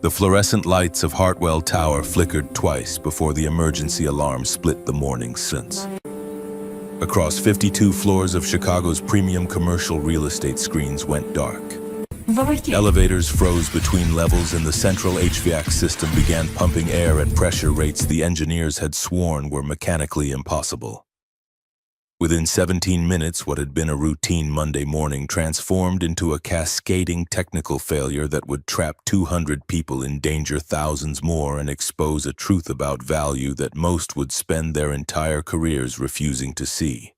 The fluorescent lights of Hartwell Tower flickered twice before the emergency alarm split the morning sense. Across 52 floors of Chicago's premium commercial real estate screens went dark. Elevators froze between levels and the central HVAC system began pumping air at pressure rates the engineers had sworn were mechanically impossible. Within 17 minutes, what had been a routine Monday morning transformed into a cascading technical failure that would trap 200 people, endanger thousands more, and expose a truth about value that most would spend their entire careers refusing to see.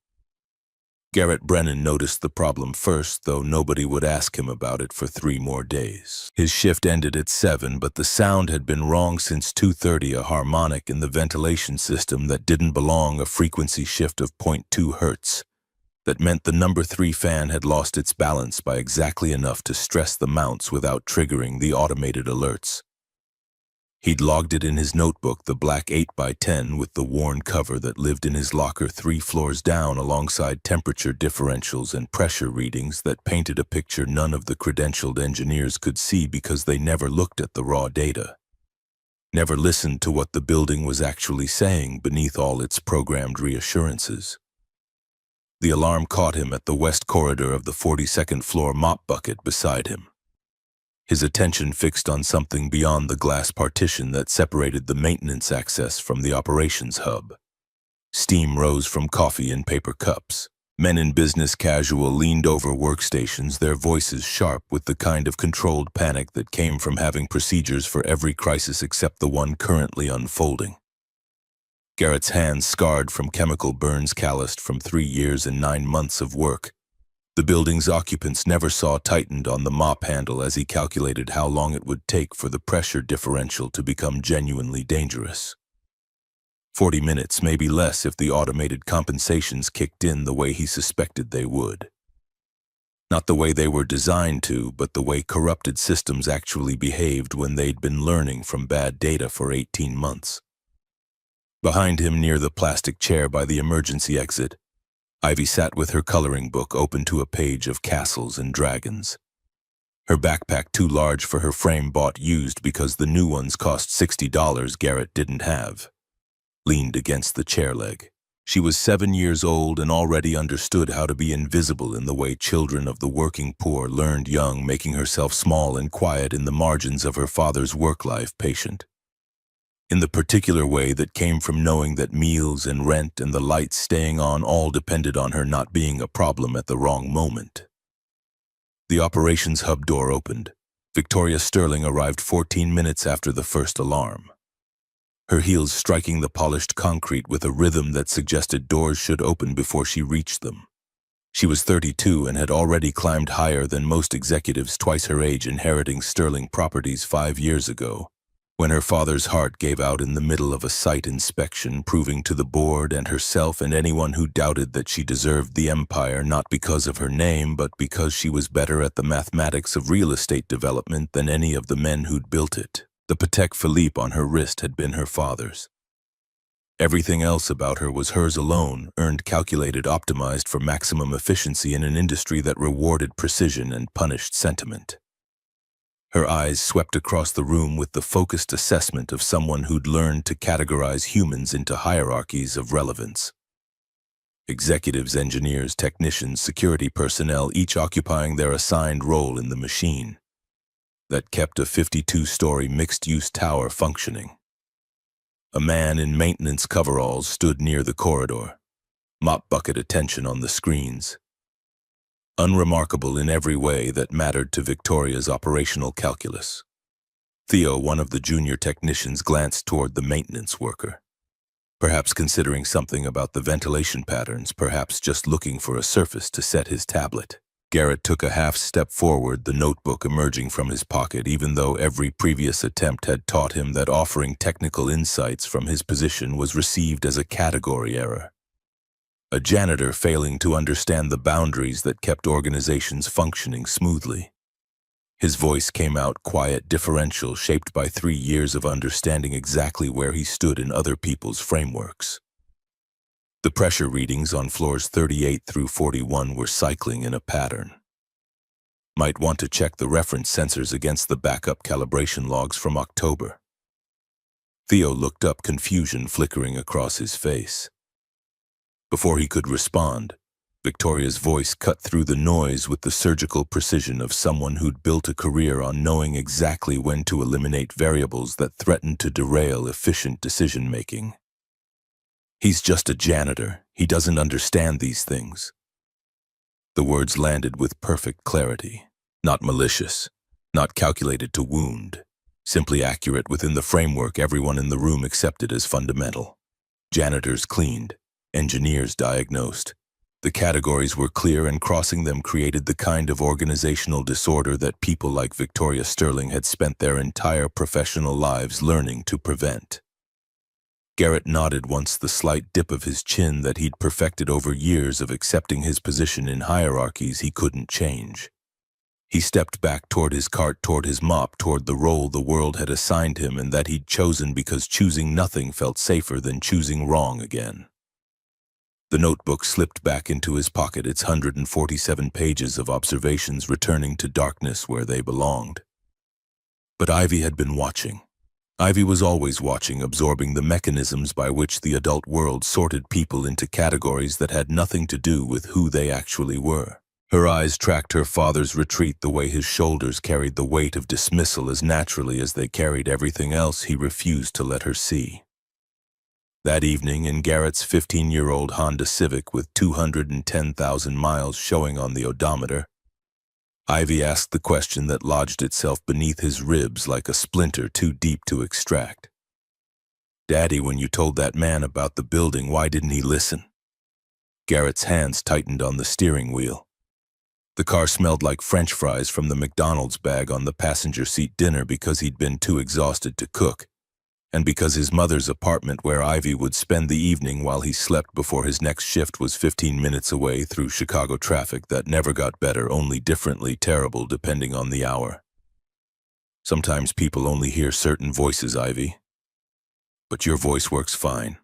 Garrett Brennan noticed the problem first, though nobody would ask him about it for 3 more days. His shift ended at 7, but the sound had been wrong since 2:30, a harmonic in the ventilation system that didn't belong, a frequency shift of 0.2 hertz. That meant the number 3 fan had lost its balance by exactly enough to stress the mounts without triggering the automated alerts. He'd logged it in his notebook, the black 8x10 with the worn cover that lived in his locker 3 floors down, alongside temperature differentials and pressure readings that painted a picture none of the credentialed engineers could see because they never looked at the raw data, never listened to what the building was actually saying beneath all its programmed reassurances. The alarm caught him at the west corridor of the 42nd floor mop bucket beside him. His attention fixed on something beyond the glass partition that separated the maintenance access from the operations hub. Steam rose from coffee in paper cups. Men in business casual leaned over workstations, their voices sharp with the kind of controlled panic that came from having procedures for every crisis except the one currently unfolding. Garrett's hands, scarred from chemical burns, calloused from 3 years and 9 months of work. The building's occupants never saw tightened on the mop handle as he calculated how long it would take for the pressure differential to become genuinely dangerous. 40 minutes, maybe less if the automated compensations kicked in the way he suspected they would. Not the way they were designed to, but the way corrupted systems actually behaved when they'd been learning from bad data for 18 months. Behind him, near the plastic chair by the emergency exit, Ivy sat with her coloring book open to a page of castles and dragons. Her backpack, too large for her frame, bought used because the new ones cost $60 Garrett didn't have, leaned against the chair leg. She was 7 years old and already understood how to be invisible in the way children of the working poor learned young, making herself small and quiet in the margins of her father's work life, patient. In the particular way that came from knowing that meals and rent and the lights staying on all depended on her not being a problem at the wrong moment. The operations hub door opened. Victoria Sterling arrived 14 minutes after the first alarm, her heels striking the polished concrete with a rhythm that suggested doors should open before she reached them. She was 32 and had already climbed higher than most executives twice her age, inheriting Sterling Properties 5 years ago, when her father's heart gave out in the middle of a site inspection, proving to the board and herself and anyone who doubted that she deserved the empire not because of her name, but because she was better at the mathematics of real estate development than any of the men who'd built it. The Patek Philippe on her wrist had been her father's. Everything else about her was hers alone, earned, calculated, optimized for maximum efficiency in an industry that rewarded precision and punished sentiment. Her eyes swept across the room with the focused assessment of someone who'd learned to categorize humans into hierarchies of relevance. Executives, engineers, technicians, security personnel, each occupying their assigned role in the machine that kept a 52-story mixed-use tower functioning. A man in maintenance coveralls stood near the corridor, mop bucket attention on the screens. Unremarkable in every way that mattered to Victoria's operational calculus. Theo, one of the junior technicians, glanced toward the maintenance worker, perhaps considering something about the ventilation patterns, perhaps just looking for a surface to set his tablet. Garrett took a half step forward, the notebook emerging from his pocket, even though every previous attempt had taught him that offering technical insights from his position was received as a category error. A janitor failing to understand the boundaries that kept organizations functioning smoothly. His voice came out quiet, differential, shaped by 3 years of understanding exactly where he stood in other people's frameworks. The pressure readings on floors 38 through 41 were cycling in a pattern. Might want to check the reference sensors against the backup calibration logs from October. Theo looked up, confusion flickering across his face. Before he could respond, Victoria's voice cut through the noise with the surgical precision of someone who'd built a career on knowing exactly when to eliminate variables that threatened to derail efficient decision-making. He's just a janitor. He doesn't understand these things. The words landed with perfect clarity, not malicious, not calculated to wound, simply accurate within the framework everyone in the room accepted as fundamental. Janitors cleaned, engineers diagnosed. The categories were clear, and crossing them created the kind of organizational disorder that people like Victoria Sterling had spent their entire professional lives learning to prevent. Garrett nodded once the slight dip of his chin that he'd perfected over years of accepting his position in hierarchies he couldn't change. He stepped back toward his cart, toward his mop, toward the role the world had assigned him and that he'd chosen because choosing nothing felt safer than choosing wrong again. The notebook slipped back into his pocket, its 147 pages of observations returning to darkness where they belonged. But Ivy had been watching. Ivy was always watching, absorbing the mechanisms by which the adult world sorted people into categories that had nothing to do with who they actually were. Her eyes tracked her father's retreat, the way his shoulders carried the weight of dismissal as naturally as they carried everything else he refused to let her see. That evening, in Garrett's 15-year-old Honda Civic with 210,000 miles showing on the odometer, Ivy asked the question that lodged itself beneath his ribs like a splinter too deep to extract. "Daddy, when you told that man about the building, why didn't he listen?" Garrett's hands tightened on the steering wheel. The car smelled like French fries from the McDonald's bag on the passenger seat dinner because he'd been too exhausted to cook, and because his mother's apartment where Ivy would spend the evening while he slept before his next shift was 15 minutes away through Chicago traffic that never got better, only differently terrible depending on the hour. "Sometimes people only hear certain voices, Ivy. But your voice works fine.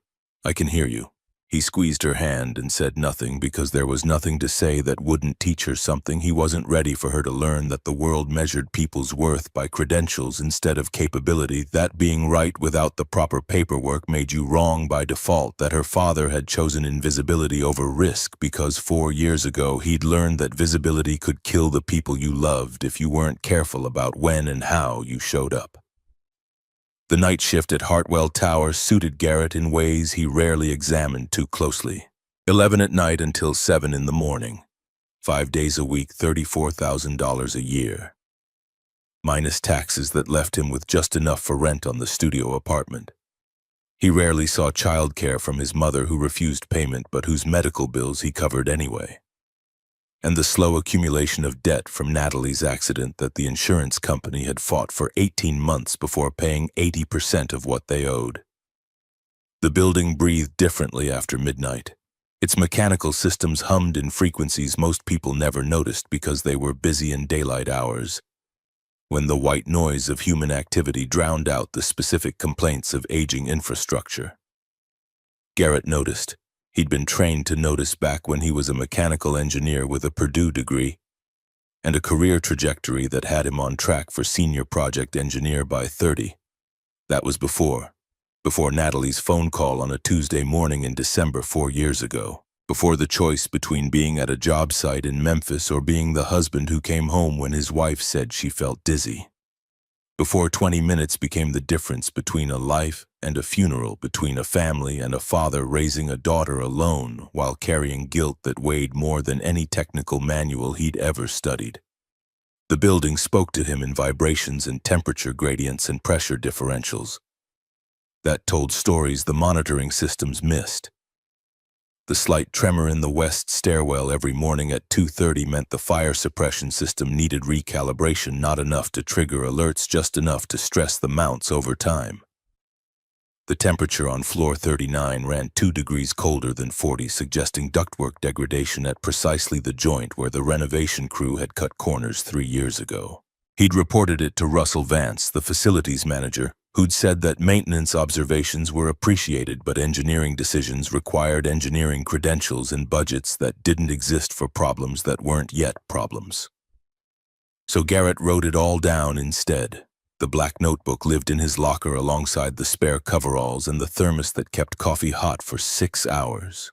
I can hear you." He squeezed her hand and said nothing because there was nothing to say that wouldn't teach her something. He wasn't ready for her to learn that the world measured people's worth by credentials instead of capability, that being right without the proper paperwork made you wrong by default, that her father had chosen invisibility over risk because 4 years ago he'd learned that visibility could kill the people you loved if you weren't careful about when and how you showed up. The night shift at Hartwell Tower suited Garrett in ways he rarely examined too closely. 11 at night until 7 in the morning. 5 days a week, $34,000 a year. Minus taxes that left him with just enough for rent on the studio apartment. He rarely saw childcare from his mother, who refused payment but whose medical bills he covered anyway. And the slow accumulation of debt from Natalie's accident that the insurance company had fought for 18 months before paying 80% of what they owed. The building breathed differently after midnight. Its mechanical systems hummed in frequencies most people never noticed because they were busy in daylight hours, when the white noise of human activity drowned out the specific complaints of aging infrastructure. Garrett noticed. He'd been trained to notice back when he was a mechanical engineer with a Purdue degree and a career trajectory that had him on track for senior project engineer by 30. That was before Natalie's phone call on a Tuesday morning in December 4 years ago, before the choice between being at a job site in Memphis or being the husband who came home when his wife said she felt dizzy. Before 20 minutes became the difference between a life and a funeral, between a family and a father raising a daughter alone while carrying guilt that weighed more than any technical manual he'd ever studied. The building spoke to him in vibrations and temperature gradients and pressure differentials that told stories the monitoring systems missed. The slight tremor in the west stairwell every morning at 2:30 meant the fire suppression system needed recalibration, not enough to trigger alerts, just enough to stress the mounts over time. The temperature on floor 39 ran 2 degrees colder than 40, suggesting ductwork degradation at precisely the joint where the renovation crew had cut corners 3 years ago. He'd reported it to Russell Vance, the facilities manager, who'd said that maintenance observations were appreciated but engineering decisions required engineering credentials and budgets that didn't exist for problems that weren't yet problems. So Garrett wrote it all down instead. The black notebook lived in his locker alongside the spare coveralls and the thermos that kept coffee hot for 6 hours.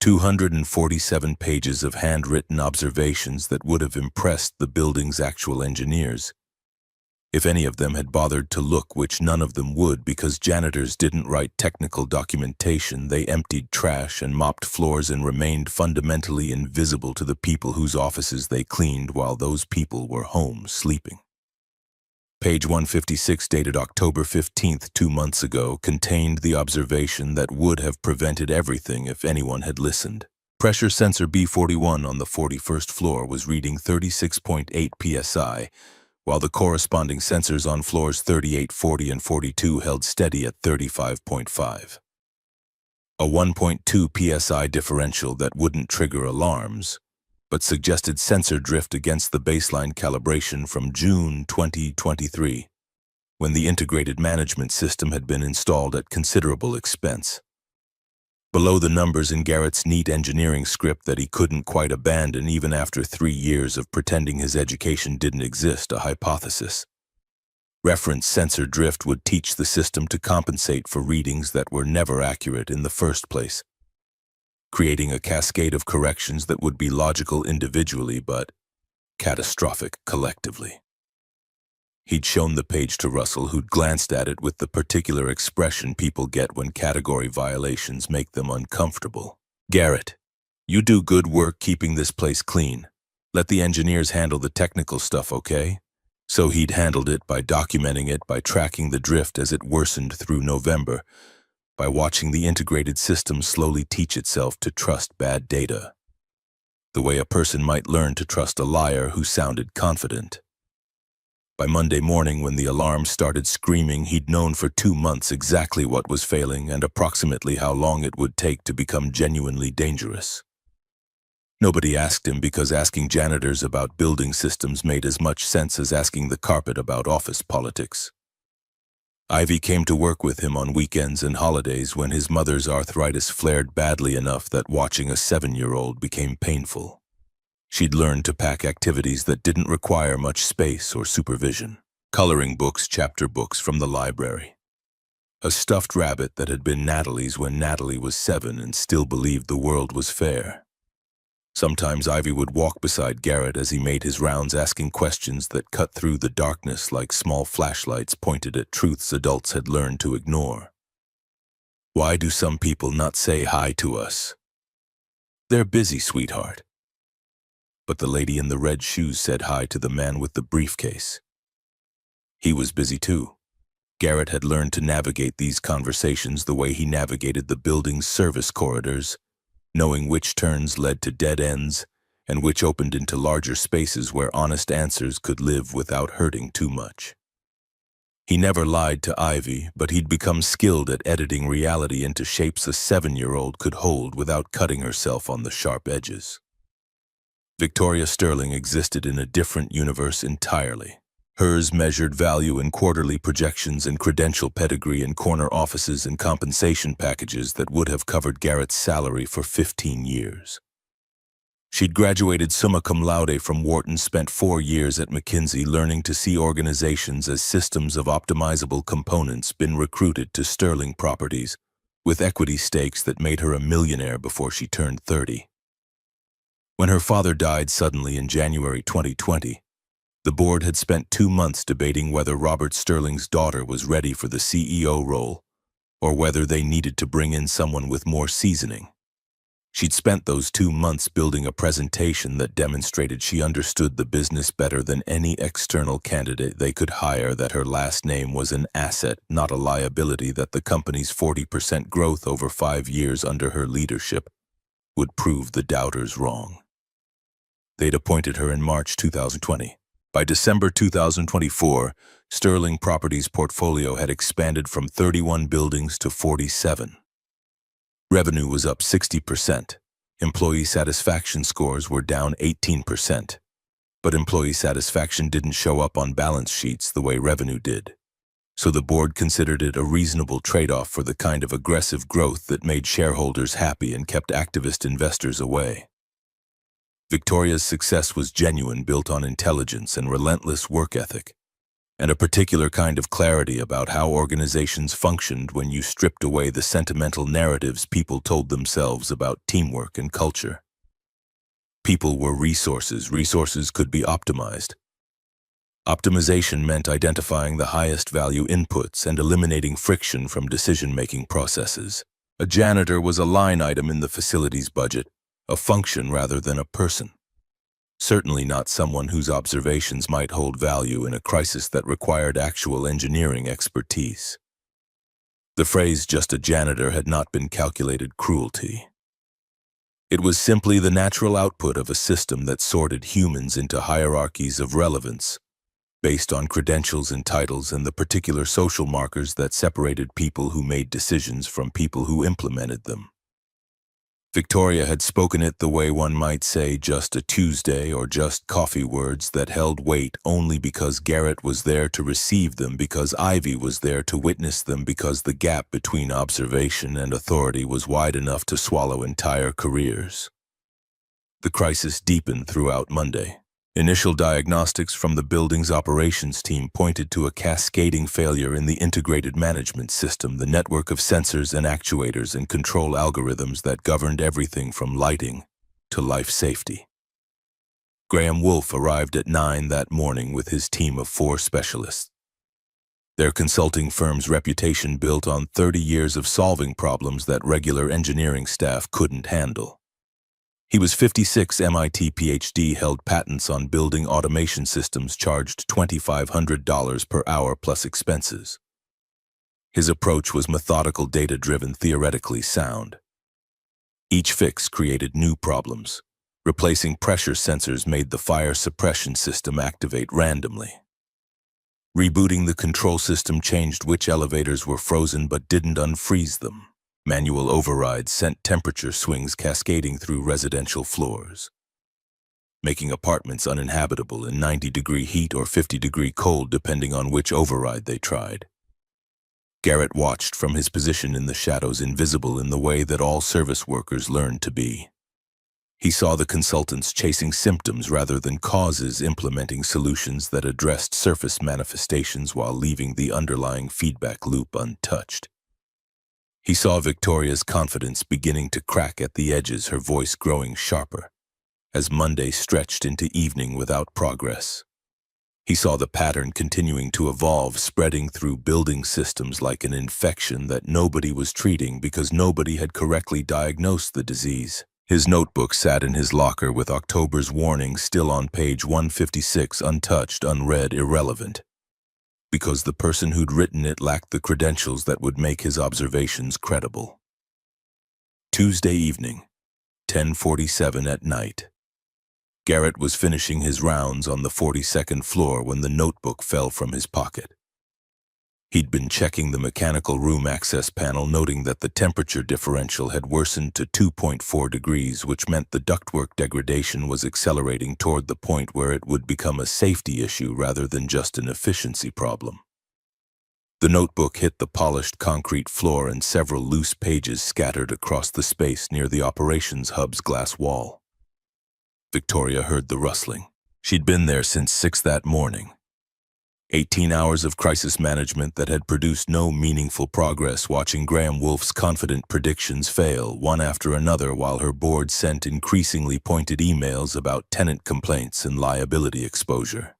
247 pages of handwritten observations that would have impressed the building's actual engineers, if any of them had bothered to look, which none of them would because janitors didn't write technical documentation. They emptied trash and mopped floors and remained fundamentally invisible to the people whose offices they cleaned while those people were home sleeping. Page 156, dated October 15th, 2 months ago, contained the observation that would have prevented everything if anyone had listened. Pressure sensor B41 on the 41st floor was reading 36.8 psi, while the corresponding sensors on floors 38, 40, and 42 held steady at 35.5. A 1.2 psi differential that wouldn't trigger alarms, but suggested sensor drift against the baseline calibration from June 2023, when the integrated management system had been installed at considerable expense. Below the numbers in Garrett's neat engineering script that he couldn't quite abandon even after 3 years of pretending his education didn't exist, a hypothesis. Reference sensor drift would teach the system to compensate for readings that were never accurate in the first place, creating a cascade of corrections that would be logical individually but catastrophic collectively. He'd shown the page to Russell, who'd glanced at it with the particular expression people get when category violations make them uncomfortable. "Garrett, you do good work keeping this place clean. Let the engineers handle the technical stuff, okay?" So he'd handled it by documenting it, by tracking the drift as it worsened through November, by watching the integrated system slowly teach itself to trust bad data, the way a person might learn to trust a liar who sounded confident. By Monday morning, when the alarm started screaming, he'd known for 2 months exactly what was failing and approximately how long it would take to become genuinely dangerous. Nobody asked him because asking janitors about building systems made as much sense as asking the carpet about office politics. Ivy came to work with him on weekends and holidays when his mother's arthritis flared badly enough that watching a 7-year-old became painful. She'd learned to pack activities that didn't require much space or supervision. Coloring books, chapter books from the library. A stuffed rabbit that had been Natalie's when Natalie was 7 and still believed the world was fair. Sometimes Ivy would walk beside Garrett as he made his rounds, asking questions that cut through the darkness like small flashlights pointed at truths adults had learned to ignore. "Why do some people not say hi to us?" "They're busy, sweetheart." But the lady in the red shoes said hi to the man with the briefcase. He was busy too. Garrett had learned to navigate these conversations the way he navigated the building's service corridors, knowing which turns led to dead ends and which opened into larger spaces where honest answers could live without hurting too much. He never lied to Ivy, but he'd become skilled at editing reality into shapes a 7-year-old could hold without cutting herself on the sharp edges. Victoria Sterling existed in a different universe entirely. Hers measured value in quarterly projections and credential pedigree in corner offices and compensation packages that would have covered Garrett's salary for 15 years. She'd graduated summa cum laude from Wharton, spent 4 years at McKinsey learning to see organizations as systems of optimizable components, been recruited to Sterling Properties with equity stakes that made her a millionaire before she turned 30. When her father died suddenly in January 2020, the board had spent 2 months debating whether Robert Sterling's daughter was ready for the CEO role or whether they needed to bring in someone with more seasoning. She'd spent those 2 months building a presentation that demonstrated she understood the business better than any external candidate they could hire, that her last name was an asset, not a liability, that the company's 40% growth over 5 years under her leadership would prove the doubters wrong. They'd appointed her in March 2020. By December 2024, Sterling Properties' portfolio had expanded from 31 buildings to 47. Revenue was up 60%. Employee satisfaction scores were down 18%. But employee satisfaction didn't show up on balance sheets the way revenue did. So the board considered it a reasonable trade-off for the kind of aggressive growth that made shareholders happy and kept activist investors away. Victoria's success was genuine, built on intelligence and relentless work ethic, and a particular kind of clarity about how organizations functioned when you stripped away the sentimental narratives people told themselves about teamwork and culture. People were resources. Resources could be optimized. Optimization meant identifying the highest value inputs and eliminating friction from decision-making processes. A janitor was a line item in the facility's budget, a function rather than a person. Certainly not someone whose observations might hold value in a crisis that required actual engineering expertise. The phrase "just a janitor" had not been calculated cruelty. It was simply the natural output of a system that sorted humans into hierarchies of relevance, based on credentials and titles and the particular social markers that separated people who made decisions from people who implemented them. Victoria had spoken it the way one might say "just a Tuesday" or "just coffee," words that held weight only because Garrett was there to receive them, because Ivy was there to witness them, because the gap between observation and authority was wide enough to swallow entire careers. The crisis deepened throughout Monday. Initial diagnostics from the building's operations team pointed to a cascading failure in the integrated management system, the network of sensors and actuators and control algorithms that governed everything from lighting to life safety. Graham Wolfe arrived at 9 that morning with his team of 4 specialists. Their consulting firm's reputation built on 30 years of solving problems that regular engineering staff couldn't handle. He was 56, MIT PhD, held patents on building automation systems, charged $2,500 per hour plus expenses. His approach was methodical, data-driven, theoretically sound. Each fix created new problems. Replacing pressure sensors made the fire suppression system activate randomly. Rebooting the control system changed which elevators were frozen but didn't unfreeze them. Manual overrides sent temperature swings cascading through residential floors, making apartments uninhabitable in 90-degree heat or 50-degree cold depending on which override they tried. Garrett watched from his position in the shadows, invisible in the way that all service workers learned to be. He saw the consultants chasing symptoms rather than causes, implementing solutions that addressed surface manifestations while leaving the underlying feedback loop untouched. He saw Victoria's confidence beginning to crack at the edges, her voice growing sharper, as Monday stretched into evening without progress. He saw the pattern continuing to evolve, spreading through building systems like an infection that nobody was treating because nobody had correctly diagnosed the disease. His notebook sat in his locker with October's warning still on page 156, untouched, unread, irrelevant, because the person who'd written it lacked the credentials that would make his observations credible. Tuesday evening, 10:47 at night. Garrett was finishing his rounds on the 42nd floor when the notebook fell from his pocket. He'd been checking the mechanical room access panel, noting that the temperature differential had worsened to 2.4 degrees, which meant the ductwork degradation was accelerating toward the point where it would become a safety issue rather than just an efficiency problem. The notebook hit the polished concrete floor and several loose pages scattered across the space near the operations hub's glass wall. Victoria heard the rustling. She'd been there since 6 that morning. 18 hours of crisis management that had produced no meaningful progress, watching Graham Wolfe's confident predictions fail, one after another, while her board sent increasingly pointed emails about tenant complaints and liability exposure.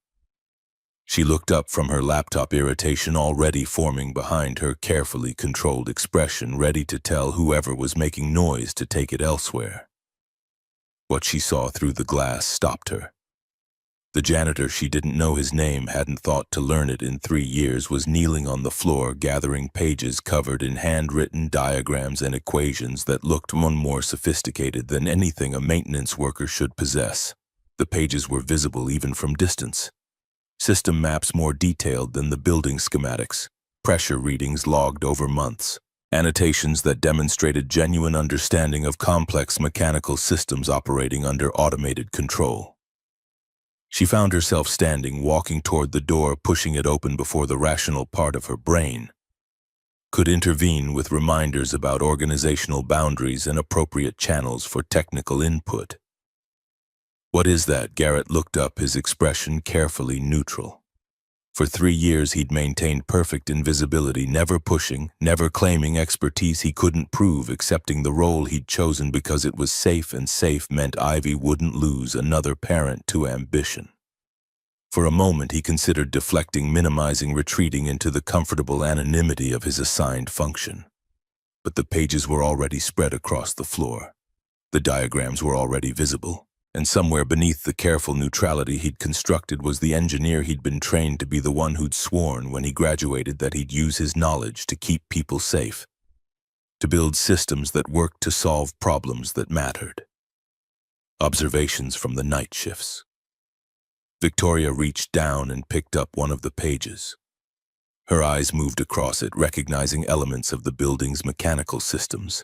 She looked up from her laptop, irritation already forming behind her carefully controlled expression, ready to tell whoever was making noise to take it elsewhere. What she saw through the glass stopped her. The janitor, she didn't know his name, hadn't thought to learn it in 3 years, was kneeling on the floor, gathering pages covered in handwritten diagrams and equations that looked more sophisticated than anything a maintenance worker should possess. The pages were visible even from distance. System maps more detailed than the building schematics, pressure readings logged over months, annotations that demonstrated genuine understanding of complex mechanical systems operating under automated control. She found herself standing, walking toward the door, pushing it open before the rational part of her brain could intervene with reminders about organizational boundaries and appropriate channels for technical input. "What is that?" Garrett looked up, his expression carefully neutral. For 3 years he'd maintained perfect invisibility, never pushing, never claiming expertise he couldn't prove, accepting the role he'd chosen because it was safe, and safe meant Ivy wouldn't lose another parent to ambition. For a moment he considered deflecting, minimizing, retreating into the comfortable anonymity of his assigned function. But the pages were already spread across the floor. The diagrams were already visible, and somewhere beneath the careful neutrality he'd constructed was the engineer he'd been trained to be, the one who'd sworn when he graduated that he'd use his knowledge to keep people safe, to build systems that worked, to solve problems that mattered. Observations from the night shifts. Victoria reached down and picked up one of the pages. Her eyes moved across it, recognizing elements of the building's mechanical systems,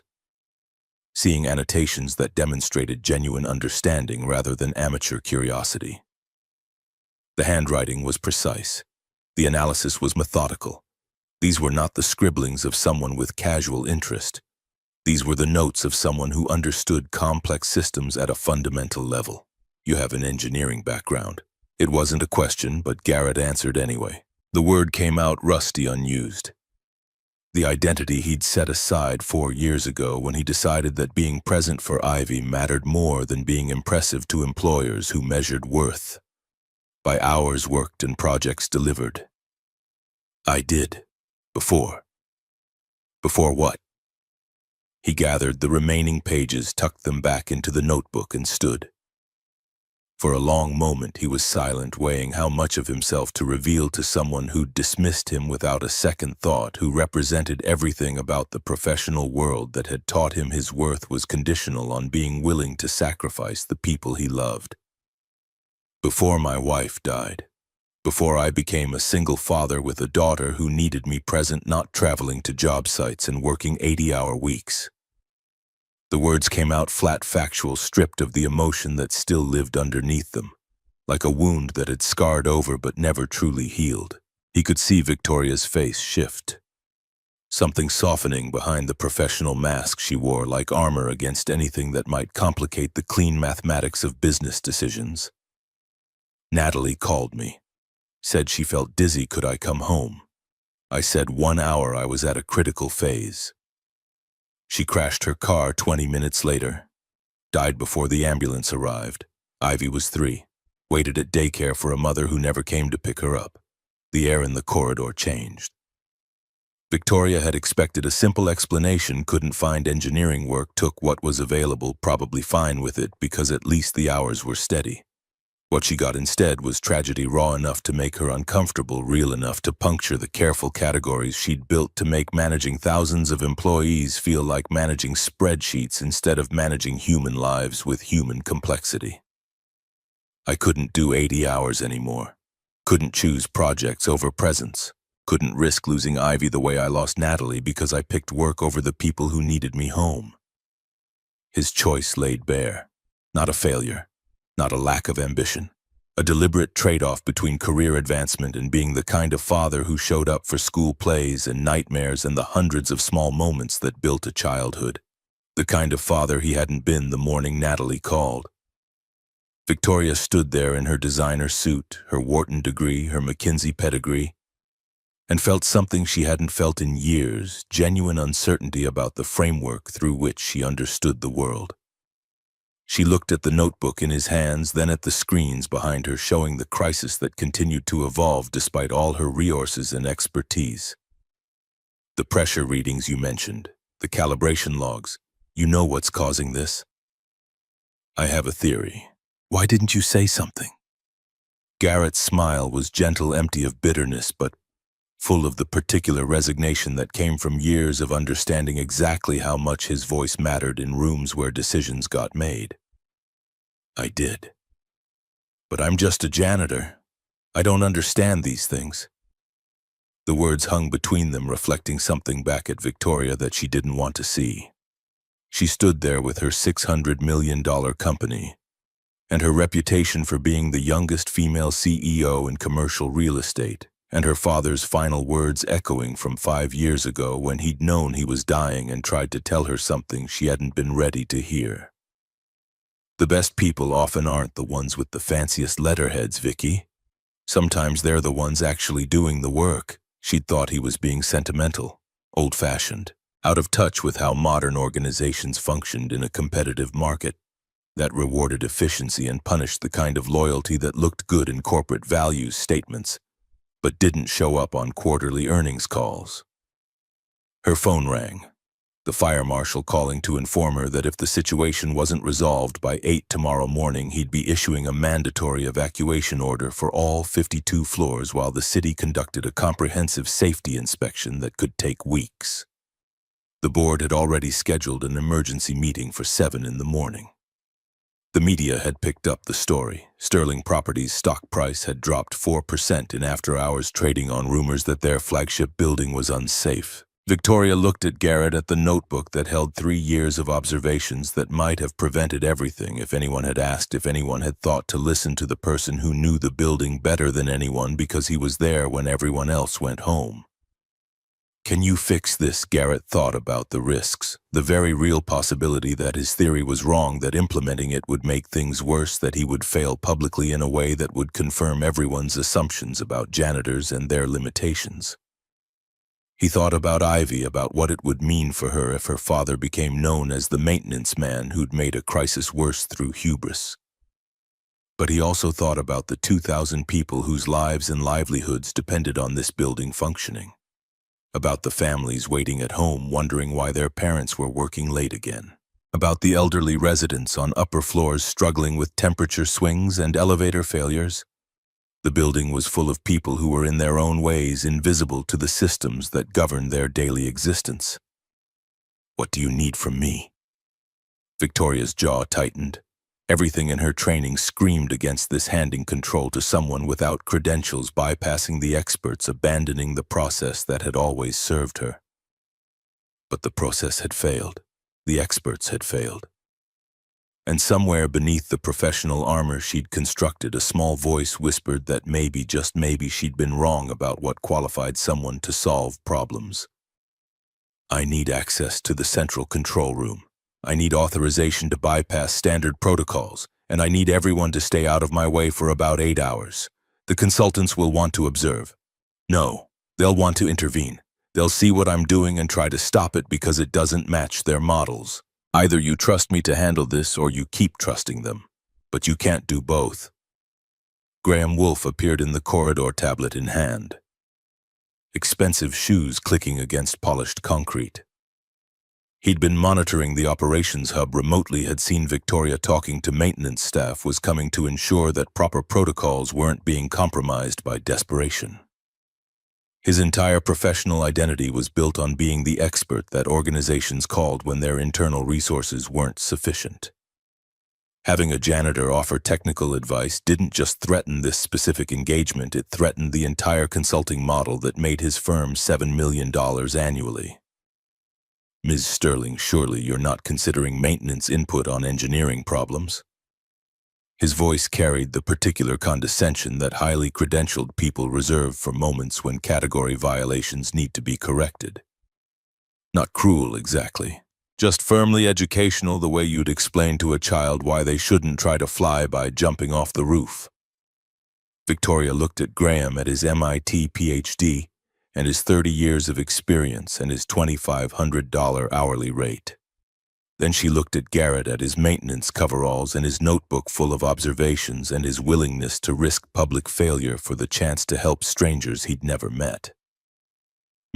seeing annotations that demonstrated genuine understanding rather than amateur curiosity. The handwriting was precise. The analysis was methodical. These were not the scribblings of someone with casual interest. These were the notes of someone who understood complex systems at a fundamental level. "You have an engineering background." It wasn't a question, but Garrett answered anyway. The word came out rusty, unused. The identity he'd set aside 4 years ago when he decided that being present for Ivy mattered more than being impressive to employers who measured worth by hours worked and projects delivered. "I did. Before." Before what? He gathered the remaining pages, tucked them back into the notebook, and stood. For a long moment he was silent, weighing how much of himself to reveal to someone who'd dismissed him without a second thought, who represented everything about the professional world that had taught him his worth was conditional on being willing to sacrifice the people he loved. "Before my wife died. Before I became a single father with a daughter who needed me present, not traveling to job sites and working 80-hour weeks." The words came out flat, factual, stripped of the emotion that still lived underneath them, like a wound that had scarred over but never truly healed. He could see Victoria's face shift, something softening behind the professional mask she wore, like armor against anything that might complicate the clean mathematics of business decisions. "Natalie called me. Said she felt dizzy. Could I come home? I said 1 hour. I was at a critical phase. She crashed her car 20 minutes later. Died before the ambulance arrived. Ivy was 3. Waited at daycare for a mother who never came to pick her up. The air in the corridor changed." Victoria had expected a simple explanation. Couldn't find engineering work, took what was available, probably fine with it because at least the hours were steady. What she got instead was tragedy, raw enough to make her uncomfortable, real enough to puncture the careful categories she'd built to make managing thousands of employees feel like managing spreadsheets instead of managing human lives with human complexity. "I couldn't do 80 hours anymore. Couldn't choose projects over presence. Couldn't risk losing Ivy the way I lost Natalie because I picked work over the people who needed me home." His choice laid bare. Not a failure. Not a lack of ambition. A deliberate trade-off between career advancement and being the kind of father who showed up for school plays and nightmares and the hundreds of small moments that built a childhood. The kind of father he hadn't been the morning Natalie called. Victoria stood there in her designer suit, her Wharton degree, her McKinsey pedigree, and felt something she hadn't felt in years, genuine uncertainty about the framework through which she understood the world. She looked at the notebook in his hands, then at the screens behind her, showing the crisis that continued to evolve despite all her resources and expertise. "The pressure readings you mentioned, the calibration logs, you know what's causing this?" "I have a theory. Why didn't you say something?" Garrett's smile was gentle, empty of bitterness, but full of the particular resignation that came from years of understanding exactly how much his voice mattered in rooms where decisions got made. "I did. But I'm just a janitor. I don't understand these things." The words hung between them, reflecting something back at Victoria that she didn't want to see. She stood there with her $600 million company, and her reputation for being the youngest female CEO in commercial real estate, and her father's final words echoing from 5 years ago when he'd known he was dying and tried to tell her something she hadn't been ready to hear. The best people often aren't the ones with the fanciest letterheads, Vicky. Sometimes they're the ones actually doing the work. She'd thought he was being sentimental, old-fashioned, out of touch with how modern organizations functioned in a competitive market that rewarded efficiency and punished the kind of loyalty that looked good in corporate values statements, but didn't show up on quarterly earnings calls. Her phone rang, the fire marshal calling to inform her that if the situation wasn't resolved by 8 tomorrow morning, he'd be issuing a mandatory evacuation order for all 52 floors while the city conducted a comprehensive safety inspection that could take weeks. The board had already scheduled an emergency meeting for 7 in the morning. The media had picked up the story. Sterling Properties' stock price had dropped 4% in after-hours trading on rumors that their flagship building was unsafe. Victoria looked at Garrett at the notebook that held 3 years of observations that might have prevented everything if anyone had asked if anyone had thought to listen to the person who knew the building better than anyone because he was there when everyone else went home. Can you fix this? Garrett thought about the risks, the very real possibility that his theory was wrong, that implementing it would make things worse, that he would fail publicly in a way that would confirm everyone's assumptions about janitors and their limitations. He thought about Ivy, about what it would mean for her if her father became known as the maintenance man who'd made a crisis worse through hubris. But he also thought about the 2,000 people whose lives and livelihoods depended on this building functioning. About the families waiting at home wondering why their parents were working late again. About the elderly residents on upper floors struggling with temperature swings and elevator failures. The building was full of people who were in their own ways invisible to the systems that govern their daily existence. What do you need from me? Victoria's jaw tightened. Everything in her training screamed against this, handing control to someone without credentials, bypassing the experts, abandoning the process that had always served her. But the process had failed. The experts had failed. And somewhere beneath the professional armor she'd constructed, a small voice whispered that maybe, just maybe, she'd been wrong about what qualified someone to solve problems. I need access to the central control room. I need authorization to bypass standard protocols, and I need everyone to stay out of my way for about 8 hours. The consultants will want to observe. No, they'll want to intervene. They'll see what I'm doing and try to stop it because it doesn't match their models. Either you trust me to handle this or you keep trusting them. But you can't do both. Graham Wolfe appeared in the corridor, tablet in hand. Expensive shoes clicking against polished concrete. He'd been monitoring the operations hub remotely, had seen Victoria talking to maintenance staff, was coming to ensure that proper protocols weren't being compromised by desperation. His entire professional identity was built on being the expert that organizations called when their internal resources weren't sufficient. Having a janitor offer technical advice didn't just threaten this specific engagement, it threatened the entire consulting model that made his firm $7 million annually. Ms. Sterling, surely you're not considering maintenance input on engineering problems? His voice carried the particular condescension that highly credentialed people reserve for moments when category violations need to be corrected. Not cruel exactly, just firmly educational, the way you'd explain to a child why they shouldn't try to fly by jumping off the roof. Victoria looked at Graham, at his MIT PhD, and his 30 years of experience and his $2,500 hourly rate. Then she looked at Garrett, at his maintenance coveralls and his notebook full of observations and his willingness to risk public failure for the chance to help strangers he'd never met.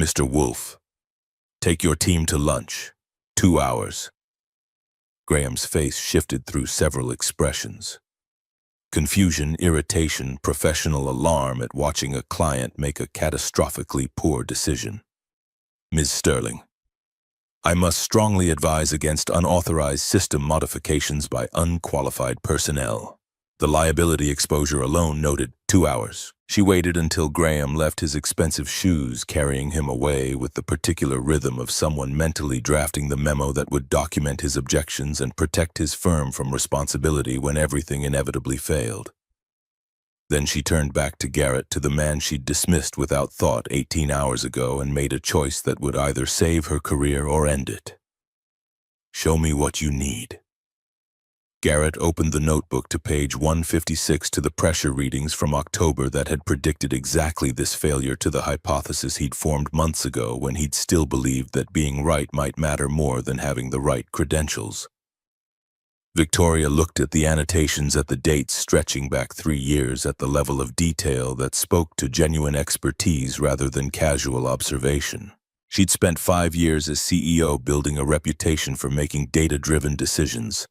Mr. Wolfe, take your team to lunch. 2 hours. Graham's face shifted through several expressions. Confusion, irritation, professional alarm at watching a client make a catastrophically poor decision. Ms. Sterling, I must strongly advise against unauthorized system modifications by unqualified personnel. The liability exposure alone noted 2 hours. She waited until Graham left his expensive shoes, carrying him away with the particular rhythm of someone mentally drafting the memo that would document his objections and protect his firm from responsibility when everything inevitably failed. Then she turned back to Garrett, to the man she'd dismissed without thought 18 hours ago, and made a choice that would either save her career or end it. Show me what you need. Garrett opened the notebook to page 156 to the pressure readings from October that had predicted exactly this failure to the hypothesis he'd formed months ago when he'd still believed that being right might matter more than having the right credentials. Victoria looked at the annotations at the dates stretching back 3 years at the level of detail that spoke to genuine expertise rather than casual observation. She'd spent 5 years as CEO building a reputation for making data-driven decisions,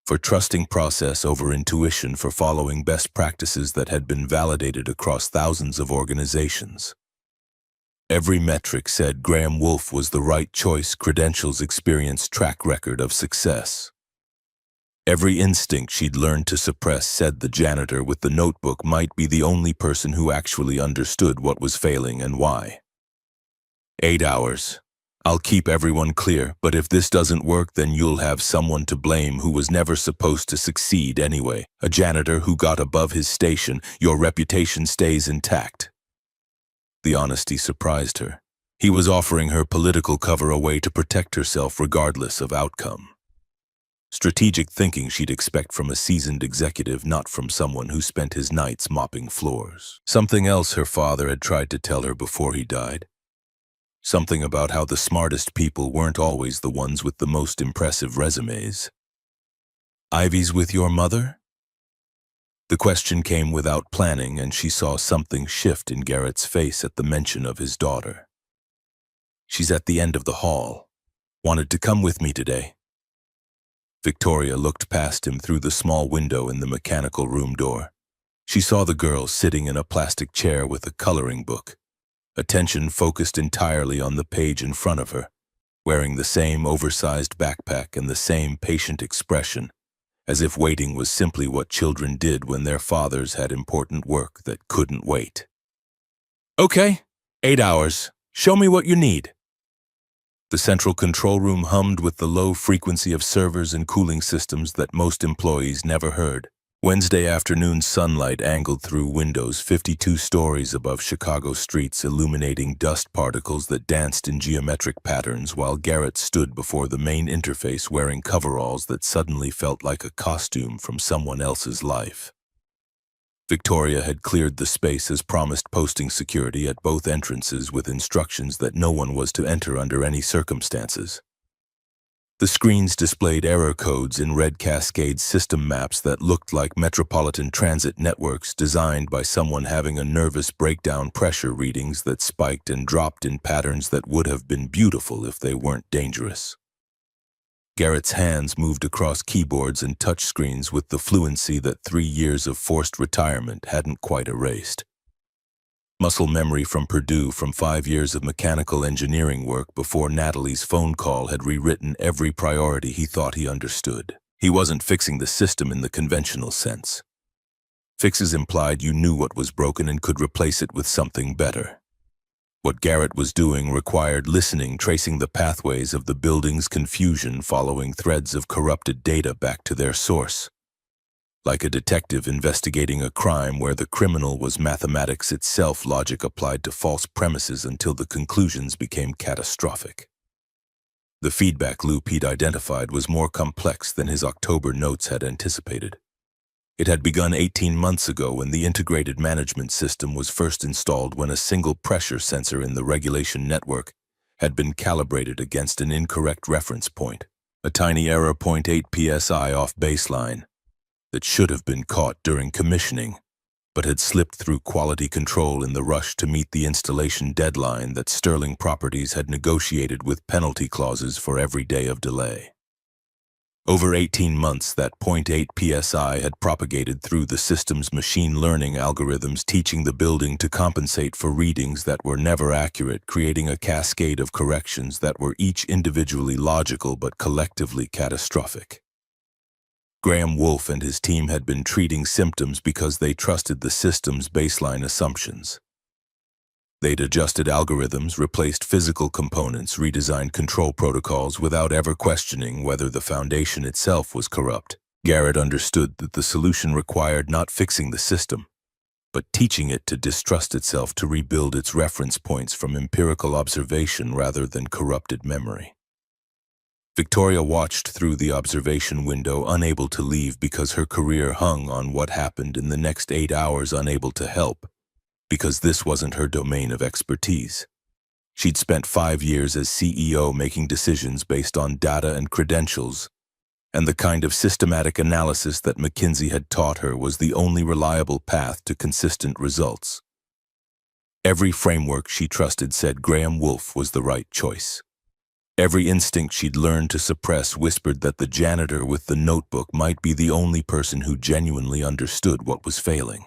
for trusting process over intuition, for following best practices that had been validated across thousands of organizations. Every metric said Graham Wolfe was the right choice: credentials, experience, track record of success. Every instinct she'd learned to suppress said the janitor with the notebook might be the only person who actually understood what was failing and why. 8 hours. I'll keep everyone clear, but if this doesn't work, then you'll have someone to blame who was never supposed to succeed anyway. A janitor who got above his station. Your reputation stays intact. The honesty surprised her. He was offering her political cover, a way to protect herself regardless of outcome. Strategic thinking she'd expect from a seasoned executive, not from someone who spent his nights mopping floors. Something else her father had tried to tell her before he died. Something about how the smartest people weren't always the ones with the most impressive resumes. Ivy's with your mother? The question came without planning, and she saw something shift in Garrett's face at the mention of his daughter. She's at the end of the hall. Wanted to come with me today. Victoria looked past him through the small window in the mechanical room door. She saw the girl sitting in a plastic chair with a coloring book, attention focused entirely on the page in front of her, wearing the same oversized backpack and the same patient expression, as if waiting was simply what children did when their fathers had important work that couldn't wait. Okay, 8 hours. Show me what you need. The central control room hummed with the low frequency of servers and cooling systems that most employees never heard. Wednesday afternoon sunlight angled through windows 52 stories above Chicago streets, illuminating dust particles that danced in geometric patterns, while Garrett stood before the main interface wearing coveralls that suddenly felt like a costume from someone else's life. Victoria had cleared the space as promised, posting security at both entrances with instructions that no one was to enter under any circumstances. The screens displayed error codes in red cascade system maps that looked like metropolitan transit networks designed by someone having a nervous breakdown, pressure readings that spiked and dropped in patterns that would have been beautiful if they weren't dangerous. Garrett's hands moved across keyboards and touchscreens with the fluency that 3 years of forced retirement hadn't quite erased. Muscle memory from Purdue, from 5 years of mechanical engineering work before Natalie's phone call, had rewritten every priority he thought he understood. He wasn't fixing the system in the conventional sense. Fixes implied you knew what was broken and could replace it with something better. What Garrett was doing required listening, tracing the pathways of the building's confusion, following threads of corrupted data back to their source. Like a detective investigating a crime where the criminal was mathematics itself, logic applied to false premises until the conclusions became catastrophic. The feedback loop he'd identified was more complex than his October notes had anticipated. It had begun 18 months ago when the integrated management system was first installed, when a single pressure sensor in the regulation network had been calibrated against an incorrect reference point, a tiny error, 0.8 psi off baseline, that should have been caught during commissioning, but had slipped through quality control in the rush to meet the installation deadline that Sterling Properties had negotiated, with penalty clauses for every day of delay. Over 18 months, that 0.8 psi had propagated through the system's machine learning algorithms, teaching the building to compensate for readings that were never accurate, creating a cascade of corrections that were each individually logical but collectively catastrophic. Graham Wolfe and his team had been treating symptoms because they trusted the system's baseline assumptions. They'd adjusted algorithms, replaced physical components, redesigned control protocols without ever questioning whether the foundation itself was corrupt. Garrett understood that the solution required not fixing the system, but teaching it to distrust itself, to rebuild its reference points from empirical observation rather than corrupted memory. Victoria watched through the observation window, unable to leave because her career hung on what happened in the next 8 hours, unable to help, because this wasn't her domain of expertise. She'd spent 5 years as CEO making decisions based on data and credentials, and the kind of systematic analysis that McKinsey had taught her was the only reliable path to consistent results. Every framework she trusted said Graham Wolfe was the right choice. Every instinct she'd learned to suppress whispered that the janitor with the notebook might be the only person who genuinely understood what was failing.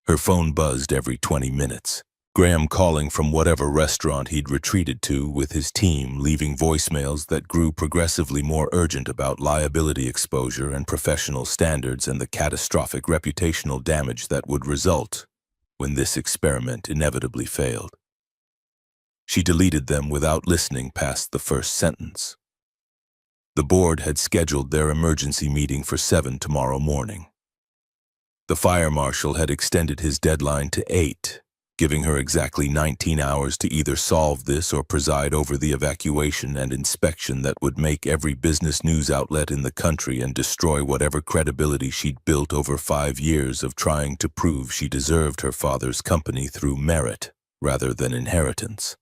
Her phone buzzed every 20 minutes. Graham calling from whatever restaurant he'd retreated to with his team, leaving voicemails that grew progressively more urgent about liability exposure and professional standards and the catastrophic reputational damage that would result when this experiment inevitably failed. She deleted them without listening past the first sentence. The board had scheduled their emergency meeting for 7 tomorrow morning. The fire marshal had extended his deadline to 8, giving her exactly 19 hours to either solve this or preside over the evacuation and inspection that would make every business news outlet in the country and destroy whatever credibility she'd built over 5 years of trying to prove she deserved her father's company through merit rather than inheritance.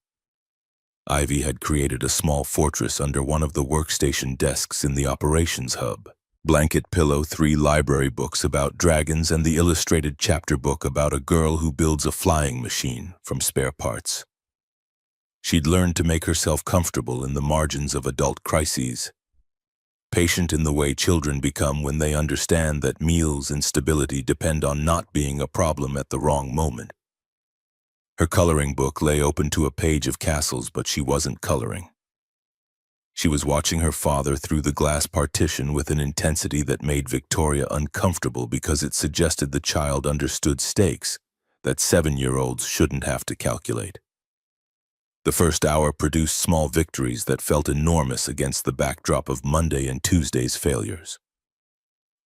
Ivy had created a small fortress under one of the workstation desks in the operations hub. Blanket pillow, 3 library books about dragons, and the illustrated chapter book about a girl who builds a flying machine from spare parts. She'd learned to make herself comfortable in the margins of adult crises, patient in the way children become when they understand that meals and stability depend on not being a problem at the wrong moment. Her coloring book lay open to a page of castles, but she wasn't coloring. She was watching her father through the glass partition with an intensity that made Victoria uncomfortable because it suggested the child understood stakes that 7-year-olds shouldn't have to calculate. The first hour produced small victories that felt enormous against the backdrop of Monday and Tuesday's failures.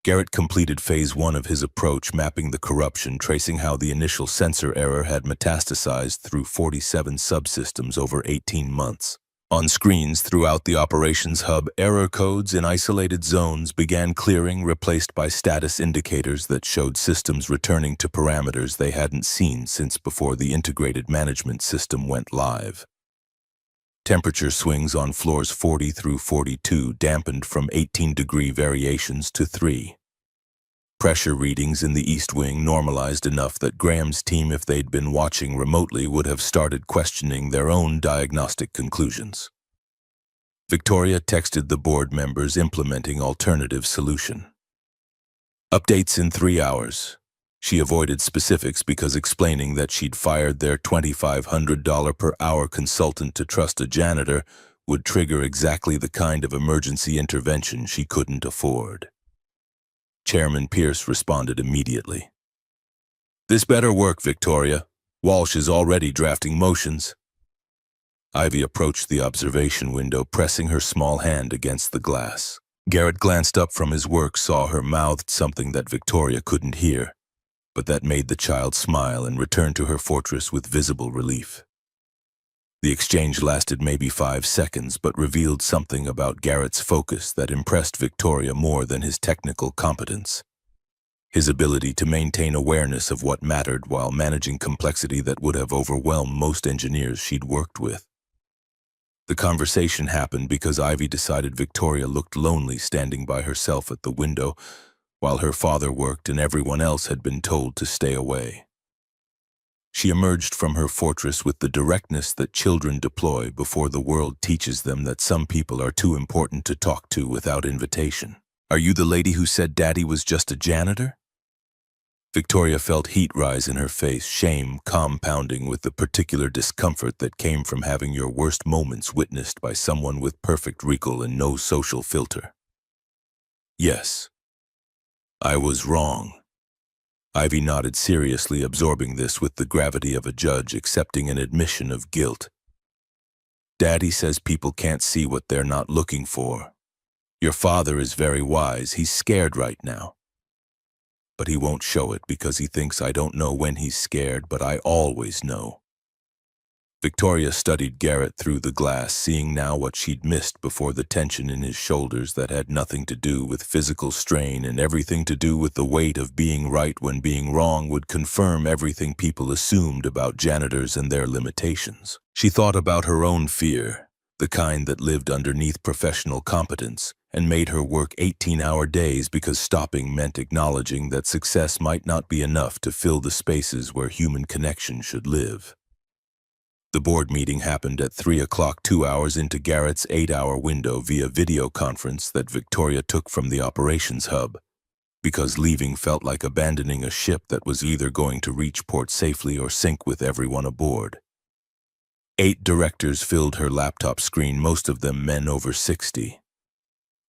Garrett completed phase 1 of his approach, mapping the corruption, tracing how the initial sensor error had metastasized through 47 subsystems over 18 months. On screens throughout the operations hub, error codes in isolated zones began clearing, replaced by status indicators that showed systems returning to parameters they hadn't seen since before the integrated management system went live. Temperature swings on floors 40 through 42 dampened from 18-degree variations to 3. Pressure readings in the East Wing normalized enough that Graham's team, if they'd been watching remotely, would have started questioning their own diagnostic conclusions. Victoria texted the board members implementing alternative solution. Updates in 3 hours. She avoided specifics because explaining that she'd fired their $2,500 per hour consultant to trust a janitor would trigger exactly the kind of emergency intervention she couldn't afford. Chairman Pierce responded immediately. "This better work, Victoria. Walsh is already drafting motions." Ivy approached the observation window, pressing her small hand against the glass. Garrett glanced up from his work, saw her mouthed something that Victoria couldn't hear, but that made the child smile and return to her fortress with visible relief. The exchange lasted maybe 5 seconds, but revealed something about Garrett's focus that impressed Victoria more than his technical competence. His ability to maintain awareness of what mattered while managing complexity that would have overwhelmed most engineers she'd worked with. The conversation happened because Ivy decided Victoria looked lonely standing by herself at the window while her father worked and everyone else had been told to stay away. She emerged from her fortress with the directness that children deploy before the world teaches them that some people are too important to talk to without invitation. "Are you the lady who said Daddy was just a janitor?" Victoria felt heat rise in her face, shame compounding with the particular discomfort that came from having your worst moments witnessed by someone with perfect recall and no social filter. "Yes. I was wrong." Ivy nodded seriously, absorbing this with the gravity of a judge accepting an admission of guilt. "Daddy says people can't see what they're not looking for. Your father is very wise. He's scared right now. But he won't show it because he thinks I don't know when he's scared, but I always know." Victoria studied Garrett through the glass, seeing now what she'd missed before: the tension in his shoulders that had nothing to do with physical strain and everything to do with the weight of being right when being wrong would confirm everything people assumed about janitors and their limitations. She thought about her own fear, the kind that lived underneath professional competence and made her work 18-hour days because stopping meant acknowledging that success might not be enough to fill the spaces where human connection should live. The board meeting happened at 3 o'clock, 2 hours into Garrett's 8-hour window via video conference that Victoria took from the operations hub, because leaving felt like abandoning a ship that was either going to reach port safely or sink with everyone aboard. 8 directors filled her laptop screen, most of them men over 60.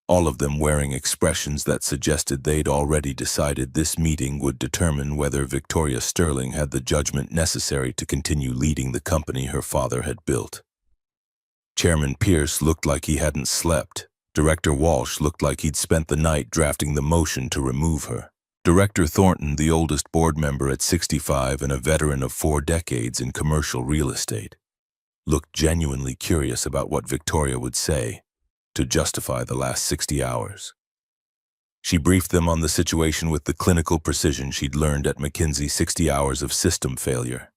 All of them wearing expressions that suggested they'd already decided this meeting would determine whether Victoria Sterling had the judgment necessary to continue leading the company her father had built. Chairman Pierce looked like he hadn't slept. Director Walsh looked like he'd spent the night drafting the motion to remove her. Director Thornton, the oldest board member at 65 and a veteran of 4 decades in commercial real estate, looked genuinely curious about what Victoria would say to justify the last 60 hours. She briefed them on the situation with the clinical precision she'd learned at McKinsey: 60 hours of system failure.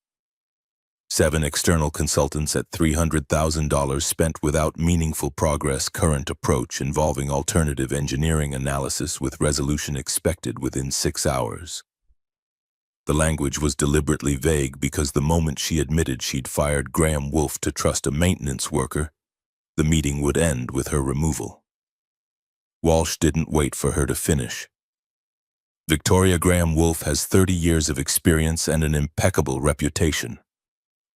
7 external consultants at $300,000 spent without meaningful progress, current approach involving alternative engineering analysis with resolution expected within 6 hours. The language was deliberately vague because the moment she admitted she'd fired Graham Wolfe to trust a maintenance worker, the meeting would end with her removal. Walsh didn't wait for her to finish. Victoria Graham Wolfe has 30 years of experience and an impeccable reputation.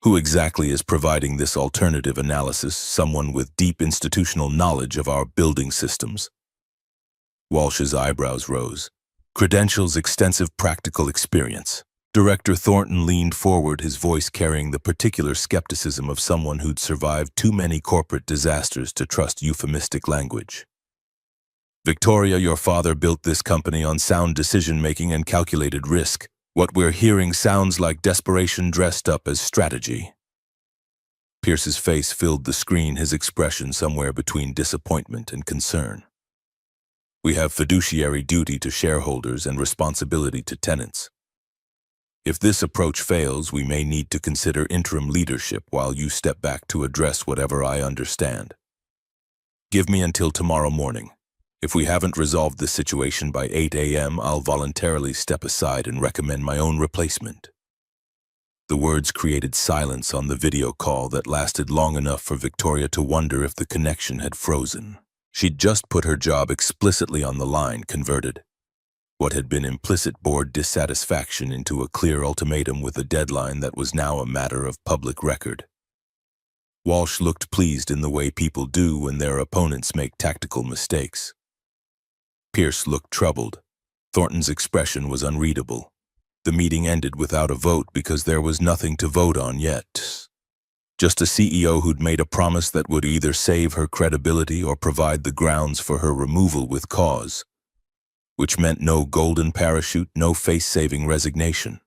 Who exactly is providing this alternative analysis? Someone with deep institutional knowledge of our building systems. Walsh's eyebrows rose. Credentials: extensive practical experience. Director Thornton leaned forward, his voice carrying the particular skepticism of someone who'd survived too many corporate disasters to trust euphemistic language. Victoria, your father built this company on sound decision-making and calculated risk. What we're hearing sounds like desperation dressed up as strategy. Pierce's face filled the screen, his expression somewhere between disappointment and concern. We have fiduciary duty to shareholders and responsibility to tenants. If this approach fails, we may need to consider interim leadership while you step back to address whatever I understand. Give me until tomorrow morning. If we haven't resolved this situation by 8 a.m., I'll voluntarily step aside and recommend my own replacement. The words created silence on the video call that lasted long enough for Victoria to wonder if the connection had frozen. She'd just put her job explicitly on the line, converted what had been implicit board dissatisfaction into a clear ultimatum with a deadline that was now a matter of public record. Walsh looked pleased in the way people do when their opponents make tactical mistakes. Pierce looked troubled. Thornton's expression was unreadable. The meeting ended without a vote because there was nothing to vote on yet. Just a CEO who'd made a promise that would either save her credibility or provide the grounds for her removal with cause, which meant no golden parachute, no face-saving resignation.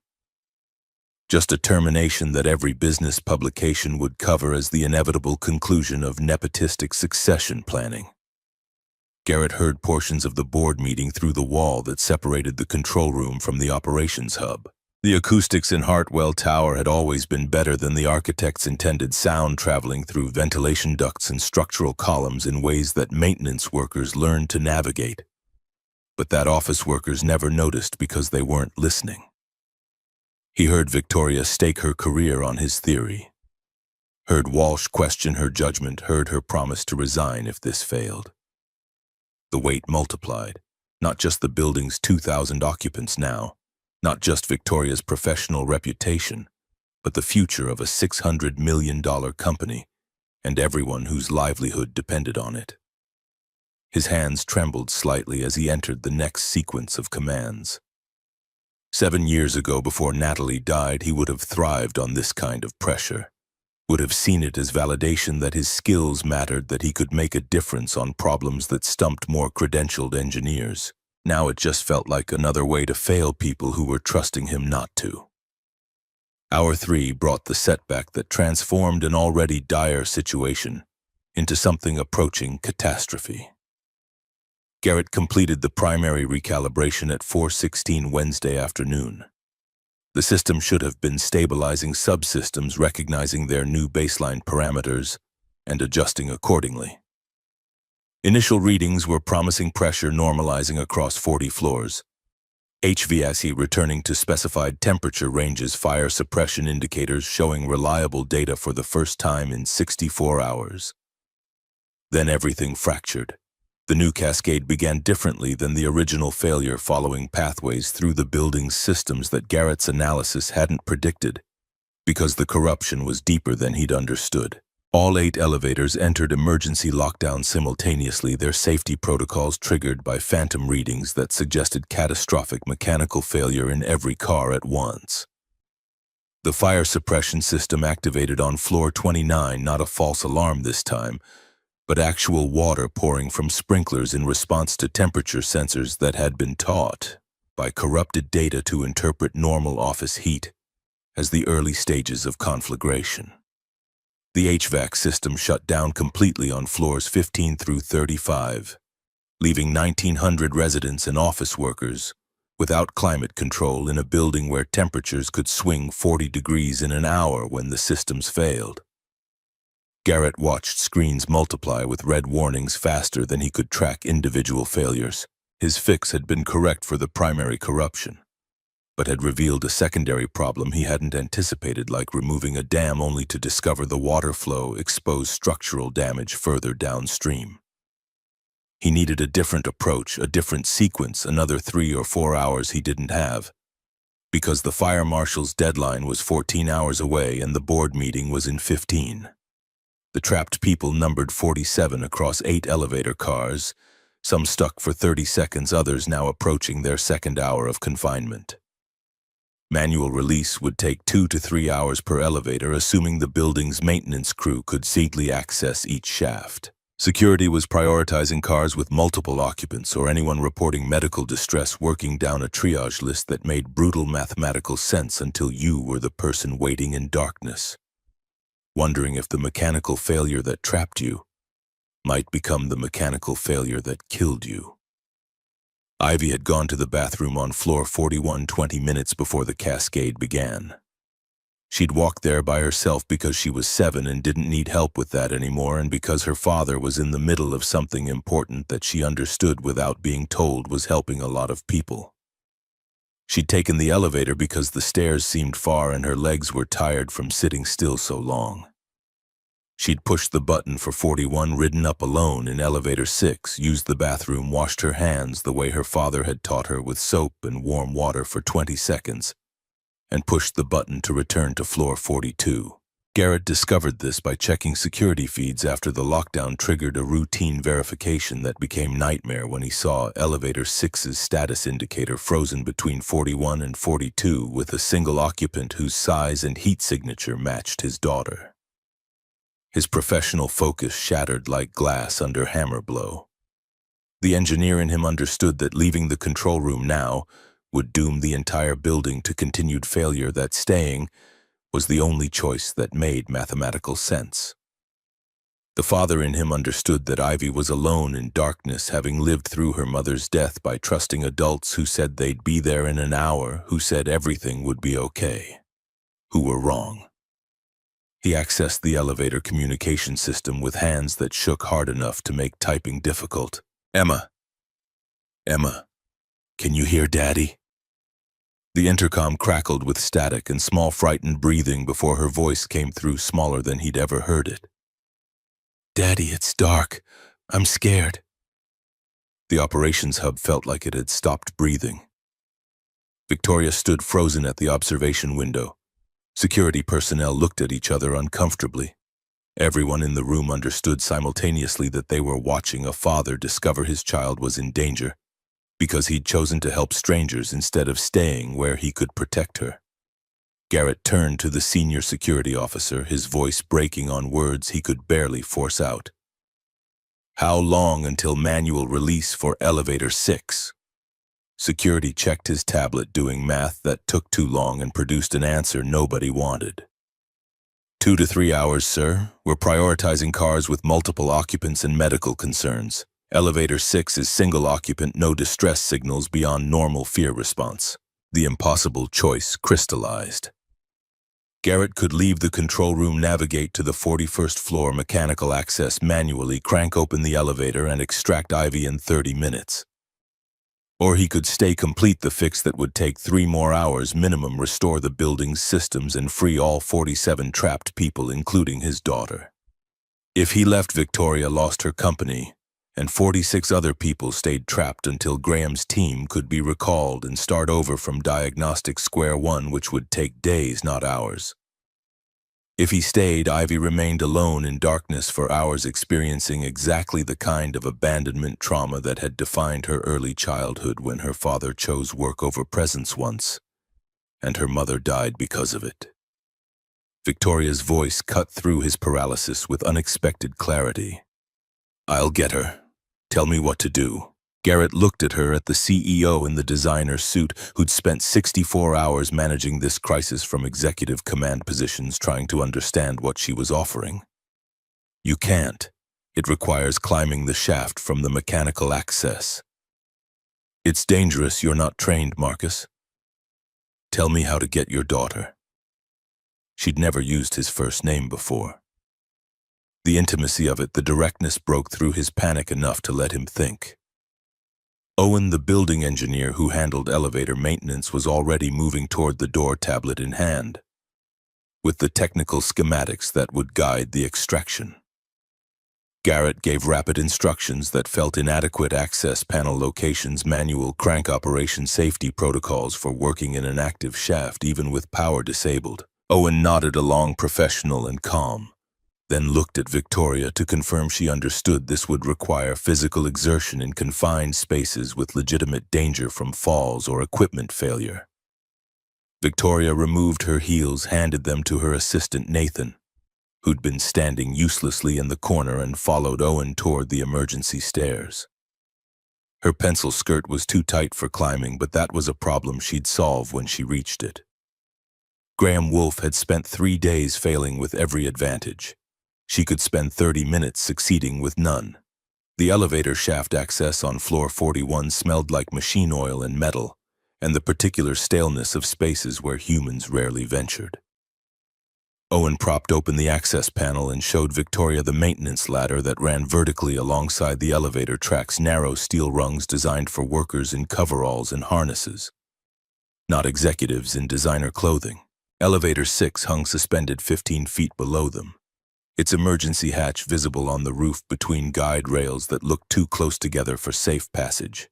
Just a termination that every business publication would cover as the inevitable conclusion of nepotistic succession planning. Garrett heard portions of the board meeting through the wall that separated the control room from the operations hub. The acoustics in Hartwell Tower had always been better than the architect's intended sound, traveling through ventilation ducts and structural columns in ways that maintenance workers learned to navigate, but that office workers never noticed because they weren't listening. He heard Victoria stake her career on his theory, heard Walsh question her judgment, heard her promise to resign if this failed. The weight multiplied, not just the building's 2,000 occupants now, not just Victoria's professional reputation, but the future of a $600 million company and everyone whose livelihood depended on it. His hands trembled slightly as he entered the next sequence of commands. 7 years ago, before Natalie died, he would have thrived on this kind of pressure, would have seen it as validation that his skills mattered, that he could make a difference on problems that stumped more credentialed engineers. Now it just felt like another way to fail people who were trusting him not to. Hour 3 brought the setback that transformed an already dire situation into something approaching catastrophe. Garrett completed the primary recalibration at 4:16 Wednesday afternoon. The system should have been stabilizing subsystems, recognizing their new baseline parameters and adjusting accordingly. Initial readings were promising pressure normalizing across 40 floors, HVAC returning to specified temperature ranges, fire suppression indicators showing reliable data for the first time in 64 hours. Then everything fractured. The new cascade began differently than the original failure, following pathways through the building's systems that Garrett's analysis hadn't predicted, because the corruption was deeper than he'd understood. All 8 elevators entered emergency lockdown simultaneously, their safety protocols triggered by phantom readings that suggested catastrophic mechanical failure in every car at once. The fire suppression system activated on floor 29, not a false alarm this time, but actual water pouring from sprinklers in response to temperature sensors that had been taught by corrupted data to interpret normal office heat as the early stages of conflagration. The HVAC system shut down completely on floors 15 through 35, leaving 1,900 residents and office workers without climate control in a building where temperatures could swing 40 degrees in an hour when the systems failed. Garrett watched screens multiply with red warnings faster than he could track individual failures. His fix had been correct for the primary corruption, but had revealed a secondary problem he hadn't anticipated, like removing a dam only to discover the water flow exposed structural damage further downstream. He needed a different approach, a different sequence, another 3 or 4 hours he didn't have, because the fire marshal's deadline was 14 hours away and the board meeting was in 15. The trapped people numbered 47 across 8 elevator cars, some stuck for 30 seconds, others now approaching their second hour of confinement. Manual release would take 2 to 3 hours per elevator, assuming the building's maintenance crew could safely access each shaft. Security was prioritizing cars with multiple occupants or anyone reporting medical distress, working down a triage list that made brutal mathematical sense until you were the person waiting in darkness, wondering if the mechanical failure that trapped you might become the mechanical failure that killed you. Ivy had gone to the bathroom on floor 41 20 minutes before the cascade began. She'd walked there by herself because she was 7 and didn't need help with that anymore, and because her father was in the middle of something important that she understood without being told was helping a lot of people. She'd taken the elevator because the stairs seemed far and her legs were tired from sitting still so long. She'd pushed the button for 41, ridden up alone in elevator 6, used the bathroom, washed her hands the way her father had taught her with soap and warm water for 20 seconds, and pushed the button to return to floor 42. Garrett discovered this by checking security feeds after the lockdown triggered a routine verification that became nightmare when he saw elevator 6's status indicator frozen between 41 and 42 with a single occupant whose size and heat signature matched his daughter. His professional focus shattered like glass under hammer blow. The engineer in him understood that leaving the control room now would doom the entire building to continued failure, that staying was the only choice that made mathematical sense. The father in him understood that Ivy was alone in darkness, having lived through her mother's death by trusting adults who said they'd be there in an hour, who said everything would be okay, who were wrong. He accessed the elevator communication system with hands that shook hard enough to make typing difficult. Emma, can you hear Daddy? The intercom crackled with static and small frightened breathing before her voice came through, smaller than he'd ever heard it. Daddy, it's dark. I'm scared. The operations hub felt like it had stopped breathing. Victoria stood frozen at the observation window. Security personnel looked at each other uncomfortably. Everyone in the room understood simultaneously that they were watching a father discover his child was in danger because he'd chosen to help strangers instead of staying where he could protect her. Garrett turned to the senior security officer, his voice breaking on words he could barely force out. How long until manual release for elevator 6? Security checked his tablet doing math that took too long and produced an answer nobody wanted. 2 to 3 hours, sir. We're prioritizing cars with multiple occupants and medical concerns. Elevator 6 is single occupant, no distress signals beyond normal fear response. The impossible choice crystallized. Garrett could leave the control room, navigate to the 41st floor mechanical access manually, crank open the elevator, and extract Ivy in 30 minutes. Or he could stay, complete the fix that would take 3 more hours minimum, restore the building's systems, and free all 47 trapped people, including his daughter. If he left, Victoria lost her company, and 46 other people stayed trapped until Graham's team could be recalled and start over from diagnostic square one, which would take days, not hours. If he stayed, Ivy remained alone in darkness for hours, experiencing exactly the kind of abandonment trauma that had defined her early childhood when her father chose work over presence once, and her mother died because of it. Victoria's voice cut through his paralysis with unexpected clarity. "I'll get her. Tell me what to do." Garrett looked at her, at the CEO in the designer suit who'd spent 64 hours managing this crisis from executive command positions, trying to understand what she was offering. "You can't. It requires climbing the shaft from the mechanical access. It's dangerous. You're not trained, Marcus. Tell me how to get your daughter." She'd never used his first name before. The intimacy of it, the directness, broke through his panic enough to let him think. Owen, the building engineer who handled elevator maintenance, was already moving toward the door, tablet in hand, with the technical schematics that would guide the extraction. Garrett gave rapid instructions that felt inadequate: access panel locations, manual crank operation, safety protocols for working in an active shaft even with power disabled. Owen nodded along, professional and calm, then looked at Victoria to confirm she understood. This would require physical exertion in confined spaces with legitimate danger from falls or equipment failure. Victoria removed her heels, handed them to her assistant Nathan, who'd been standing uselessly in the corner, and followed Owen toward the emergency stairs. Her pencil skirt was too tight for climbing, but that was a problem she'd solve when she reached it. Graham Wolfe had spent 3 days failing with every advantage. She could spend 30 minutes succeeding with none. The elevator shaft access on floor 41 smelled like machine oil and metal, and the particular staleness of spaces where humans rarely ventured. Owen propped open the access panel and showed Victoria the maintenance ladder that ran vertically alongside the elevator tracks, narrow steel rungs designed for workers in coveralls and harnesses, not executives in designer clothing. Elevator 6 hung suspended 15 feet below them, its emergency hatch visible on the roof between guide rails that looked too close together for safe passage.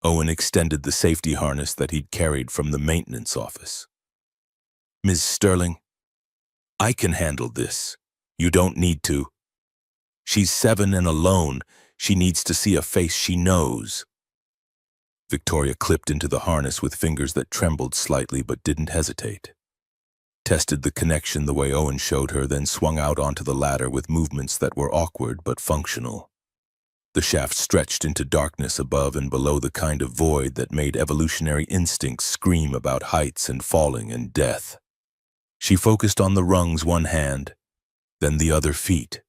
Owen extended the safety harness that he'd carried from the maintenance office. "Ms. Sterling, I can handle this. You don't need to. She's 7 and alone. She needs to see a face she knows." Victoria clipped into the harness with fingers that trembled slightly but didn't hesitate. Tested the connection the way Owen showed her, then swung out onto the ladder with movements that were awkward but functional. The shaft stretched into darkness above and below, the kind of void that made evolutionary instincts scream about heights and falling and death. She focused on the rungs, one hand, then the other feet,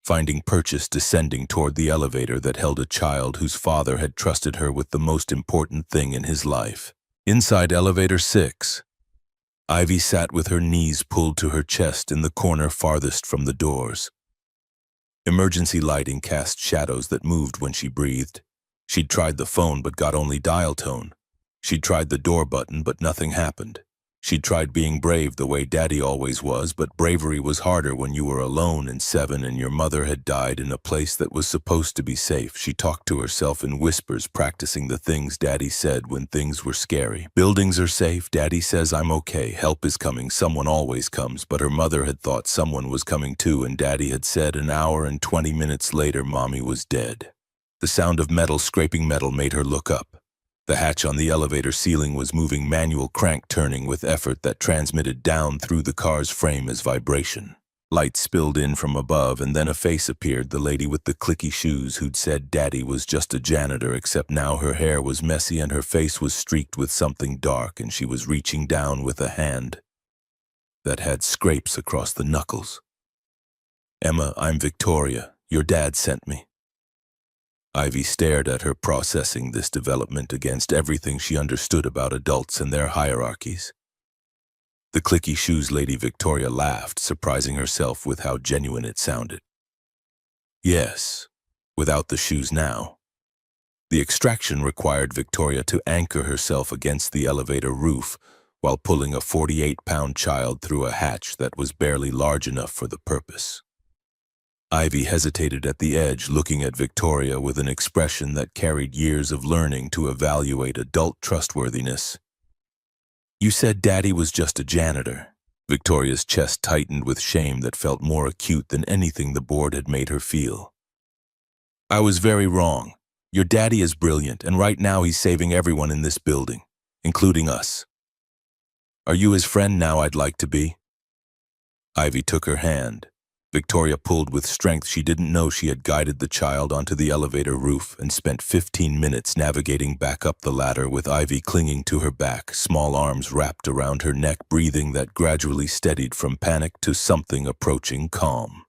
finding purchase descending toward the elevator that held a child whose father had trusted her with the most important thing in his life. Inside elevator 6, Ivy sat with her knees pulled to her chest in the corner farthest from the doors. Emergency lighting cast shadows that moved when she breathed. She'd tried the phone but got only dial tone. She'd tried the door button but nothing happened. She'd tried being brave the way Daddy always was, but bravery was harder when you were alone and 7 and your mother had died in a place that was supposed to be safe. She talked to herself in whispers, practicing the things Daddy said when things were scary. "Buildings are safe. Daddy says I'm okay. Help is coming. Someone always comes." But her mother had thought someone was coming too, and Daddy had said an hour and 20 minutes later Mommy was dead. The sound of metal scraping metal made her look up. The hatch on the elevator ceiling was moving, manual crank turning with effort that transmitted down through the car's frame as vibration. Light spilled in from above, and then a face appeared, the lady with the clicky shoes who'd said Daddy was just a janitor, except now her hair was messy and her face was streaked with something dark, and she was reaching down with a hand that had scrapes across the knuckles. "Emma, I'm Victoria. Your dad sent me." Ivy stared at her, processing this development against everything she understood about adults and their hierarchies. The clicky shoes lady Victoria laughed, surprising herself with how genuine it sounded. "Yes, without the shoes now." The extraction required Victoria to anchor herself against the elevator roof while pulling a 48-pound child through a hatch that was barely large enough for the purpose. Ivy hesitated at the edge, looking at Victoria with an expression that carried years of learning to evaluate adult trustworthiness. "You said Daddy was just a janitor." Victoria's chest tightened with shame that felt more acute than anything the board had made her feel. "I was very wrong. Your daddy is brilliant, and right now he's saving everyone in this building, including us. Are you his friend now? I'd like to be." Ivy took her hand. Victoria pulled with strength. She didn't know she had guided the child onto the elevator roof and spent 15 minutes navigating back up the ladder with Ivy clinging to her back, small arms wrapped around her neck, breathing that gradually steadied from panic to something approaching calm.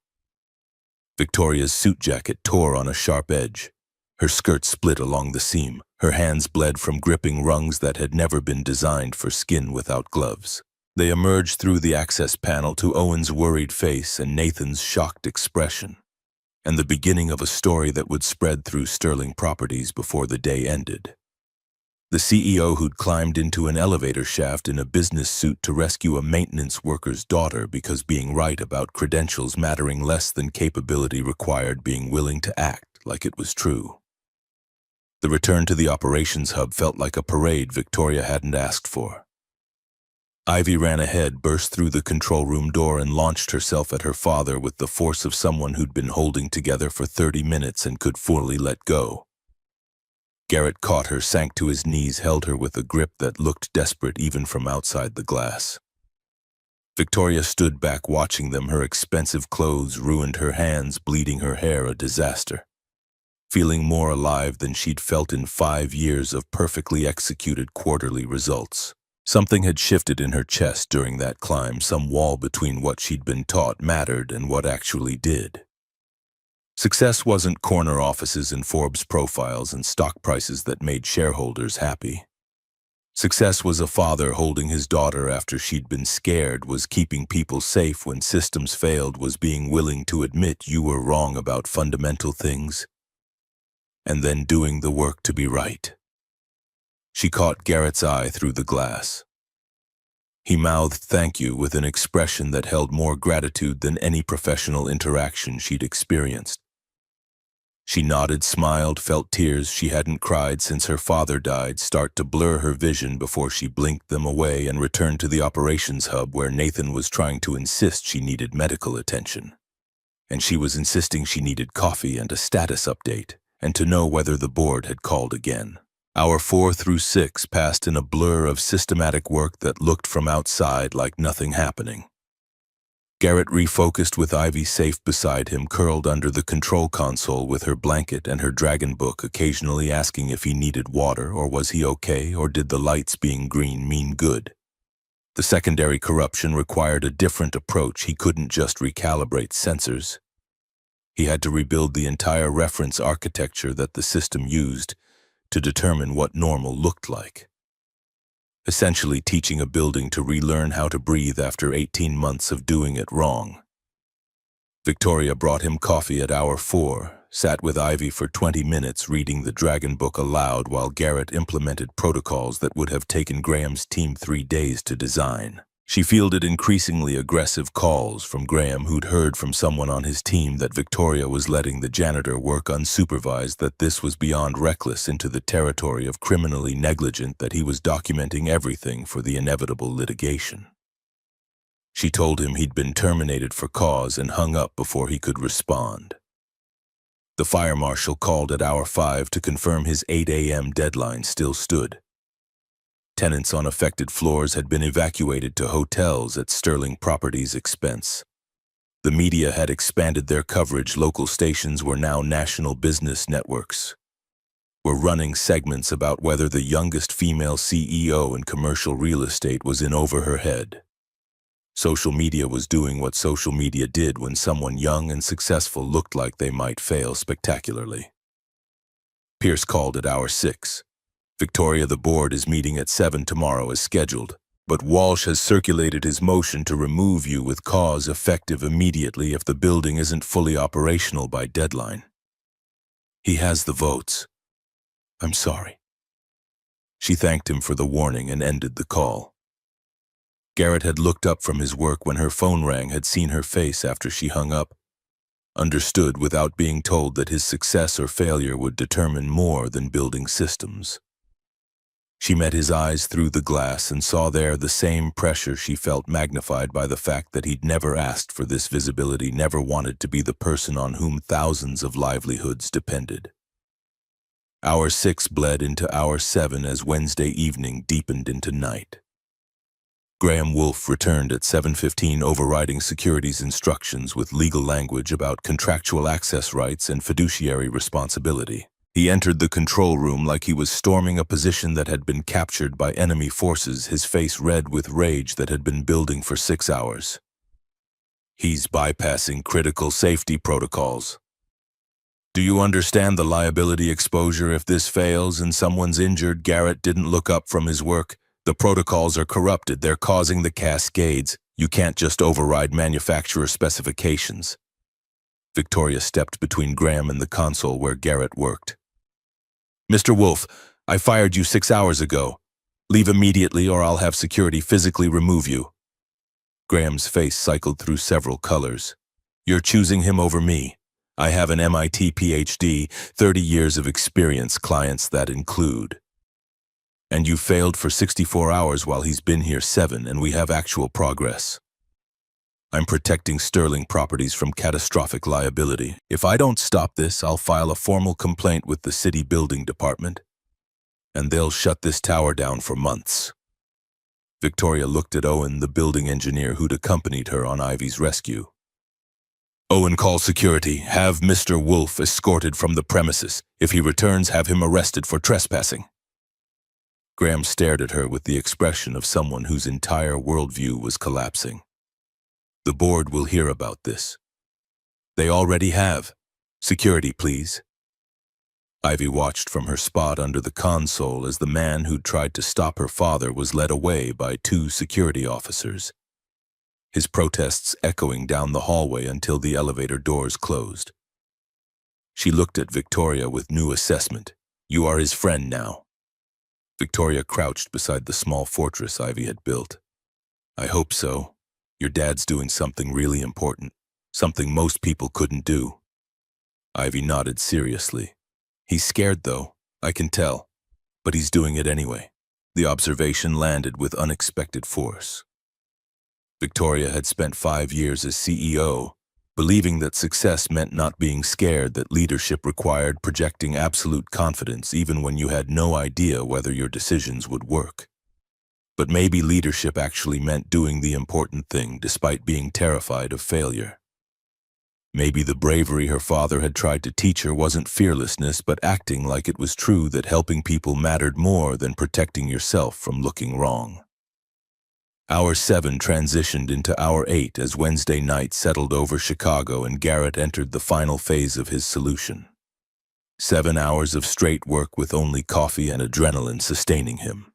Victoria's suit jacket tore on a sharp edge. Her skirt split along the seam. Her hands bled from gripping rungs that had never been designed for skin without gloves. They emerged through the access panel to Owen's worried face and Nathan's shocked expression, and the beginning of a story that would spread through Sterling Properties before the day ended. The CEO who'd climbed into an elevator shaft in a business suit to rescue a maintenance worker's daughter because being right about credentials mattering less than capability required being willing to act like it was true. The return to the operations hub felt like a parade Victoria hadn't asked for. Ivy ran ahead, burst through the control room door, and launched herself at her father with the force of someone who'd been holding together for 30 minutes and could fully let go. Garrett caught her, sank to his knees, held her with a grip that looked desperate even from outside the glass. Victoria stood back watching them, her expensive clothes ruined, her hands bleeding, her hair a disaster. Feeling more alive than she'd felt in 5 years of perfectly executed quarterly results. Something had shifted in her chest during that climb, some wall between what she'd been taught mattered and what actually did. Success wasn't corner offices and Forbes profiles and stock prices that made shareholders happy. Success was a father holding his daughter after she'd been scared, was keeping people safe when systems failed, was being willing to admit you were wrong about fundamental things, and then doing the work to be right. She caught Garrett's eye through the glass. He mouthed thank you with an expression that held more gratitude than any professional interaction she'd experienced. She nodded, smiled, felt tears she hadn't cried since her father died start to blur her vision before she blinked them away and returned to the operations hub where Nathan was trying to insist she needed medical attention. And she was insisting she needed coffee and a status update, and to know whether the board had called again. Hour 4 through 6 passed in a blur of systematic work that looked from outside like nothing happening. Garrett refocused with Ivy safe beside him, curled under the control console with her blanket and her dragon book, occasionally asking if he needed water or was he okay, or did the lights being green mean good. The secondary corruption required a different approach. He couldn't just recalibrate sensors. He had to rebuild the entire reference architecture that the system used to determine what normal looked like. Essentially teaching a building to relearn how to breathe after 18 months of doing it wrong. Victoria brought him coffee at hour 4, sat with Ivy for 20 minutes reading the Dragon Book aloud while Garrett implemented protocols that would have taken Graham's team 3 days to design. She fielded increasingly aggressive calls from Graham, who'd heard from someone on his team that Victoria was letting the janitor work unsupervised, that this was beyond reckless, into the territory of criminally negligent, that he was documenting everything for the inevitable litigation. She told him he'd been terminated for cause and hung up before he could respond. The fire marshal called at hour 5 to confirm his 8 a.m. deadline still stood. Tenants on affected floors had been evacuated to hotels at Sterling Properties' expense. The media had expanded their coverage. Local stations were now national business networks. Were running segments about whether the youngest female CEO in commercial real estate was in over her head. Social media was doing what social media did when someone young and successful looked like they might fail spectacularly. Pierce called at hour 6. Victoria, the board is meeting at 7 tomorrow as scheduled, but Walsh has circulated his motion to remove you with cause effective immediately if the building isn't fully operational by deadline. He has the votes. I'm sorry. She thanked him for the warning and ended the call. Garrett had looked up from his work when her phone rang, had seen her face after she hung up, understood without being told that his success or failure would determine more than building systems. She met his eyes through the glass and saw there the same pressure she felt, magnified by the fact that he'd never asked for this visibility, never wanted to be the person on whom thousands of livelihoods depended. Hour 6 bled into hour 7 as Wednesday evening deepened into night. Graham Wolfe returned at 7:15, overriding security's instructions with legal language about contractual access rights and fiduciary responsibility. He entered the control room like he was storming a position that had been captured by enemy forces, his face red with rage that had been building for 6 hours. He's bypassing critical safety protocols. Do you understand the liability exposure if this fails and someone's injured? Garrett didn't look up from his work. The protocols are corrupted. They're causing the cascades. You can't just override manufacturer specifications. Victoria stepped between Graham and the console where Garrett worked. Mr. Wolfe, I fired you 6 hours ago. Leave immediately or I'll have security physically remove you. Graham's face cycled through several colors. You're choosing him over me. I have an MIT PhD, 30 years of experience, clients that include. And you failed for 64 hours while he's been here 7, and we have actual progress. I'm protecting Sterling Properties from catastrophic liability. If I don't stop this, I'll file a formal complaint with the city building department, and they'll shut this tower down for months. Victoria looked at Owen, the building engineer who'd accompanied her on Ivy's rescue. Owen, call security. Have Mr. Wolfe escorted from the premises. If he returns, have him arrested for trespassing. Graham stared at her with the expression of someone whose entire worldview was collapsing. The board will hear about this. They already have. Security, please. Ivy watched from her spot under the console as the man who'd tried to stop her father was led away by 2 security officers, his protests echoing down the hallway until the elevator doors closed. She looked at Victoria with new assessment. You are his friend now. Victoria crouched beside the small fortress Ivy had built. I hope so. Your dad's doing something really important, something most people couldn't do. Ivy nodded seriously. He's scared though, I can tell, but he's doing it anyway. The observation landed with unexpected force. Victoria had spent 5 years as CEO, believing that success meant not being scared, that leadership required projecting absolute confidence even when you had no idea whether your decisions would work. But maybe leadership actually meant doing the important thing despite being terrified of failure. Maybe the bravery her father had tried to teach her wasn't fearlessness, but acting like it was true, that helping people mattered more than protecting yourself from looking wrong. Hour 7 transitioned into hour 8 as Wednesday night settled over Chicago and Garrett entered the final phase of his solution. 7 hours of straight work with only coffee and adrenaline sustaining him.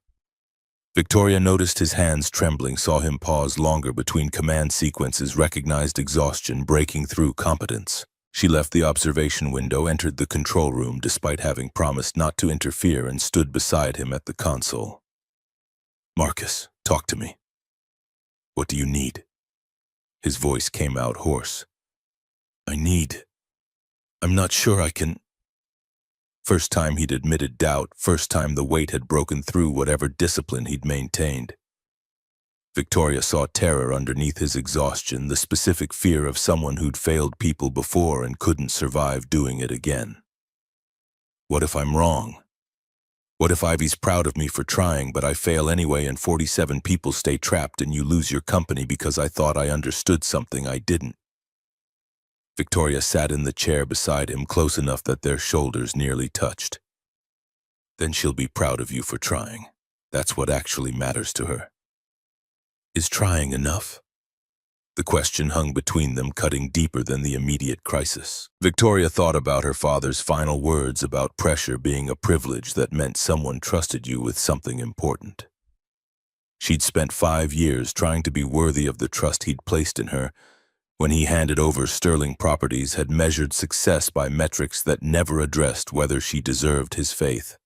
Victoria noticed his hands trembling, saw him pause longer between command sequences, recognized exhaustion breaking through competence. She left the observation window, entered the control room despite having promised not to interfere, and stood beside him at the console. Marcus, talk to me. What do you need? His voice came out hoarse. I'm not sure I can. First time he'd admitted doubt, first time the weight had broken through whatever discipline he'd maintained. Victoria saw terror underneath his exhaustion, the specific fear of someone who'd failed people before and couldn't survive doing it again. What if I'm wrong? What if Ivy's proud of me for trying, but I fail anyway and 47 people stay trapped and you lose your company because I thought I understood something I didn't? Victoria sat in the chair beside him, close enough that their shoulders nearly touched. Then she'll be proud of you for trying. That's what actually matters to her. Is trying enough? The question hung between them, cutting deeper than the immediate crisis. Victoria thought about her father's final words about pressure being a privilege that meant someone trusted you with something important. She'd spent 5 years trying to be worthy of the trust he'd placed in her. When he handed over sterling properties, had measured success by metrics that never addressed whether she deserved his faith.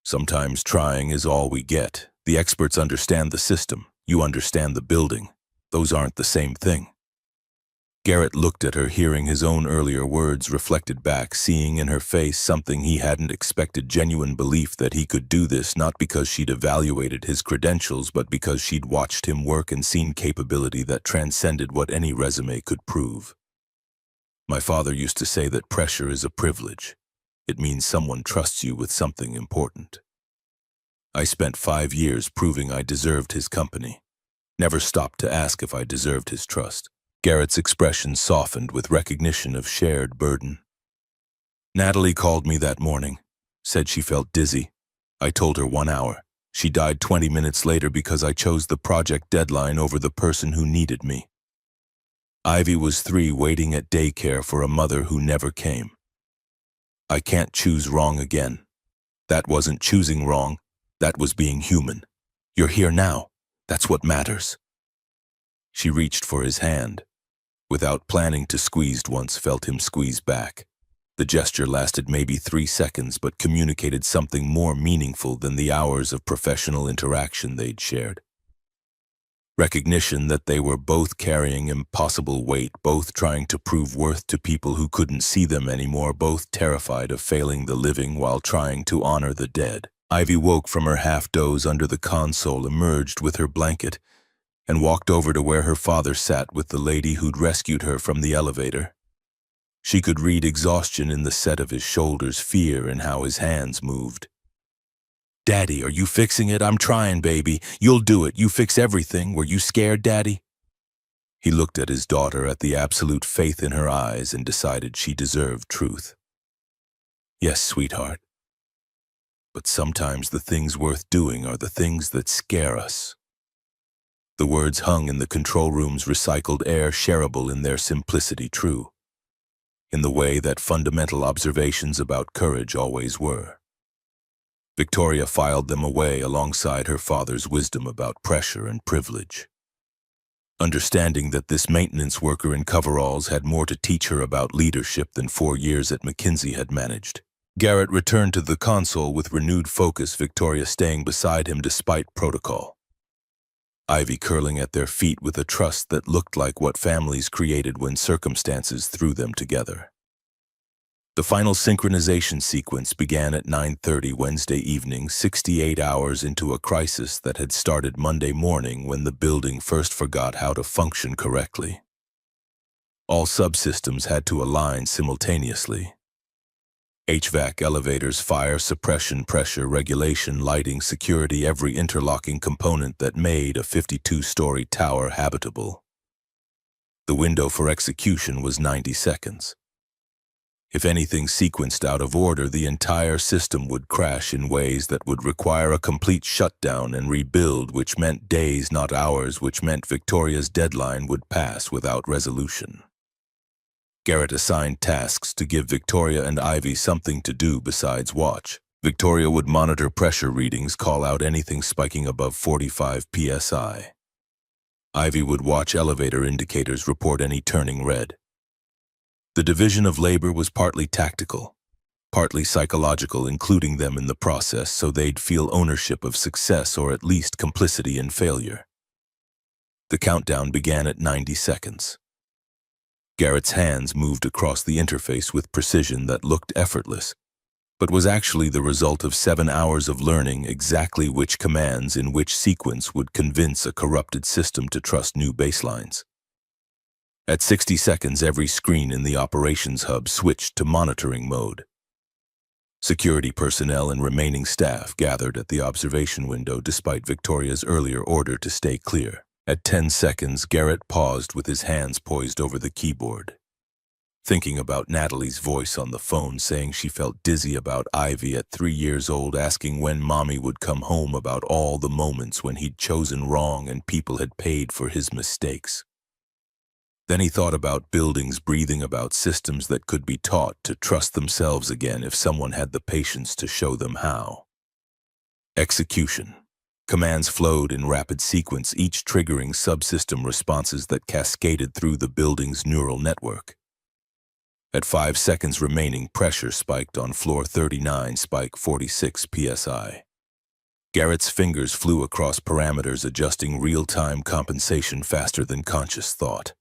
Sometimes trying is all we get. The experts understand the system. You understand the building. Those aren't the same thing. Garrett looked at her, hearing his own earlier words reflected back, seeing in her face something he hadn't expected: genuine belief that he could do this, not because she'd evaluated his credentials, but because she'd watched him work and seen capability that transcended what any resume could prove. My father used to say that pressure is a privilege. It means someone trusts you with something important. I spent 5 years proving I deserved his company. Never stopped to ask if I deserved his trust. Garrett's expression softened with recognition of shared burden. Natalie called me that morning, said she felt dizzy. I told her 1 hour. She died 20 minutes later because I chose the project deadline over the person who needed me. Ivy was 3, waiting at daycare for a mother who never came. I can't choose wrong again. That wasn't choosing wrong. That was being human. You're here now. That's what matters. She reached for his hand. Without planning to squeeze, once felt him squeeze back. The gesture lasted maybe 3 seconds, but communicated something more meaningful than the hours of professional interaction they'd shared. Recognition that they were both carrying impossible weight, both trying to prove worth to people who couldn't see them anymore, both terrified of failing the living while trying to honor the dead. Ivy woke from her half-doze under the console, emerged with her blanket, and walked over to where her father sat with the lady who'd rescued her from the elevator. She could read exhaustion in the set of his shoulders, fear in how his hands moved. "Daddy, are you fixing it? I'm trying, baby. You'll do it. You fix everything. Were you scared, Daddy?" He looked at his daughter, at the absolute faith in her eyes, and decided she deserved truth. "Yes, sweetheart. But sometimes the things worth doing are the things that scare us." The words hung in the control room's recycled air, shareable in their simplicity, true, in the way that fundamental observations about courage always were. Victoria filed them away alongside her father's wisdom about pressure and privilege. Understanding that this maintenance worker in coveralls had more to teach her about leadership than 4 years at McKinsey had managed. Garrett returned to the console with renewed focus, Victoria staying beside him despite protocol. Ivy curling at their feet with a trust that looked like what families created when circumstances threw them together. The final synchronization sequence began at 9:30 Wednesday evening, 68 hours into a crisis that had started Monday morning when the building first forgot how to function correctly. All subsystems had to align simultaneously. HVAC, elevators, fire suppression, pressure regulation, lighting, security, every interlocking component that made a 52-story tower habitable. The window for execution was 90 seconds. If anything sequenced out of order, the entire system would crash in ways that would require a complete shutdown and rebuild, which meant days, not hours, which meant Victoria's deadline would pass without resolution. Garrett assigned tasks to give Victoria and Ivy something to do besides watch. Victoria would monitor pressure readings, call out anything spiking above 45 psi. Ivy would watch elevator indicators, report any turning red. The division of labor was partly tactical, partly psychological, including them in the process so they'd feel ownership of success, or at least complicity in failure. The countdown began at 90 seconds. Garrett's hands moved across the interface with precision that looked effortless, but was actually the result of 7 hours of learning exactly which commands in which sequence would convince a corrupted system to trust new baselines. At 60 seconds, every screen in the operations hub switched to monitoring mode. Security personnel and remaining staff gathered at the observation window despite Victoria's earlier order to stay clear. At 10 seconds, Garrett paused with his hands poised over the keyboard. thinking about Natalie's voice on the phone saying she felt dizzy about Ivy at 3 years old, asking when Mommy would come home, about all the moments when he'd chosen wrong and people had paid for his mistakes. Then he thought about buildings breathing, about systems that could be taught to trust themselves again if someone had the patience to show them how. Execution. Commands flowed in rapid sequence, each triggering subsystem responses that cascaded through the building's neural network. At 5 seconds remaining, pressure spiked on floor 39, spike 46 psi. Garrett's fingers flew across parameters, adjusting real-time compensation faster than conscious thought.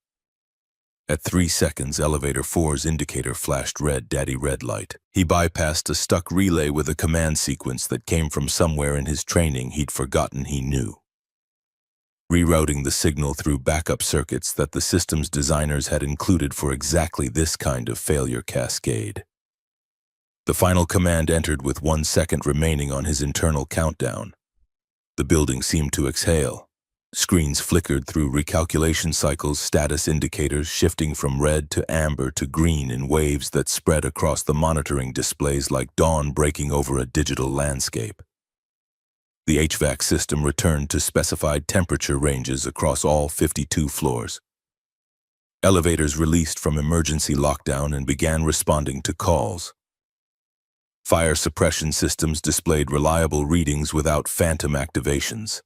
At 3 seconds, elevator 4's indicator flashed red, daddy red light. He bypassed a stuck relay with a command sequence that came from somewhere in his training he'd forgotten he knew. Rerouting the signal through backup circuits that the system's designers had included for exactly this kind of failure cascade. The final command entered with 1 second remaining on his internal countdown. The building seemed to exhale. Screens flickered through recalculation cycles, status indicators shifting from red to amber to green in waves that spread across the monitoring displays like dawn breaking over a digital landscape. The HVAC system returned to specified temperature ranges across all 52 floors. Elevators released from emergency lockdown and began responding to calls. Fire suppression systems displayed reliable readings without phantom activations.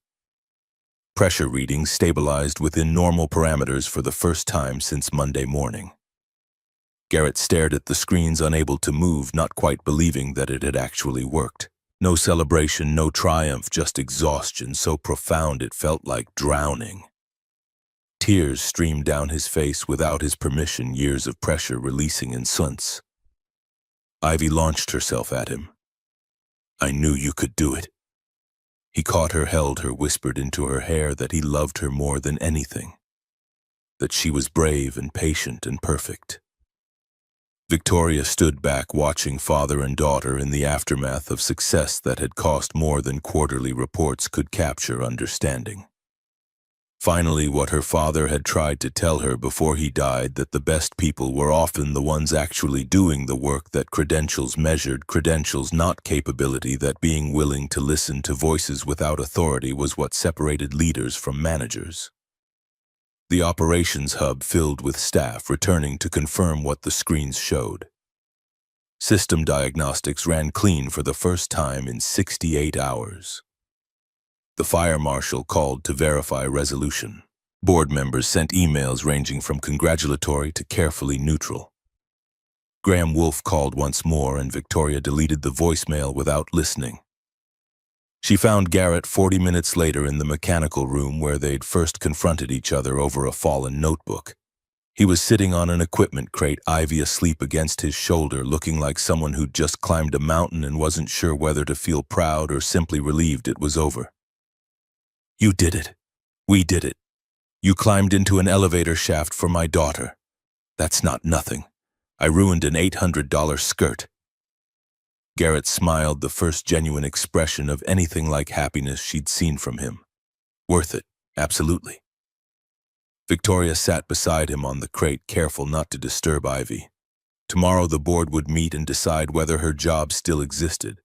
Pressure readings stabilized within normal parameters for the first time since Monday morning. Garrett stared at the screens, unable to move, not quite believing that it had actually worked. No celebration, no triumph, just exhaustion so profound it felt like drowning. Tears streamed down his face without his permission, years of pressure releasing in slunts. Ivy launched herself at him. "I knew you could do it." He caught her, held her, whispered into her hair that he loved her more than anything, that she was brave and patient and perfect. Victoria stood back, watching father and daughter in the aftermath of success that had cost more than quarterly reports could capture, understanding. Finally, what her father had tried to tell her before he died, that the best people were often the ones actually doing the work that credentials measured, credentials, not capability, that being willing to listen to voices without authority was what separated leaders from managers. The operations hub filled with staff returning to confirm what the screens showed. System diagnostics ran clean for the first time in 68 hours. The fire marshal called to verify resolution. Board members sent emails ranging from congratulatory to carefully neutral. Graham Wolfe called once more, and Victoria deleted the voicemail without listening. She found Garrett 40 minutes later in the mechanical room where they'd first confronted each other over a fallen notebook. He was sitting on an equipment crate, Ivy asleep against his shoulder, looking like someone who'd just climbed a mountain and wasn't sure whether to feel proud or simply relieved it was over. "You did it. We did it. You climbed into an elevator shaft for my daughter. That's not nothing. I ruined an $800 skirt." Garrett smiled, the first genuine expression of anything like happiness she'd seen from him. "Worth it, absolutely." Victoria sat beside him on the crate, careful not to disturb Ivy. Tomorrow the board would meet and decide whether her job still existed.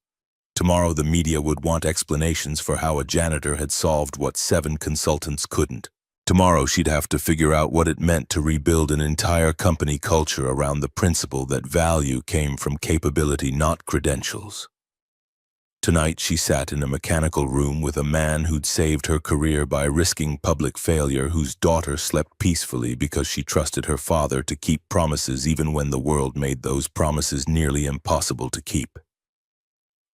Tomorrow the media would want explanations for how a janitor had solved what 7 consultants couldn't. Tomorrow she'd have to figure out what it meant to rebuild an entire company culture around the principle that value came from capability, not credentials. Tonight she sat in a mechanical room with a man who'd saved her career by risking public failure, whose daughter slept peacefully because she trusted her father to keep promises even when the world made those promises nearly impossible to keep.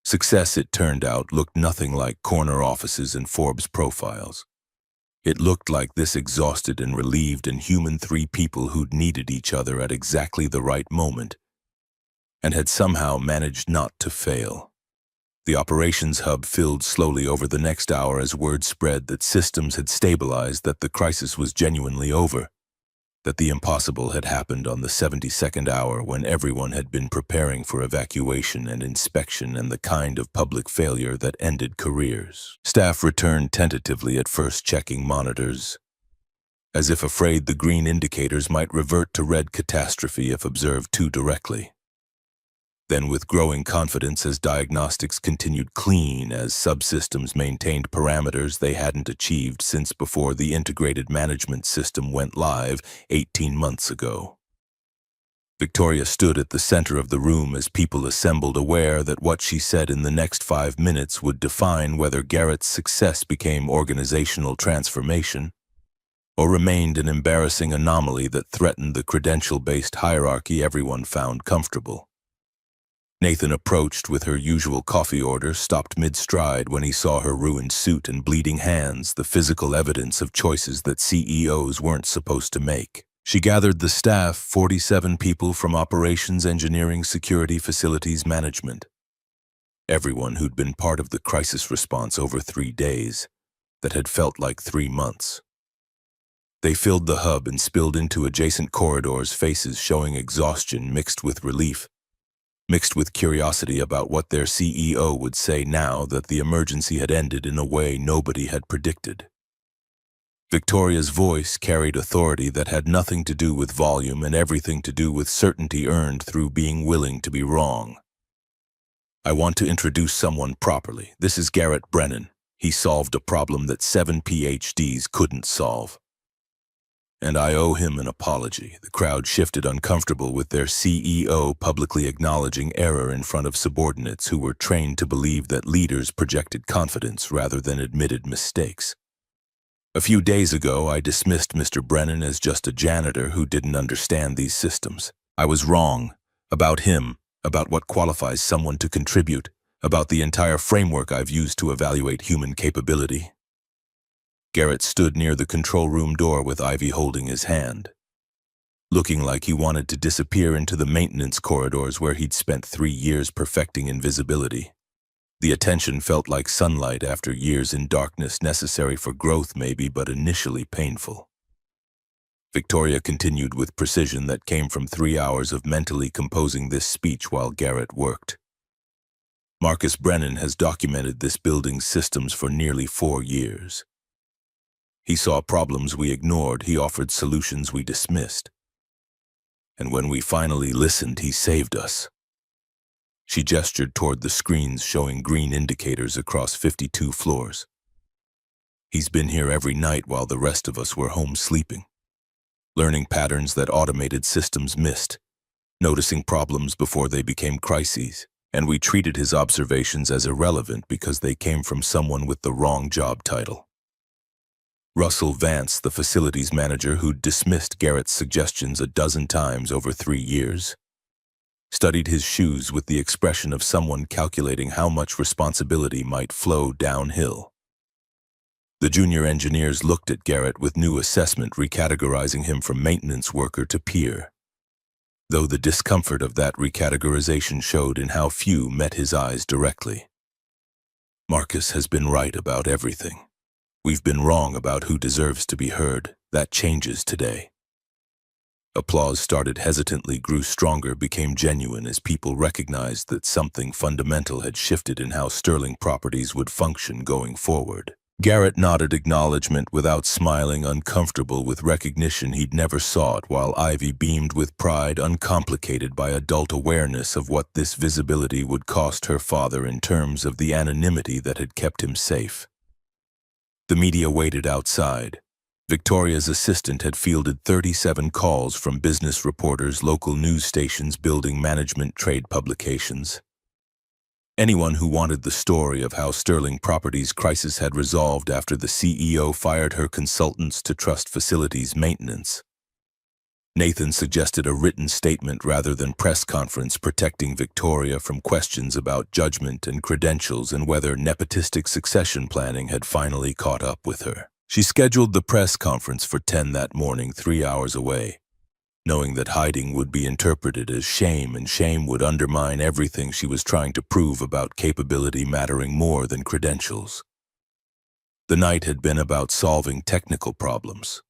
Success, it turned out, looked nothing like corner offices and Forbes profiles. It looked like this exhausted and relieved and human 3 people who'd needed each other at exactly the right moment and had somehow managed not to fail. The operations hub filled slowly over the next hour as word spread that systems had stabilized, that the crisis was genuinely over, that the impossible had happened on the 72nd hour when everyone had been preparing for evacuation and inspection and the kind of public failure that ended careers. Staff returned tentatively, at first checking monitors. as if afraid the green indicators might revert to red catastrophe if observed too directly. Then, with growing confidence as diagnostics continued clean, as subsystems maintained parameters they hadn't achieved since before the integrated management system went live 18 months ago. Victoria stood at the center of the room as people assembled, aware that what she said in the next 5 minutes would define whether Garrett's success became organizational transformation or remained an embarrassing anomaly that threatened the credential-based hierarchy everyone found comfortable. Nathan approached with her usual coffee order, stopped mid-stride when he saw her ruined suit and bleeding hands, the physical evidence of choices that CEOs weren't supposed to make. She gathered the staff, 47 people from operations, engineering, security, facilities management. Everyone who'd been part of the crisis response over 3 days, that had felt like 3 months. They filled the hub and spilled into adjacent corridors, faces showing exhaustion mixed with relief, mixed with curiosity about what their CEO would say now that the emergency had ended in a way nobody had predicted. Victoria's voice carried authority that had nothing to do with volume and everything to do with certainty earned through being willing to be wrong. I want to introduce someone properly. This is Garrett Brennan. He solved a problem that 7 PhDs couldn't solve. And I owe him an apology. The crowd shifted, uncomfortable with their CEO publicly acknowledging error in front of subordinates who were trained to believe that leaders projected confidence rather than admitted mistakes. A few days ago, I dismissed Mr. Brennan as just a janitor who didn't understand these systems. I was wrong about him, about what qualifies someone to contribute, about the entire framework I've used to evaluate human capability. Garrett stood near the control room door with Ivy holding his hand, looking like he wanted to disappear into the maintenance corridors where he'd spent 3 years perfecting invisibility. The attention felt like sunlight after years in darkness, necessary for growth maybe, but initially painful. Victoria continued with precision that came from 3 hours of mentally composing this speech while Garrett worked. Marcus Brennan has documented this building's systems for nearly 4 years. He saw problems we ignored, he offered solutions we dismissed. And when we finally listened, he saved us. She gestured toward the screens showing green indicators across 52 floors. He's been here every night while the rest of us were home sleeping, learning patterns that automated systems missed, noticing problems before they became crises, and we treated his observations as irrelevant because they came from someone with the wrong job title. Russell Vance, the facilities manager who'd dismissed Garrett's suggestions a dozen times over 3 years, studied his shoes with the expression of someone calculating how much responsibility might flow downhill. The junior engineers looked at Garrett with new assessment, recategorizing him from maintenance worker to peer, though the discomfort of that recategorization showed in how few met his eyes directly. Marcus has been right about everything. We've been wrong about who deserves to be heard. That changes today. Applause started hesitantly, grew stronger, became genuine as people recognized that something fundamental had shifted in how Sterling Properties would function going forward. Garrett nodded acknowledgement without smiling, uncomfortable with recognition he'd never sought, while Ivy beamed with pride, uncomplicated by adult awareness of what this visibility would cost her father in terms of the anonymity that had kept him safe. The media waited outside. Victoria's assistant had fielded 37 calls from business reporters, local news stations, building management, trade publications. Anyone who wanted the story of how Sterling Properties' crisis had resolved after the CEO fired her consultants to trust facilities maintenance. Nathan suggested a written statement rather than press conference, protecting Victoria from questions about judgment and credentials and whether nepotistic succession planning had finally caught up with her. She scheduled the press conference for 10 that morning, 3 hours away, knowing that hiding would be interpreted as shame, and shame would undermine everything she was trying to prove about capability mattering more than credentials. The night had been about solving technical problems.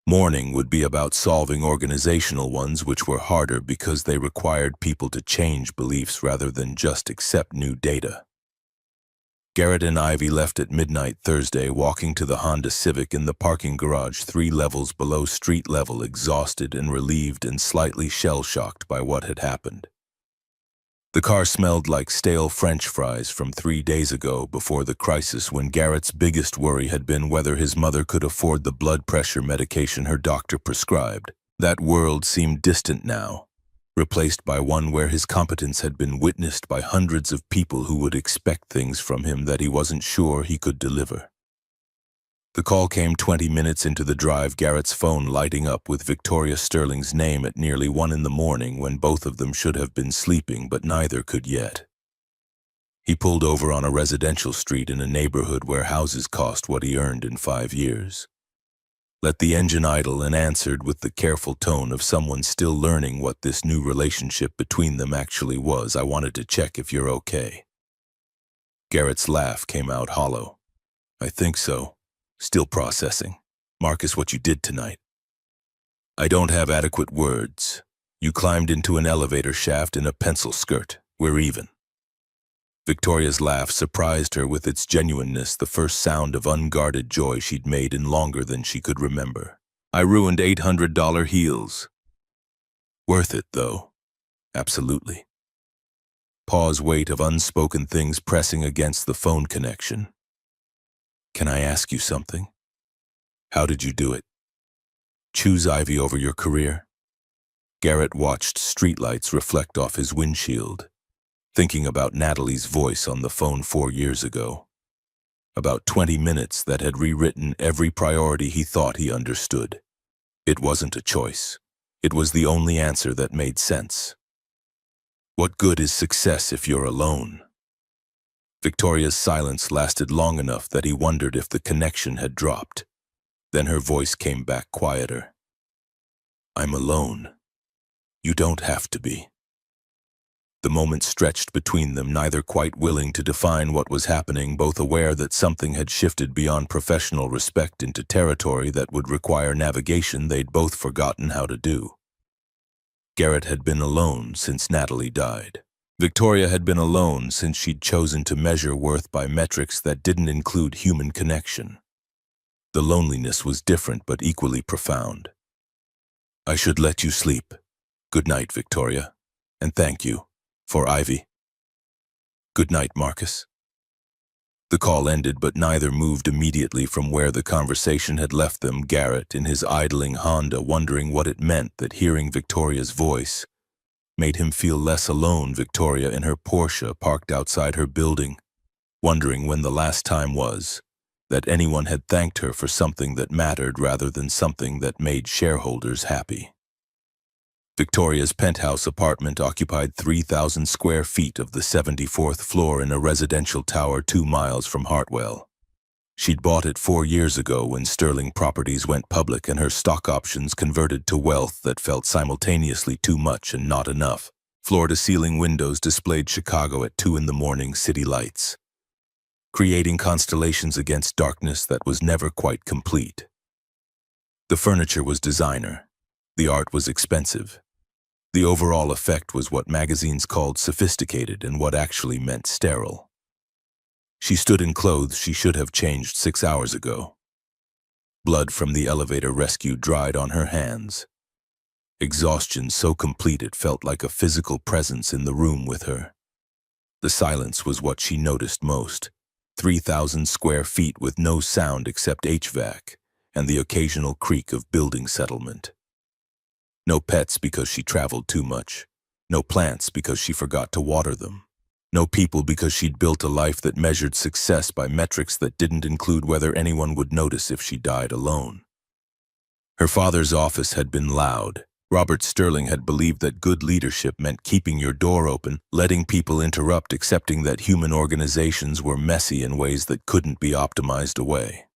Morning would be about solving organizational ones, which were harder because they required people to change beliefs rather than just accept new data. Garrett and Ivy left at midnight Thursday, walking to the Honda Civic in the parking garage 3 levels below street level, exhausted and relieved and slightly shell-shocked by what had happened. The car smelled like stale French fries from 3 days ago, before the crisis, when Garrett's biggest worry had been whether his mother could afford the blood pressure medication her doctor prescribed. That world seemed distant now, replaced by one where his competence had been witnessed by hundreds of people who would expect things from him that he wasn't sure he could deliver. The call came 20 minutes into the drive, Garrett's phone lighting up with Victoria Sterling's name at nearly 1 in the morning, when both of them should have been sleeping, but neither could yet. He pulled over on a residential street in a neighborhood where houses cost what he earned in 5 years. Let the engine idle and answered with the careful tone of someone still learning what this new relationship between them actually was. "I wanted to check if you're okay." Garrett's laugh came out hollow. "I think so. Still processing. Marcus, what you did tonight." "I don't have adequate words. You climbed into an elevator shaft in a pencil skirt. We're even." Victoria's laugh surprised her with its genuineness, the first sound of unguarded joy she'd made in longer than she could remember. "I ruined $800 heels." "Worth it, though." "Absolutely." Pause, weight of unspoken things pressing against the phone connection. "Can I ask you something? How did you do it? Choose Ivy over your career?" Garrett watched streetlights reflect off his windshield, thinking about Natalie's voice on the phone 4 years ago. About 20 minutes that had rewritten every priority he thought he understood. It wasn't a choice. It was the only answer that made sense. What good is success if you're alone? Victoria's silence lasted long enough that he wondered if the connection had dropped. Then her voice came back quieter. "I'm alone. You don't have to be." The moment stretched between them, neither quite willing to define what was happening, both aware that something had shifted beyond professional respect into territory that would require navigation they'd both forgotten how to do. Garrett had been alone since Natalie died. Victoria had been alone since she'd chosen to measure worth by metrics that didn't include human connection. The loneliness was different but equally profound. "I should let you sleep. Good night, Victoria. And thank you. For Ivy." "Good night, Marcus." The call ended, but neither moved immediately from where the conversation had left them, Garrett in his idling Honda wondering what it meant that hearing Victoria's voice made him feel less alone. Victoria in her Porsche parked outside her building, wondering when the last time was that anyone had thanked her for something that mattered rather than something that made shareholders happy. Victoria's penthouse apartment occupied 3,000 square feet of the 74th floor in a residential tower 2 miles from Hartwell. She'd bought it 4 years ago when Sterling Properties went public and her stock options converted to wealth that felt simultaneously too much and not enough. Floor-to-ceiling windows displayed Chicago at 2 in the morning, city lights, creating constellations against darkness that was never quite complete. The furniture was designer. The art was expensive. The overall effect was what magazines called sophisticated and what actually meant sterile. She stood in clothes she should have changed 6 hours ago. Blood from the elevator rescue dried on her hands. Exhaustion so complete it felt like a physical presence in the room with her. The silence was what she noticed most. 3,000 square feet with no sound except HVAC and the occasional creak of building settlement. No pets because she traveled too much. No plants because she forgot to water them. No people because she'd built a life that measured success by metrics that didn't include whether anyone would notice if she died alone. Her father's office had been loud. Robert Sterling had believed that good leadership meant keeping your door open, letting people interrupt, accepting that human organizations were messy in ways that couldn't be optimized away.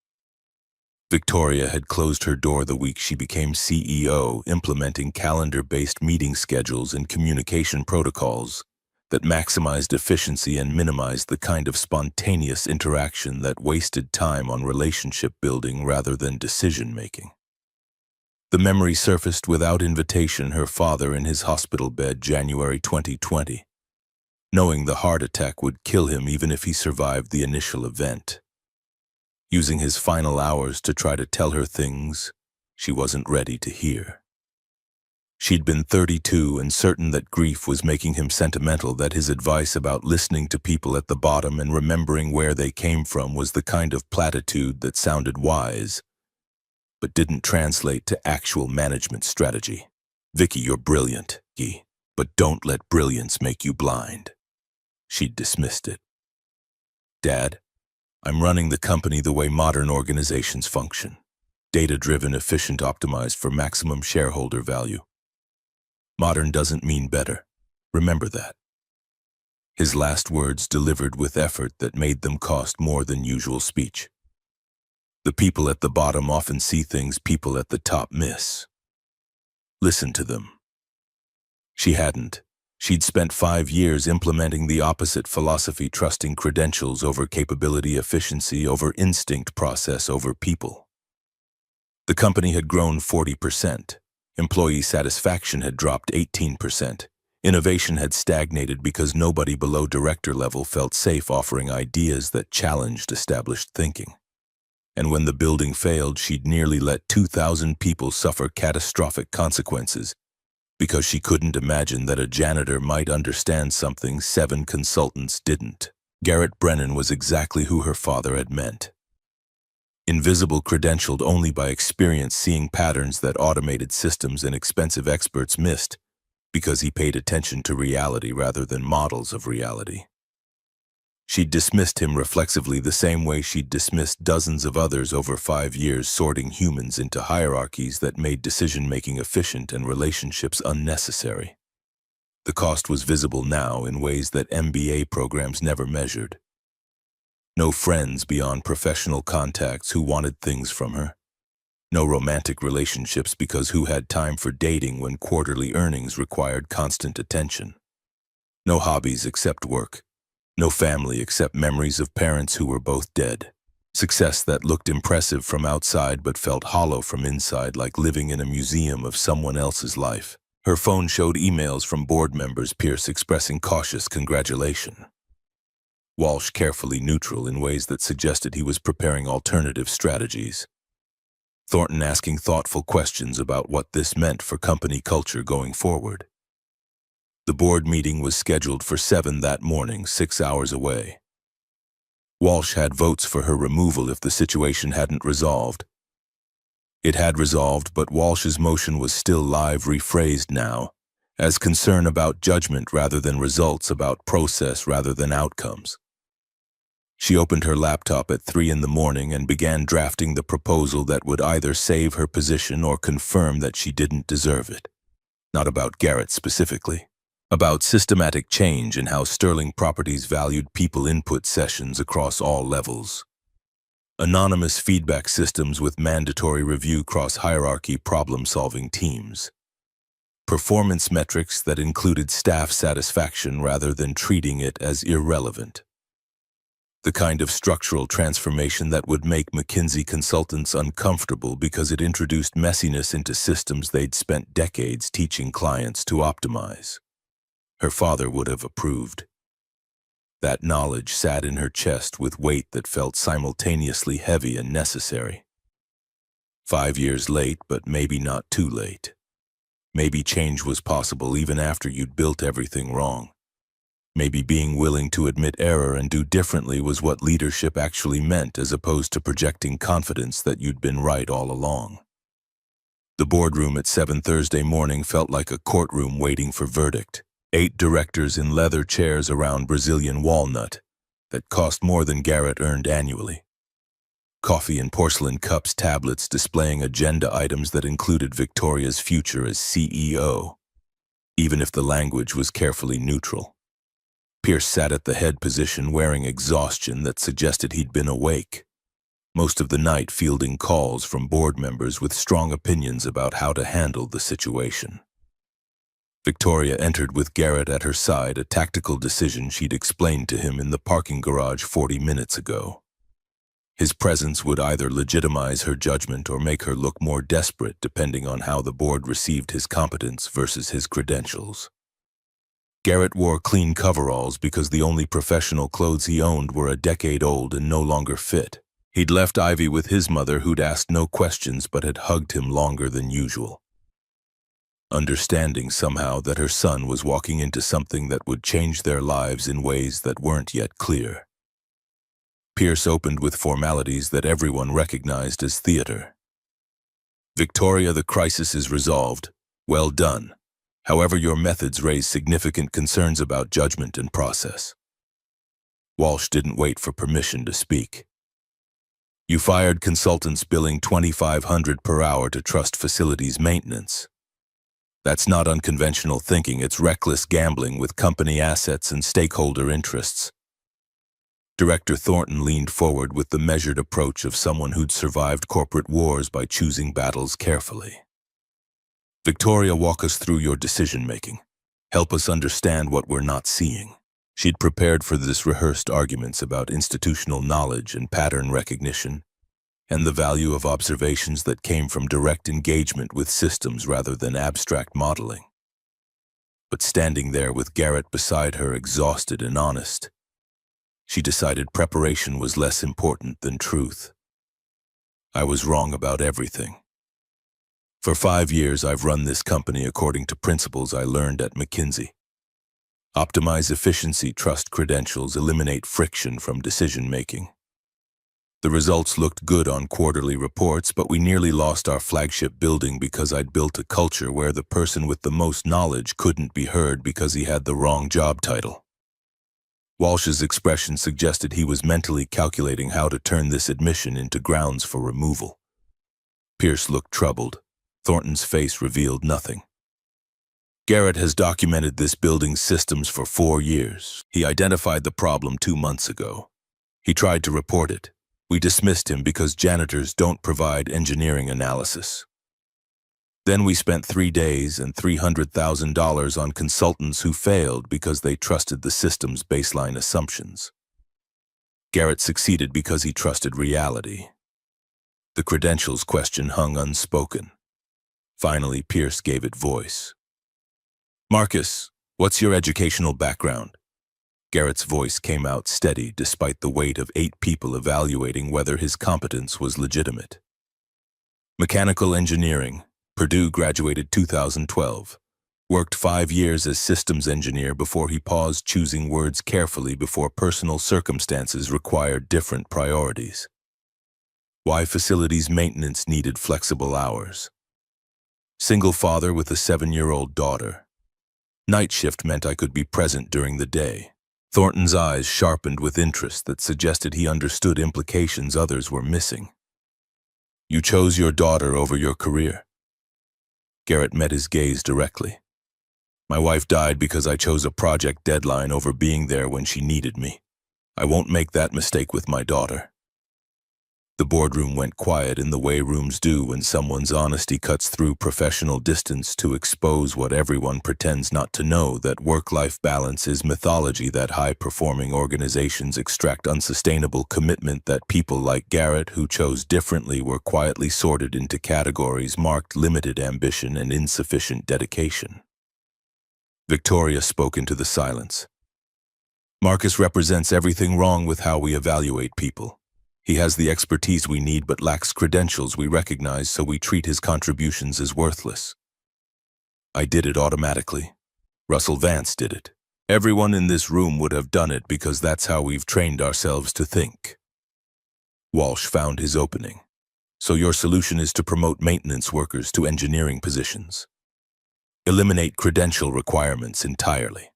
Victoria had closed her door the week she became CEO, implementing calendar-based meeting schedules and communication protocols that maximized efficiency and minimized the kind of spontaneous interaction that wasted time on relationship building rather than decision-making. The memory surfaced without invitation, her father in his hospital bed, January 2020. knowing the heart attack would kill him even if he survived the initial event. Using his final hours to try to tell her things she wasn't ready to hear. She'd been 32 and certain that grief was making him sentimental, that his advice about listening to people at the bottom and remembering where they came from was the kind of platitude that sounded wise, but didn't translate to actual management strategy. "Vicky, you're brilliant, but don't let brilliance make you blind." She'd dismissed it. "Dad, I'm running the company the way modern organizations function. Data-driven, efficient, optimized for maximum shareholder value. Modern doesn't mean better. Remember that." His last words delivered with effort that made them cost more than usual speech. The people at the bottom often see things people at the top miss. Listen to them. She hadn't. She'd spent 5 years implementing the opposite philosophy, trusting credentials over capability, efficiency over instinct, process over people. The company had grown 40%. Employee satisfaction had dropped 18%. Innovation had stagnated because nobody below director level felt safe offering ideas that challenged established thinking. And when the building failed, she'd nearly let 2,000 people suffer catastrophic consequences because she couldn't imagine that a janitor might understand something 7 consultants didn't. Garrett Brennan was exactly who her father had meant. Invisible, credentialed only by experience, seeing patterns that automated systems and expensive experts missed because he paid attention to reality rather than models of reality. She'd dismissed him reflexively the same way she'd dismissed dozens of others over 5 years, sorting humans into hierarchies that made decision-making efficient and relationships unnecessary. The cost was visible now in ways that MBA programs never measured. No friends beyond professional contacts who wanted things from her. No romantic relationships because who had time for dating when quarterly earnings required constant attention? No hobbies except work. No family except memories of parents who were both dead. Success that looked impressive from outside but felt hollow from inside, like living in a museum of someone else's life. Her phone showed emails from board members, Pierce expressing cautious congratulation. Walsh carefully neutral in ways that suggested he was preparing alternative strategies. Thornton asking thoughtful questions about what this meant for company culture going forward. The board meeting was scheduled for 7 that morning, 6 hours away. Walsh had votes for her removal if the situation hadn't resolved. It had resolved, but Walsh's motion was still live, rephrased now, as concern about judgment rather than results, about process rather than outcomes. She opened her laptop at 3 in the morning and began drafting the proposal that would either save her position or confirm that she didn't deserve it. Not about Garrett specifically. About systematic change in how Sterling Properties valued people input sessions across all levels. Anonymous feedback systems with mandatory review, cross-hierarchy problem-solving teams. Performance metrics that included staff satisfaction rather than treating it as irrelevant. The kind of structural transformation that would make McKinsey consultants uncomfortable because it introduced messiness into systems they'd spent decades teaching clients to optimize. Her father would have approved. That knowledge sat in her chest with weight that felt simultaneously heavy and necessary. 5 years late, but maybe not too late. Maybe change was possible even after you'd built everything wrong. Maybe being willing to admit error and do differently was what leadership actually meant, as opposed to projecting confidence that you'd been right all along. The boardroom at 7 Thursday morning felt like a courtroom waiting for verdict. 8 directors in leather chairs around Brazilian walnut that cost more than Garrett earned annually. Coffee in porcelain cups, tablets displaying agenda items that included Victoria's future as CEO, even if the language was carefully neutral. Pierce sat at the head position wearing exhaustion that suggested he'd been awake most of the night, fielding calls from board members with strong opinions about how to handle the situation. Victoria entered with Garrett at her side, a tactical decision she'd explained to him in the parking garage 40 minutes ago. His presence would either legitimize her judgment or make her look more desperate, depending on how the board received his competence versus his credentials. Garrett wore clean coveralls because the only professional clothes he owned were a decade old and no longer fit. He'd left Ivy with his mother, who'd asked no questions but had hugged him longer than usual. Understanding somehow that her son was walking into something that would change their lives in ways that weren't yet clear. Pierce opened with formalities that everyone recognized as theater. "Victoria, the crisis is resolved. Well done. However, your methods raise significant concerns about judgment and process." Walsh didn't wait for permission to speak. "You fired consultants billing $2,500 per hour to trust facilities maintenance. That's not unconventional thinking, it's reckless gambling with company assets and stakeholder interests." Director Thornton leaned forward with the measured approach of someone who'd survived corporate wars by choosing battles carefully. "Victoria, walk us through your decision-making. Help us understand what we're not seeing." She'd prepared for this rehearsed arguments about institutional knowledge and pattern recognition, and the value of observations that came from direct engagement with systems rather than abstract modeling. But standing there with Garrett beside her, exhausted and honest, she decided preparation was less important than truth. "I was wrong about everything. For 5 years, I've run this company according to principles I learned at McKinsey. Optimize efficiency, trust credentials, eliminate friction from decision-making. The results looked good on quarterly reports, but we nearly lost our flagship building because I'd built a culture where the person with the most knowledge couldn't be heard because he had the wrong job title." Walsh's expression suggested he was mentally calculating how to turn this admission into grounds for removal. Pierce looked troubled. Thornton's face revealed nothing. "Garrett has documented this building's systems for 4 years. He identified the problem 2 months ago. He tried to report it. We dismissed him because janitors don't provide engineering analysis. Then we spent 3 days and $300,000 on consultants who failed because they trusted the system's baseline assumptions. Garrett succeeded because he trusted reality." The credentials question hung unspoken. Finally, Pierce gave it voice. "Marcus, what's your educational background?" Garrett's voice came out steady despite the weight of 8 people evaluating whether his competence was legitimate. "Mechanical engineering. Purdue, graduated 2012. Worked 5 years as systems engineer before he paused, choosing words carefully before personal circumstances required different priorities. Why facilities maintenance needed flexible hours. Single father with a 7-year-old daughter. Night shift meant I could be present during the day." Thornton's eyes sharpened with interest that suggested he understood implications others were missing. "You chose your daughter over your career." Garrett met his gaze directly. "My wife died because I chose a project deadline over being there when she needed me. I won't make that mistake with my daughter." The boardroom went quiet in the way rooms do when someone's honesty cuts through professional distance to expose what everyone pretends not to know, that work-life balance is mythology, that high-performing organizations extract unsustainable commitment, that people like Garrett, who chose differently, were quietly sorted into categories marked limited ambition and insufficient dedication. Victoria spoke into the silence. "Marcus represents everything wrong with how we evaluate people. He has the expertise we need but lacks credentials we recognize, so we treat his contributions as worthless. I did it automatically. Russell Vance did it. Everyone in this room would have done it because that's how we've trained ourselves to think." Walsh found his opening. "So your solution is to promote maintenance workers to engineering positions. Eliminate credential requirements entirely.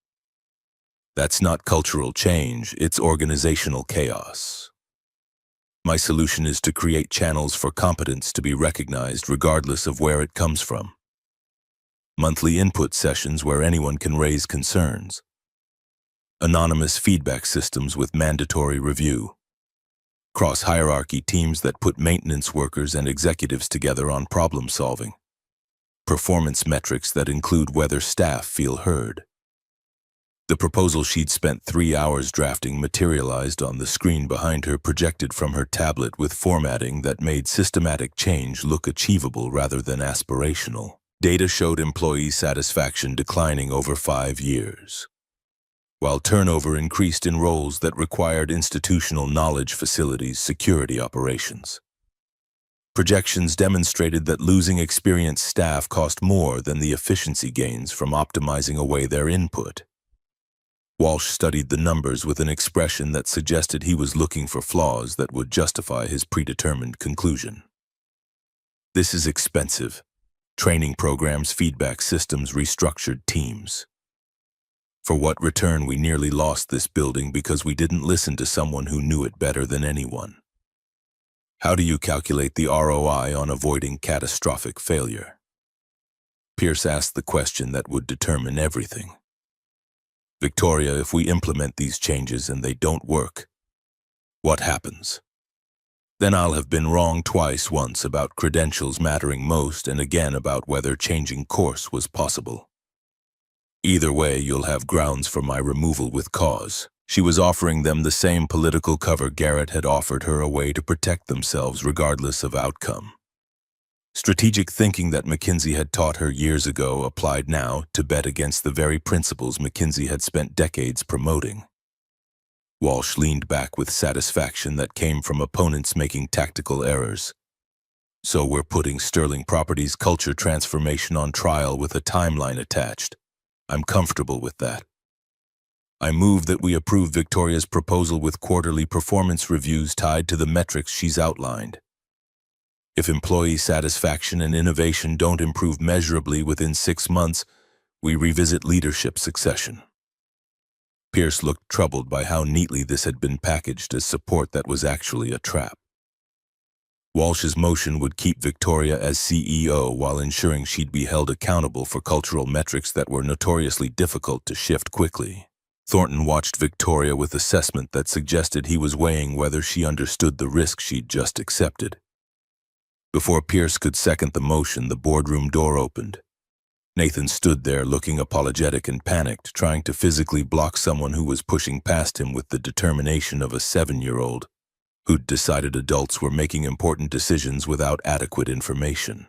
That's not cultural change, it's organizational chaos. My solution is to create channels for competence to be recognized regardless of where it comes from. Monthly input sessions where anyone can raise concerns. Anonymous feedback systems with mandatory review. Cross-hierarchy teams that put maintenance workers and executives together on problem solving. Performance metrics that include whether staff feel heard." The proposal she'd spent 3 hours drafting materialized on the screen behind her, projected from her tablet with formatting that made systematic change look achievable rather than aspirational. Data showed employee satisfaction declining over 5 years. while turnover increased in roles that required institutional knowledge, facilities, security operations. Projections demonstrated that losing experienced staff cost more than the efficiency gains from optimizing away their input. Walsh studied the numbers with an expression that suggested he was looking for flaws that would justify his predetermined conclusion. This is expensive. Training programs, feedback systems, restructured teams. For what return we nearly lost this building because we didn't listen to someone who knew it better than anyone. How do you calculate the ROI on avoiding catastrophic failure? Pierce asked the question that would determine everything. Victoria, if we implement these changes and they don't work, what happens? Then I'll have been wrong twice, once about credentials mattering most and again about whether changing course was possible. Either way, you'll have grounds for my removal with cause. She was offering them the same political cover Garrett had offered her, a way to protect themselves regardless of outcome. Strategic thinking that McKinsey had taught her years ago applied now to bet against the very principles McKinsey had spent decades promoting. Walsh leaned back with satisfaction that came from opponents making tactical errors. So we're putting Sterling Properties' culture transformation on trial with a timeline attached. I'm comfortable with that. I move that we approve Victoria's proposal with quarterly performance reviews tied to the metrics she's outlined. If employee satisfaction and innovation don't improve measurably within 6 months, we revisit leadership succession. Pierce looked troubled by how neatly this had been packaged as support that was actually a trap. Walsh's motion would keep Victoria as CEO while ensuring she'd be held accountable for cultural metrics that were notoriously difficult to shift quickly. Thornton watched Victoria with assessment that suggested he was weighing whether she understood the risk she'd just accepted. Before Pierce could second the motion, the boardroom door opened. Nathan stood there looking apologetic and panicked, trying to physically block someone who was pushing past him with the determination of a 7-year-old who'd decided adults were making important decisions without adequate information.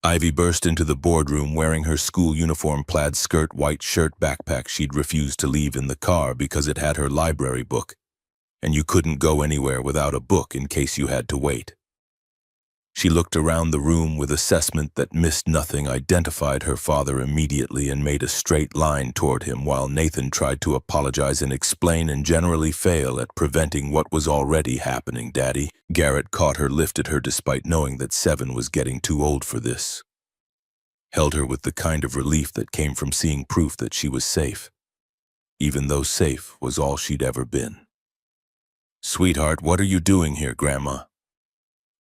Ivy burst into the boardroom wearing her school uniform, plaid skirt, white shirt, backpack she'd refused to leave in the car because it had her library book, and you couldn't go anywhere without a book in case you had to wait. She looked around the room with assessment that missed nothing, identified her father immediately, and made a straight line toward him while Nathan tried to apologize and explain and generally fail at preventing what was already happening. Daddy, Garrett caught her, lifted her despite knowing that 7 was getting too old for this. Held her with the kind of relief that came from seeing proof that she was safe, even though safe was all she'd ever been. Sweetheart, what are you doing here, Grandma?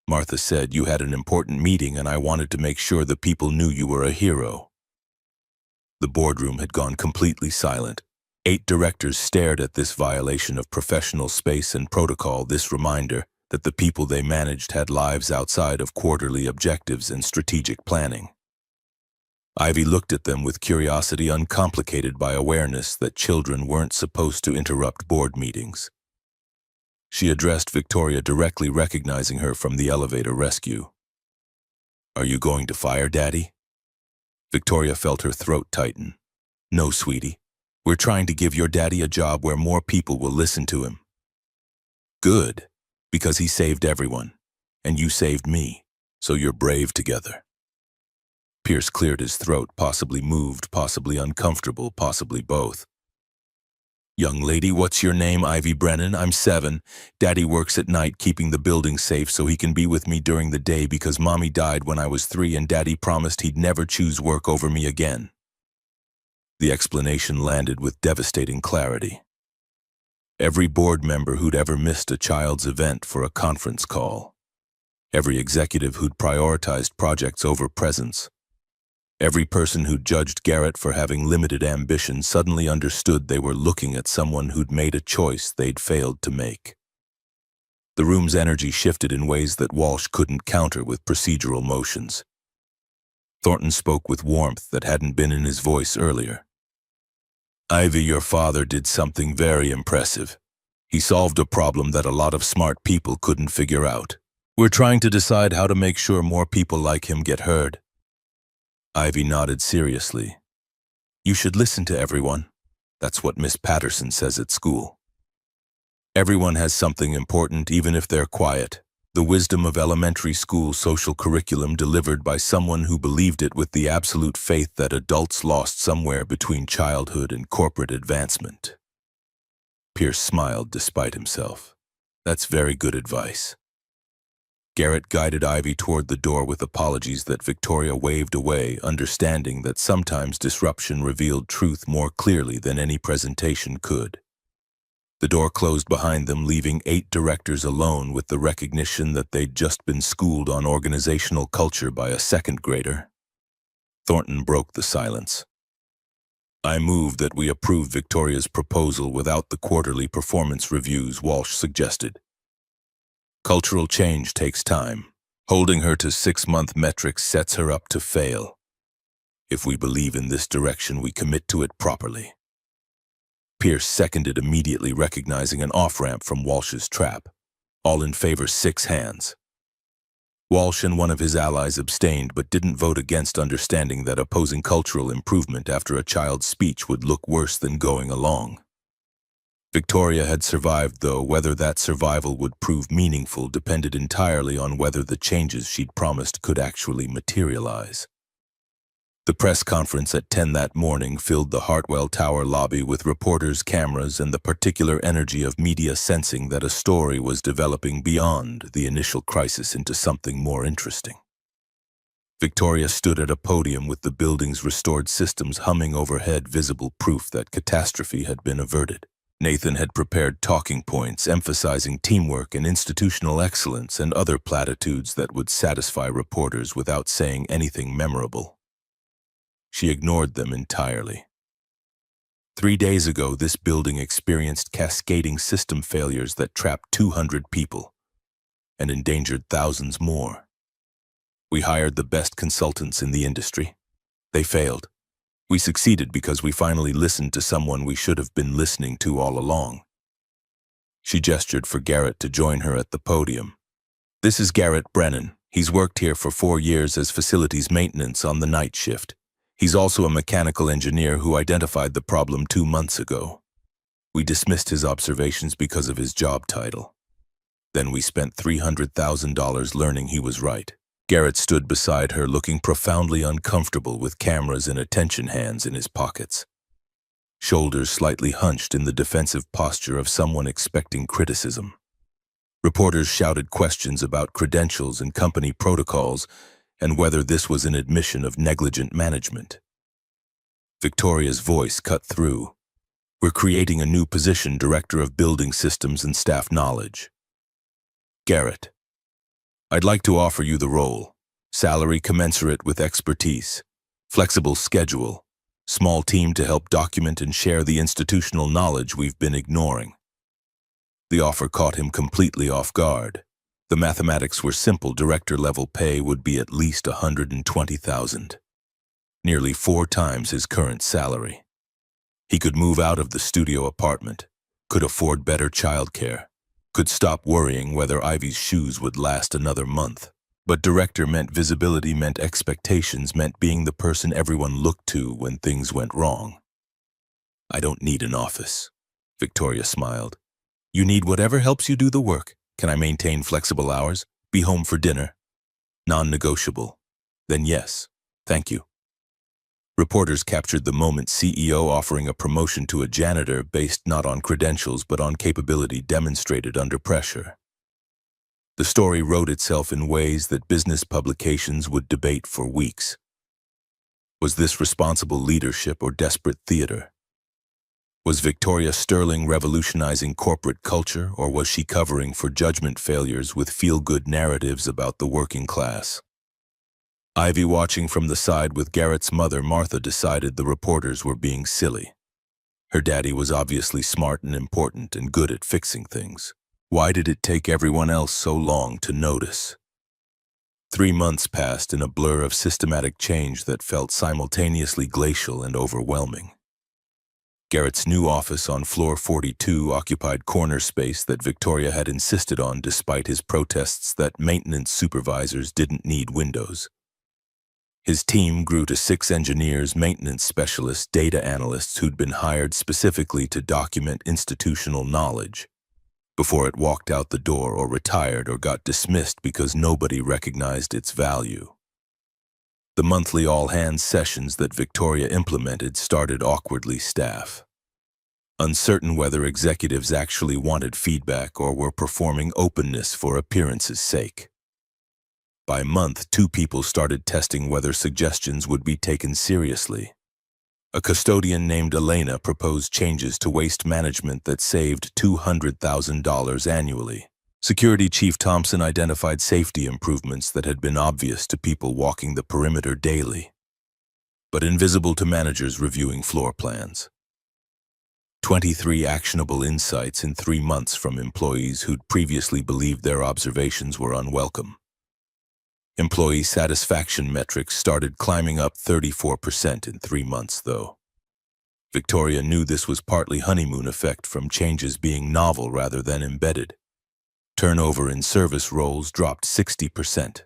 Martha said you had an important meeting and I wanted to make sure the people knew you were a hero. The boardroom had gone completely silent. 8 directors stared at this violation of professional space and protocol, this reminder that the people they managed had lives outside of quarterly objectives and strategic planning. Ivy looked at them with curiosity uncomplicated by awareness that children weren't supposed to interrupt board meetings. She addressed Victoria directly, recognizing her from the elevator rescue. Are you going to fire Daddy? Victoria felt her throat tighten. No, sweetie. We're trying to give your daddy a job where more people will listen to him. Good, because he saved everyone, and you saved me, so you're brave together. Pierce cleared his throat, possibly moved, possibly uncomfortable, possibly both. Young lady, what's your name? Ivy Brennan. I'm 7. Daddy works at night keeping the building safe so he can be with me during the day because Mommy died when I was 3 and Daddy promised he'd never choose work over me again. The explanation landed with devastating clarity. Every board member who'd ever missed a child's event for a conference call. Every executive who'd prioritized projects over presence. Every person who judged Garrett for having limited ambition suddenly understood they were looking at someone who'd made a choice they'd failed to make. The room's energy shifted in ways that Walsh couldn't counter with procedural motions. Thornton spoke with warmth that hadn't been in his voice earlier. Ivy, your father did something very impressive. He solved a problem that a lot of smart people couldn't figure out. We're trying to decide how to make sure more people like him get heard. Ivy nodded seriously. You should listen to everyone. That's what Miss Patterson says at school. Everyone has something important, even if they're quiet. The wisdom of elementary school social curriculum delivered by someone who believed it with the absolute faith that adults lost somewhere between childhood and corporate advancement. Pierce smiled despite himself. That's very good advice. Garrett guided Ivy toward the door with apologies that Victoria waved away, understanding that sometimes disruption revealed truth more clearly than any presentation could. The door closed behind them, leaving 8 directors alone with the recognition that they'd just been schooled on organizational culture by a second grader. Thornton broke the silence. I move that we approve Victoria's proposal without the quarterly performance reviews, Walsh suggested. Cultural change takes time. Holding her to 6-month metrics sets her up to fail. If we believe in this direction, we commit to it properly. Pierce seconded, immediately recognizing an off-ramp from Walsh's trap. All in favor, 6 hands. Walsh and one of his allies abstained but didn't vote against, understanding that opposing cultural improvement after a child's speech would look worse than going along. Victoria had survived, though whether that survival would prove meaningful depended entirely on whether the changes she'd promised could actually materialize. The press conference at 10 that morning filled the Hartwell Tower lobby with reporters, cameras, and the particular energy of media, sensing that a story was developing beyond the initial crisis into something more interesting. Victoria stood at a podium with the building's restored systems humming overhead, visible proof that catastrophe had been averted. Nathan had prepared talking points emphasizing teamwork and institutional excellence and other platitudes that would satisfy reporters without saying anything memorable. She ignored them entirely. 3 days ago, this building experienced cascading system failures that trapped 200 people and endangered thousands more. We hired the best consultants in the industry. They failed. We succeeded because we finally listened to someone we should have been listening to all along. She gestured for Garrett to join her at the podium. This is Garrett Brennan. He's worked here for 4 years as facilities maintenance on the night shift. He's also a mechanical engineer who identified the problem 2 months ago. We dismissed his observations because of his job title. Then we spent $300,000 learning he was right. Garrett stood beside her, looking profoundly uncomfortable with cameras and attention hands in his pockets. Shoulders slightly hunched in the defensive posture of someone expecting criticism. Reporters shouted questions about credentials and company protocols, and whether this was an admission of negligent management. Victoria's voice cut through. We're creating a new position, Director of Building Systems and Staff Knowledge. Garrett, I'd like to offer you the role. Salary commensurate with expertise. Flexible schedule. Small team to help document and share the institutional knowledge we've been ignoring. The offer caught him completely off guard. The mathematics were simple. Director-level pay would be at least $120,000, nearly 4 times his current salary. He could move out of the studio apartment, could afford better childcare, could stop worrying whether Ivy's shoes would last another month. But director meant visibility, meant expectations, meant being the person everyone looked to when things went wrong. I don't need an office, Victoria smiled. You need whatever helps you do the work. Can I maintain flexible hours? Be home for dinner? Non-negotiable. Then yes, thank you. Reporters captured the moment, CEO offering a promotion to a janitor based not on credentials but on capability demonstrated under pressure. The story wrote itself in ways that business publications would debate for weeks. Was this responsible leadership or desperate theater? Was Victoria Sterling revolutionizing corporate culture, or was she covering for judgment failures with feel-good narratives about the working class? Ivy, watching from the side with Garrett's mother, Martha, decided the reporters were being silly. Her daddy was obviously smart and important and good at fixing things. Why did it take everyone else so long to notice? 3 months passed in a blur of systematic change that felt simultaneously glacial and overwhelming. Garrett's new office on floor 42 occupied corner space that Victoria had insisted on despite his protests that maintenance supervisors didn't need windows. His team grew to 6 engineers, maintenance specialists, data analysts who'd been hired specifically to document institutional knowledge before it walked out the door or retired or got dismissed because nobody recognized its value. The monthly all-hands sessions that Victoria implemented started awkwardly staff, uncertain whether executives actually wanted feedback or were performing openness for appearance's sake. By month, 2 people started testing whether suggestions would be taken seriously. A custodian named Elena proposed changes to waste management that saved $200,000 annually. Security Chief Thompson identified safety improvements that had been obvious to people walking the perimeter daily, but invisible to managers reviewing floor plans. 23 actionable insights in 3 months from employees who'd previously believed their observations were unwelcome. Employee satisfaction metrics started climbing up 34% in 3 months, though. Victoria knew this was partly honeymoon effect from changes being novel rather than embedded. Turnover in service roles dropped 60%.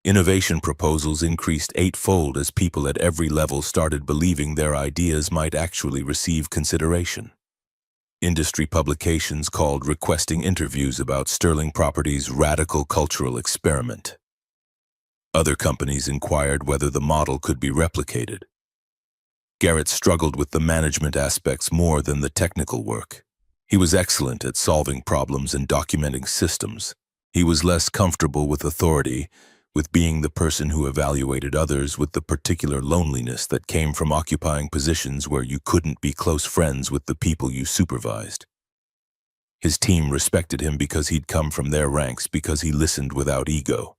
Innovation proposals increased 8-fold as people at every level started believing their ideas might actually receive consideration. Industry publications called requesting interviews about Sterling Properties' radical cultural experiment. Other companies inquired whether the model could be replicated. Garrett struggled with the management aspects more than the technical work. He was excellent at solving problems and documenting systems. He was less comfortable with authority, with being the person who evaluated others, with the particular loneliness that came from occupying positions where you couldn't be close friends with the people you supervised. His team respected him because he'd come from their ranks, because he listened without ego,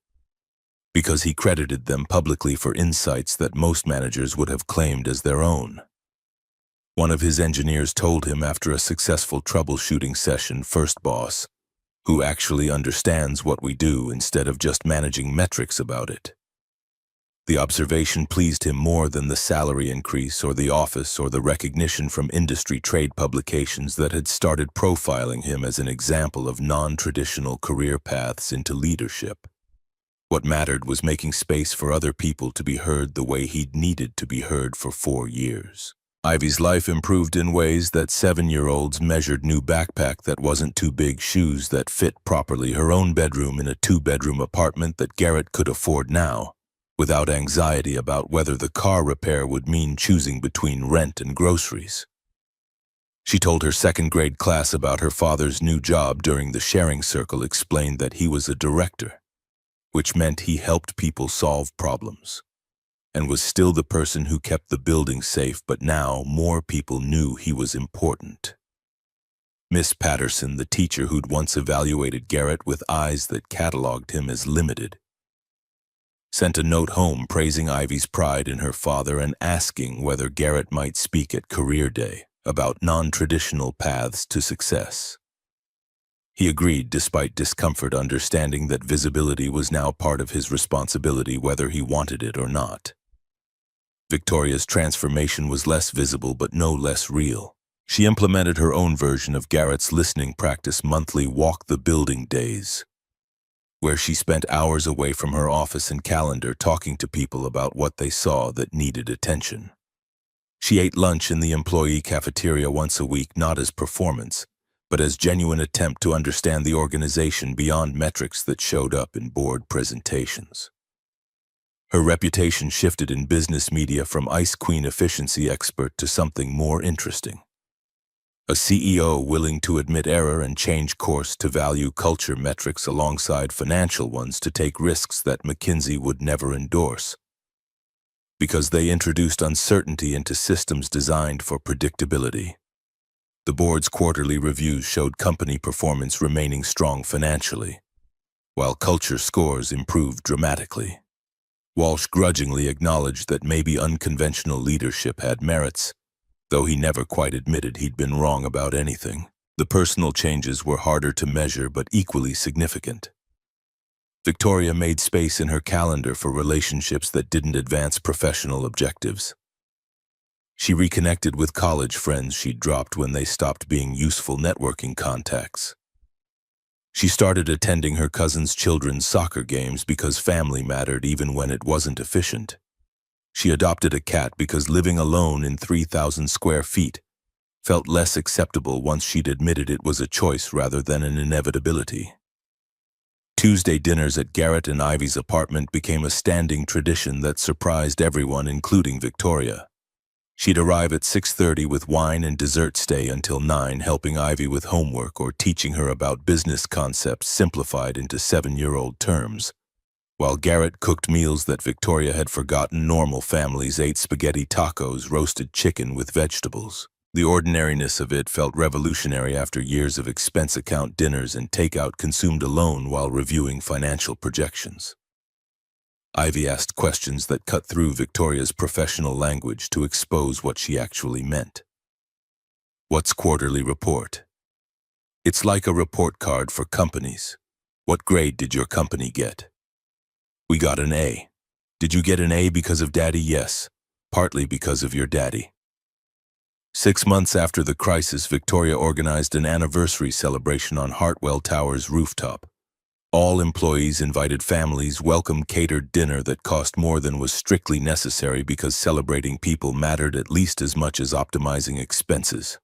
because he credited them publicly for insights that most managers would have claimed as their own. One of his engineers told him after a successful troubleshooting session, "First boss, who actually understands what we do instead of just managing metrics about it." The observation pleased him more than the salary increase or the office or the recognition from industry trade publications that had started profiling him as an example of non-traditional career paths into leadership. What mattered was making space for other people to be heard the way he'd needed to be heard for 4 years. Ivy's life improved in ways that 7-year-olds measured: new backpack that wasn't too big, shoes that fit properly, her own bedroom in a 2-bedroom apartment that Garrett could afford now, without anxiety about whether the car repair would mean choosing between rent and groceries. She told her 2nd-grade class about her father's new job during the sharing circle, explained that he was a director, which meant he helped people solve problems, and was still the person who kept the building safe, but now more people knew he was important. Miss Patterson, the teacher who'd once evaluated Garrett with eyes that cataloged him as limited, sent a note home praising Ivy's pride in her father and asking whether Garrett might speak at Career Day about non-traditional paths to success. He agreed despite discomfort, understanding that visibility was now part of his responsibility whether he wanted it or not. Victoria's transformation was less visible but no less real. She implemented her own version of Garrett's listening practice monthly walk the building days, where she spent hours away from her office and calendar talking to people about what they saw that needed attention. She ate lunch in the employee cafeteria once a week, not as performance, but as genuine attempt to understand the organization beyond metrics that showed up in board presentations. Her reputation shifted in business media from Ice Queen efficiency expert to something more interesting. A CEO willing to admit error and change course, to value culture metrics alongside financial ones, to take risks that McKinsey would never endorse, because they introduced uncertainty into systems designed for predictability. The board's quarterly reviews showed company performance remaining strong financially, while culture scores improved dramatically. Walsh grudgingly acknowledged that maybe unconventional leadership had merits, though he never quite admitted he'd been wrong about anything. The personal changes were harder to measure but equally significant. Victoria made space in her calendar for relationships that didn't advance professional objectives. She reconnected with college friends she'd dropped when they stopped being useful networking contacts. She started attending her cousin's children's soccer games because family mattered even when it wasn't efficient. She adopted a cat because living alone in 3,000 square feet felt less acceptable once she'd admitted it was a choice rather than an inevitability. Tuesday dinners at Garrett and Ivy's apartment became a standing tradition that surprised everyone, including Victoria. She'd arrive at 6:30 with wine and dessert, stay until 9, helping Ivy with homework or teaching her about business concepts simplified into 7-year-old terms. While Garrett cooked meals that Victoria had forgotten, normal families ate spaghetti tacos, roasted chicken with vegetables. The ordinariness of it felt revolutionary after years of expense account dinners and takeout consumed alone while reviewing financial projections. Ivy asked questions that cut through Victoria's professional language to expose what she actually meant. What's quarterly report? It's like a report card for companies. What grade did your company get? We got an A. Did you get an A because of Daddy? Yes, partly because of your daddy. 6 months after the crisis, Victoria organized an anniversary celebration on Hartwell Tower's rooftop. All employees invited families, welcome catered dinner that cost more than was strictly necessary because celebrating people mattered at least as much as optimizing expenses.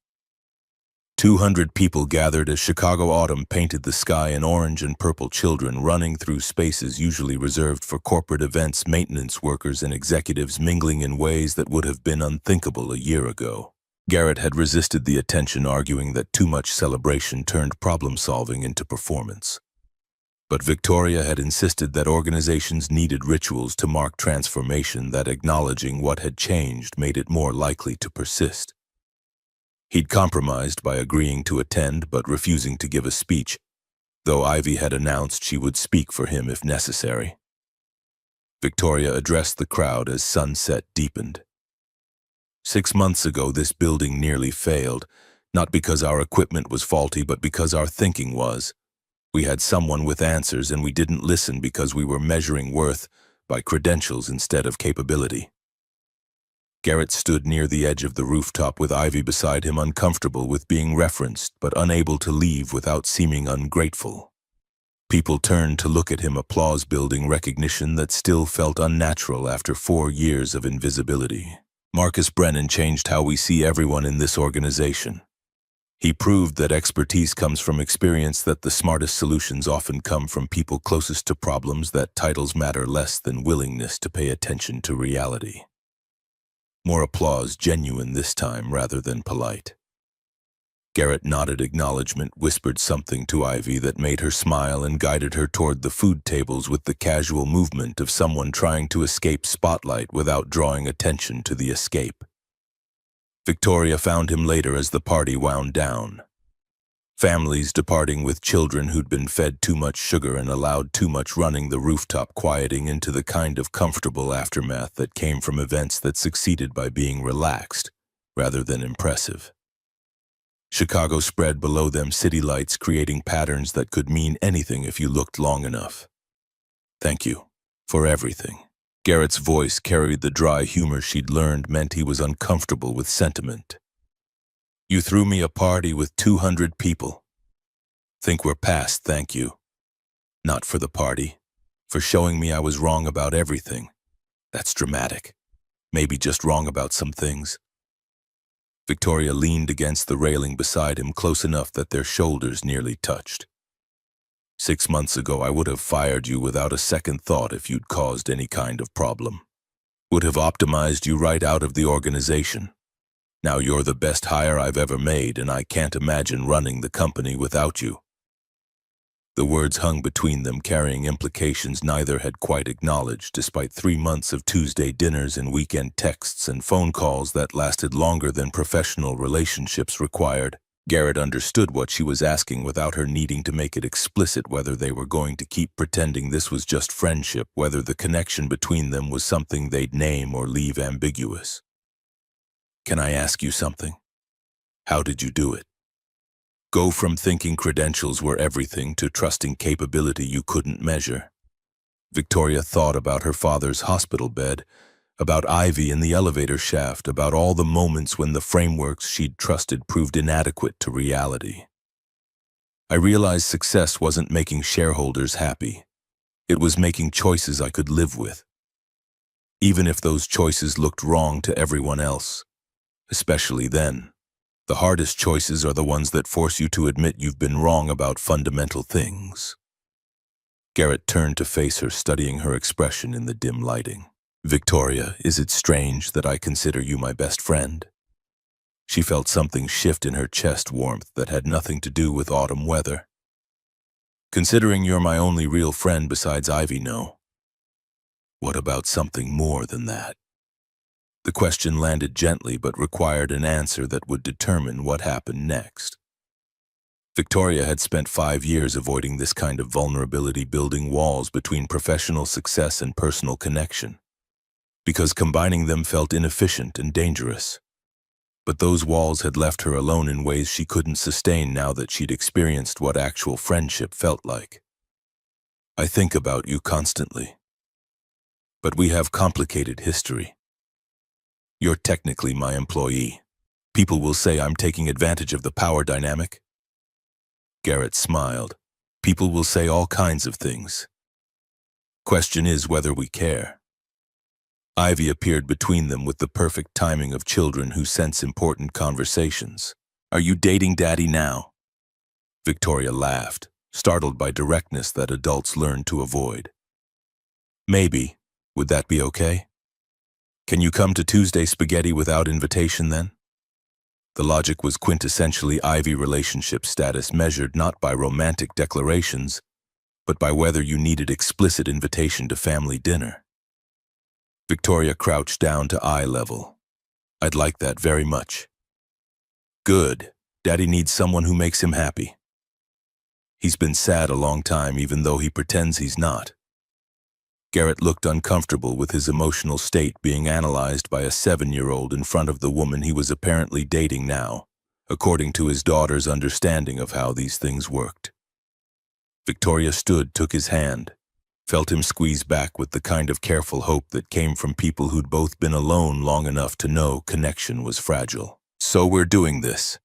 200 people gathered as Chicago autumn painted the sky in orange and purple, children running through spaces usually reserved for corporate events, maintenance workers and executives mingling in ways that would have been unthinkable a year ago. Garrett had resisted the attention, arguing that too much celebration turned problem-solving into performance. But Victoria had insisted that organizations needed rituals to mark transformation, that acknowledging what had changed made it more likely to persist. He'd compromised by agreeing to attend but refusing to give a speech, though Ivy had announced she would speak for him if necessary. Victoria addressed the crowd as sunset deepened. 6 months ago, this building nearly failed, not because our equipment was faulty, but because our thinking was. We had someone with answers, and we didn't listen because we were measuring worth by credentials instead of capability. Garrett stood near the edge of the rooftop with Ivy beside him, uncomfortable with being referenced, but unable to leave without seeming ungrateful. People turned to look at him, applause building, recognition that still felt unnatural after 4 years of invisibility. Marcus Brennan changed how we see everyone in this organization. He proved that expertise comes from experience, that the smartest solutions often come from people closest to problems, that titles matter less than willingness to pay attention to reality. More applause, genuine this time rather than polite. Garrett nodded acknowledgement, whispered something to Ivy that made her smile, and guided her toward the food tables with the casual movement of someone trying to escape spotlight without drawing attention to the escape. Victoria found him later as the party wound down. Families departing with children who'd been fed too much sugar and allowed too much, running the rooftop, quieting into the kind of comfortable aftermath that came from events that succeeded by being relaxed rather than impressive. Chicago spread below them, city lights creating patterns that could mean anything if you looked long enough. Thank you for everything. Garrett's voice carried the dry humor she'd learned meant he was uncomfortable with sentiment. You threw me a party with 200 people. Think we're past, thank you. Not for the party, for showing me I was wrong about everything. That's dramatic. Maybe just wrong about some things. Victoria leaned against the railing beside him, close enough that their shoulders nearly touched. 6 months ago, I would have fired you without a second thought if you'd caused any kind of problem. Would have optimized you right out of the organization. Now you're the best hire I've ever made, and I can't imagine running the company without you. The words hung between them, carrying implications neither had quite acknowledged, despite 3 months of Tuesday dinners and weekend texts and phone calls that lasted longer than professional relationships required. Garrett understood what she was asking without her needing to make it explicit, whether they were going to keep pretending this was just friendship, whether the connection between them was something they'd name or leave ambiguous. Can I ask you something? How did you do it? Go from thinking credentials were everything to trusting capability you couldn't measure. Victoria thought about her father's hospital bed, about Ivy in the elevator shaft, about all the moments when the frameworks she'd trusted proved inadequate to reality. I realized success wasn't making shareholders happy. It was making choices I could live with, even if those choices looked wrong to everyone else, especially then. The hardest choices are the ones that force you to admit you've been wrong about fundamental things. Garrett turned to face her, studying her expression in the dim lighting. Victoria, is it strange that I consider you my best friend? She felt something shift in her chest, warmth that had nothing to do with autumn weather. Considering you're my only real friend besides Ivy, no. What about something more than that? The question landed gently but required an answer that would determine what happened next. Victoria had spent 5 years avoiding this kind of vulnerability, building walls between professional success and personal connection, because combining them felt inefficient and dangerous. But those walls had left her alone in ways she couldn't sustain now that she'd experienced what actual friendship felt like. I think about you constantly. But we have complicated history. You're technically my employee. People will say I'm taking advantage of the power dynamic. Garrett smiled. People will say all kinds of things. Question is whether we care. Ivy appeared between them with the perfect timing of children who sense important conversations. Are you dating Daddy now? Victoria laughed, startled by directness that adults learn to avoid. Maybe. Would that be okay? Can you come to Tuesday spaghetti without invitation then? The logic was quintessentially Ivy relationship status, measured not by romantic declarations, but by whether you needed explicit invitation to family dinner. Victoria crouched down to eye level. I'd like that very much. Good. Daddy needs someone who makes him happy. He's been sad a long time, even though he pretends he's not. Garrett looked uncomfortable with his emotional state being analyzed by a 7-year-old in front of the woman he was apparently dating now, according to his daughter's understanding of how these things worked. Victoria stood, took his hand, felt him squeeze back with the kind of careful hope that came from people who'd both been alone long enough to know connection was fragile. So we're doing this.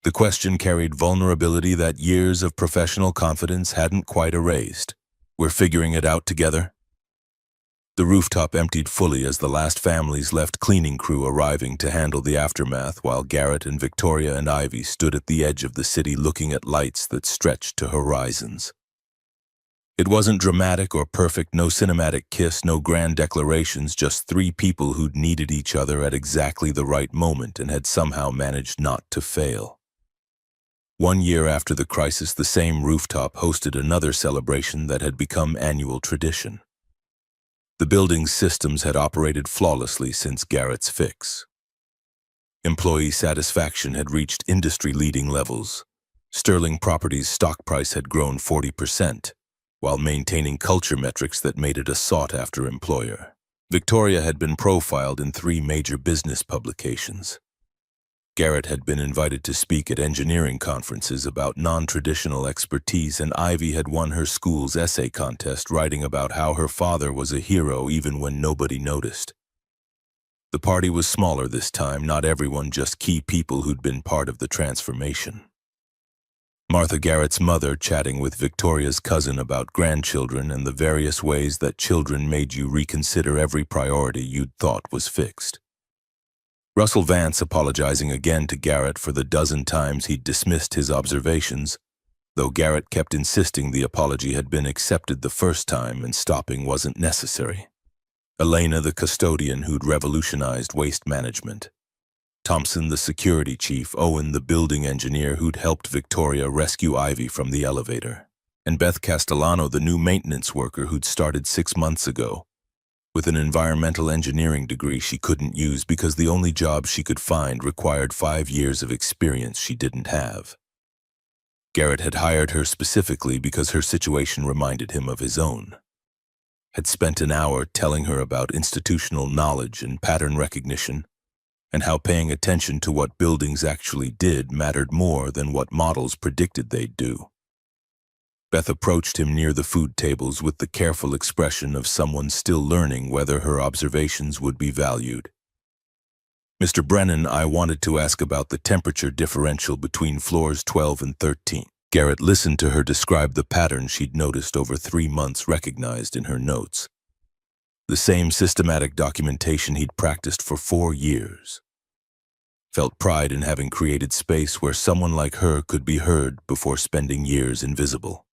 The question carried vulnerability that years of professional confidence hadn't quite erased. We're figuring it out together? The rooftop emptied fully as the last families left, cleaning crew arriving to handle the aftermath, while Garrett and Victoria and Ivy stood at the edge of the city looking at lights that stretched to horizons. It wasn't dramatic or perfect, no cinematic kiss, no grand declarations, just 3 people who'd needed each other at exactly the right moment and had somehow managed not to fail. 1 year after the crisis, the same rooftop hosted another celebration that had become annual tradition. The building's systems had operated flawlessly since Garrett's fix. Employee satisfaction had reached industry-leading levels. Sterling Properties' stock price had grown 40%, while maintaining culture metrics that made it a sought-after employer. Victoria had been profiled in 3 major business publications. Garrett had been invited to speak at engineering conferences about non-traditional expertise, and Ivy had won her school's essay contest writing about how her father was a hero even when nobody noticed. The party was smaller this time, not everyone, just key people who'd been part of the transformation. Martha, Garrett's mother, chatting with Victoria's cousin about grandchildren and the various ways that children made you reconsider every priority you'd thought was fixed. Russell Vance apologizing again to Garrett for the dozen times he'd dismissed his observations, though Garrett kept insisting the apology had been accepted the first time and stopping wasn't necessary. Elena, the custodian who'd revolutionized waste management. Thompson, the security chief. Owen, the building engineer who'd helped Victoria rescue Ivy from the elevator. And Beth Castellano, the new maintenance worker who'd started 6 months ago, with an environmental engineering degree she couldn't use because the only job she could find required 5 years of experience she didn't have. Garrett had hired her specifically because her situation reminded him of his own. Had spent an hour telling her about institutional knowledge and pattern recognition, and how paying attention to what buildings actually did mattered more than what models predicted they'd do. Beth approached him near the food tables with the careful expression of someone still learning whether her observations would be valued. Mr. Brennan, I wanted to ask about the temperature differential between floors 12 and 13. Garrett listened to her describe the pattern she'd noticed over 3 months, recognized in her notes. The same systematic documentation he'd practiced for 4 years. Felt pride in having created space where someone like her could be heard before spending years invisible.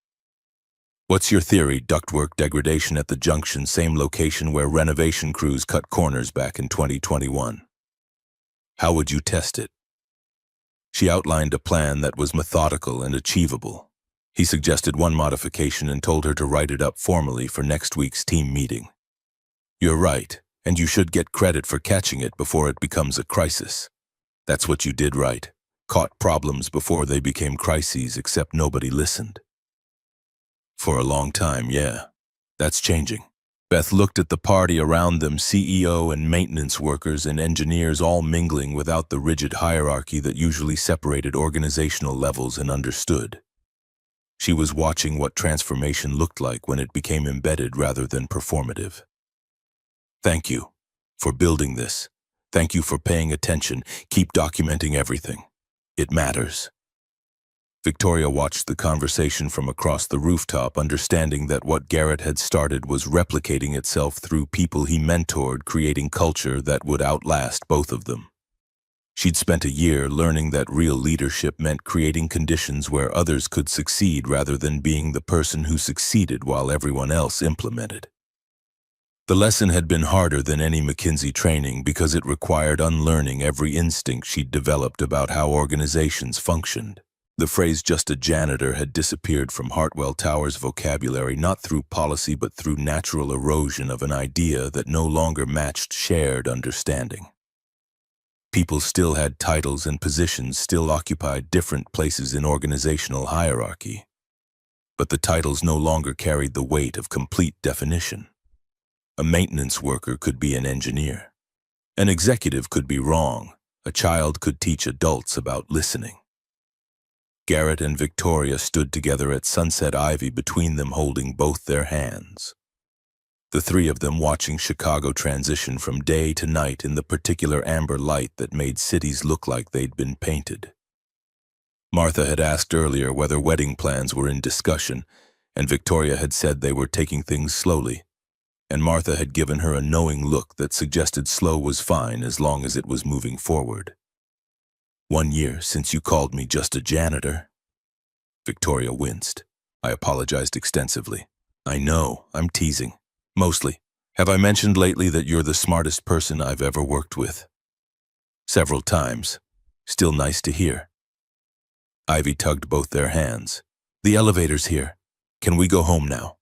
What's your theory? Ductwork degradation at the junction, same location where renovation crews cut corners back in 2021. How would you test it? She outlined a plan that was methodical and achievable. He suggested one modification and told her to write it up formally for next week's team meeting. You're right, and you should get credit for catching it before it becomes a crisis. That's what you did right. Caught problems before they became crises, except nobody listened. For a long time, yeah. That's changing. Beth looked at the party around them, CEO and maintenance workers and engineers all mingling without the rigid hierarchy that usually separated organizational levels and understood. She was watching what transformation looked like when it became embedded rather than performative. Thank you for building this. Thank you for paying attention. Keep documenting everything. It matters. Victoria watched the conversation from across the rooftop, understanding that what Garrett had started was replicating itself through people he mentored, creating culture that would outlast both of them. She'd spent a year learning that real leadership meant creating conditions where others could succeed rather than being the person who succeeded while everyone else implemented. The lesson had been harder than any McKinsey training because it required unlearning every instinct she'd developed about how organizations functioned. The phrase "just a janitor" had disappeared from Hartwell Tower's vocabulary, not through policy but through natural erosion of an idea that no longer matched shared understanding. People still had titles and positions, still occupied different places in organizational hierarchy. But the titles no longer carried the weight of complete definition. A maintenance worker could be an engineer. An executive could be wrong. A child could teach adults about listening. Garrett and Victoria stood together at Sunset Ivy, between them holding both their hands. The three of them watching Chicago transition from day to night in the particular amber light that made cities look like they'd been painted. Martha had asked earlier whether wedding plans were in discussion, and Victoria had said they were taking things slowly, and Martha had given her a knowing look that suggested slow was fine as long as it was moving forward. 1 year since you called me just a janitor. Victoria winced. I apologized extensively. I know, I'm teasing. Mostly. Have I mentioned lately that you're the smartest person I've ever worked with? Several times. Still nice to hear. Ivy tugged both their hands. The elevator's here. Can we go home now?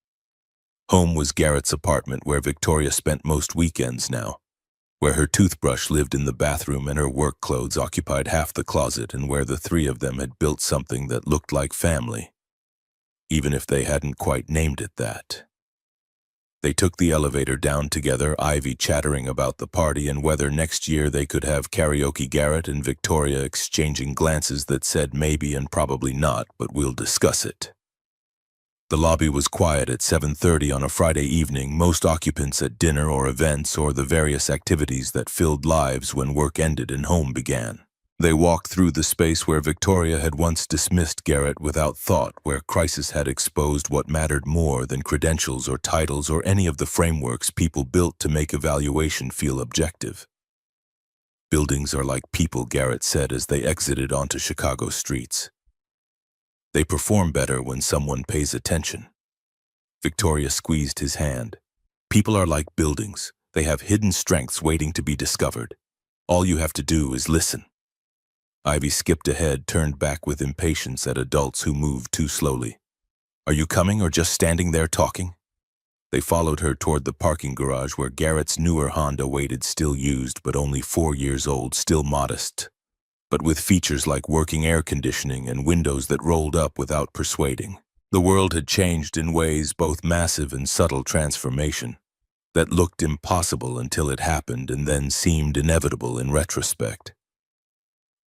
Home was Garrett's apartment, where Victoria spent most weekends now, where her toothbrush lived in the bathroom and her work clothes occupied half the closet, and where the three of them had built something that looked like family, even if they hadn't quite named it that. They took the elevator down together, Ivy chattering about the party and whether next year they could have karaoke, Garrett and Victoria exchanging glances that said maybe and probably not, but we'll discuss it. The lobby was quiet at 7:30 on a Friday evening, most occupants at dinner or events or the various activities that filled lives when work ended and home began. They walked through the space where Victoria had once dismissed Garrett without thought, where crisis had exposed what mattered more than credentials or titles or any of the frameworks people built to make evaluation feel objective. Buildings are like people, Garrett said as they exited onto Chicago streets. They perform better when someone pays attention. Victoria squeezed his hand. People are like buildings. They have hidden strengths waiting to be discovered. All you have to do is listen. Ivy skipped ahead, turned back with impatience at adults who moved too slowly. Are you coming or just standing there talking? They followed her toward the parking garage where Garrett's newer Honda waited, still used but only 4 years old, still modest, but with features like working air conditioning and windows that rolled up without persuading. The world had changed in ways both massive and subtle transformation that looked impossible until it happened and then seemed inevitable in retrospect.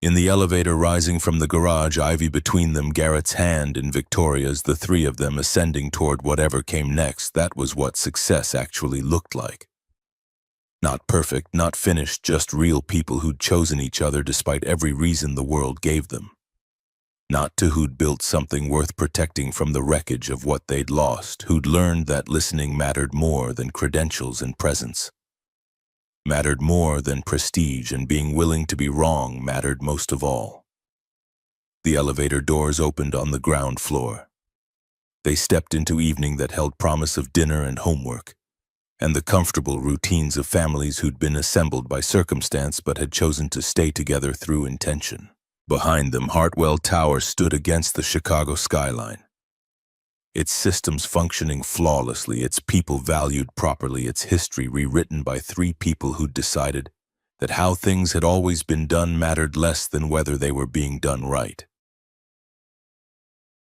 In the elevator rising from the garage, Ivy between them, Garrett's hand in Victoria's, the three of them ascending toward whatever came next, that was what success actually looked like. Not perfect, not finished, just real people who'd chosen each other despite every reason the world gave them. Not to who'd built something worth protecting from the wreckage of what they'd lost, who'd learned that listening mattered more than credentials and presence, mattered more than prestige, and being willing to be wrong mattered most of all. The elevator doors opened on the ground floor. They stepped into evening that held promise of dinner and homework, and the comfortable routines of families who'd been assembled by circumstance but had chosen to stay together through intention. Behind them, Hartwell Tower stood against the Chicago skyline. Its systems functioning flawlessly, its people valued properly, its history rewritten by three people who'd decided that how things had always been done mattered less than whether they were being done right.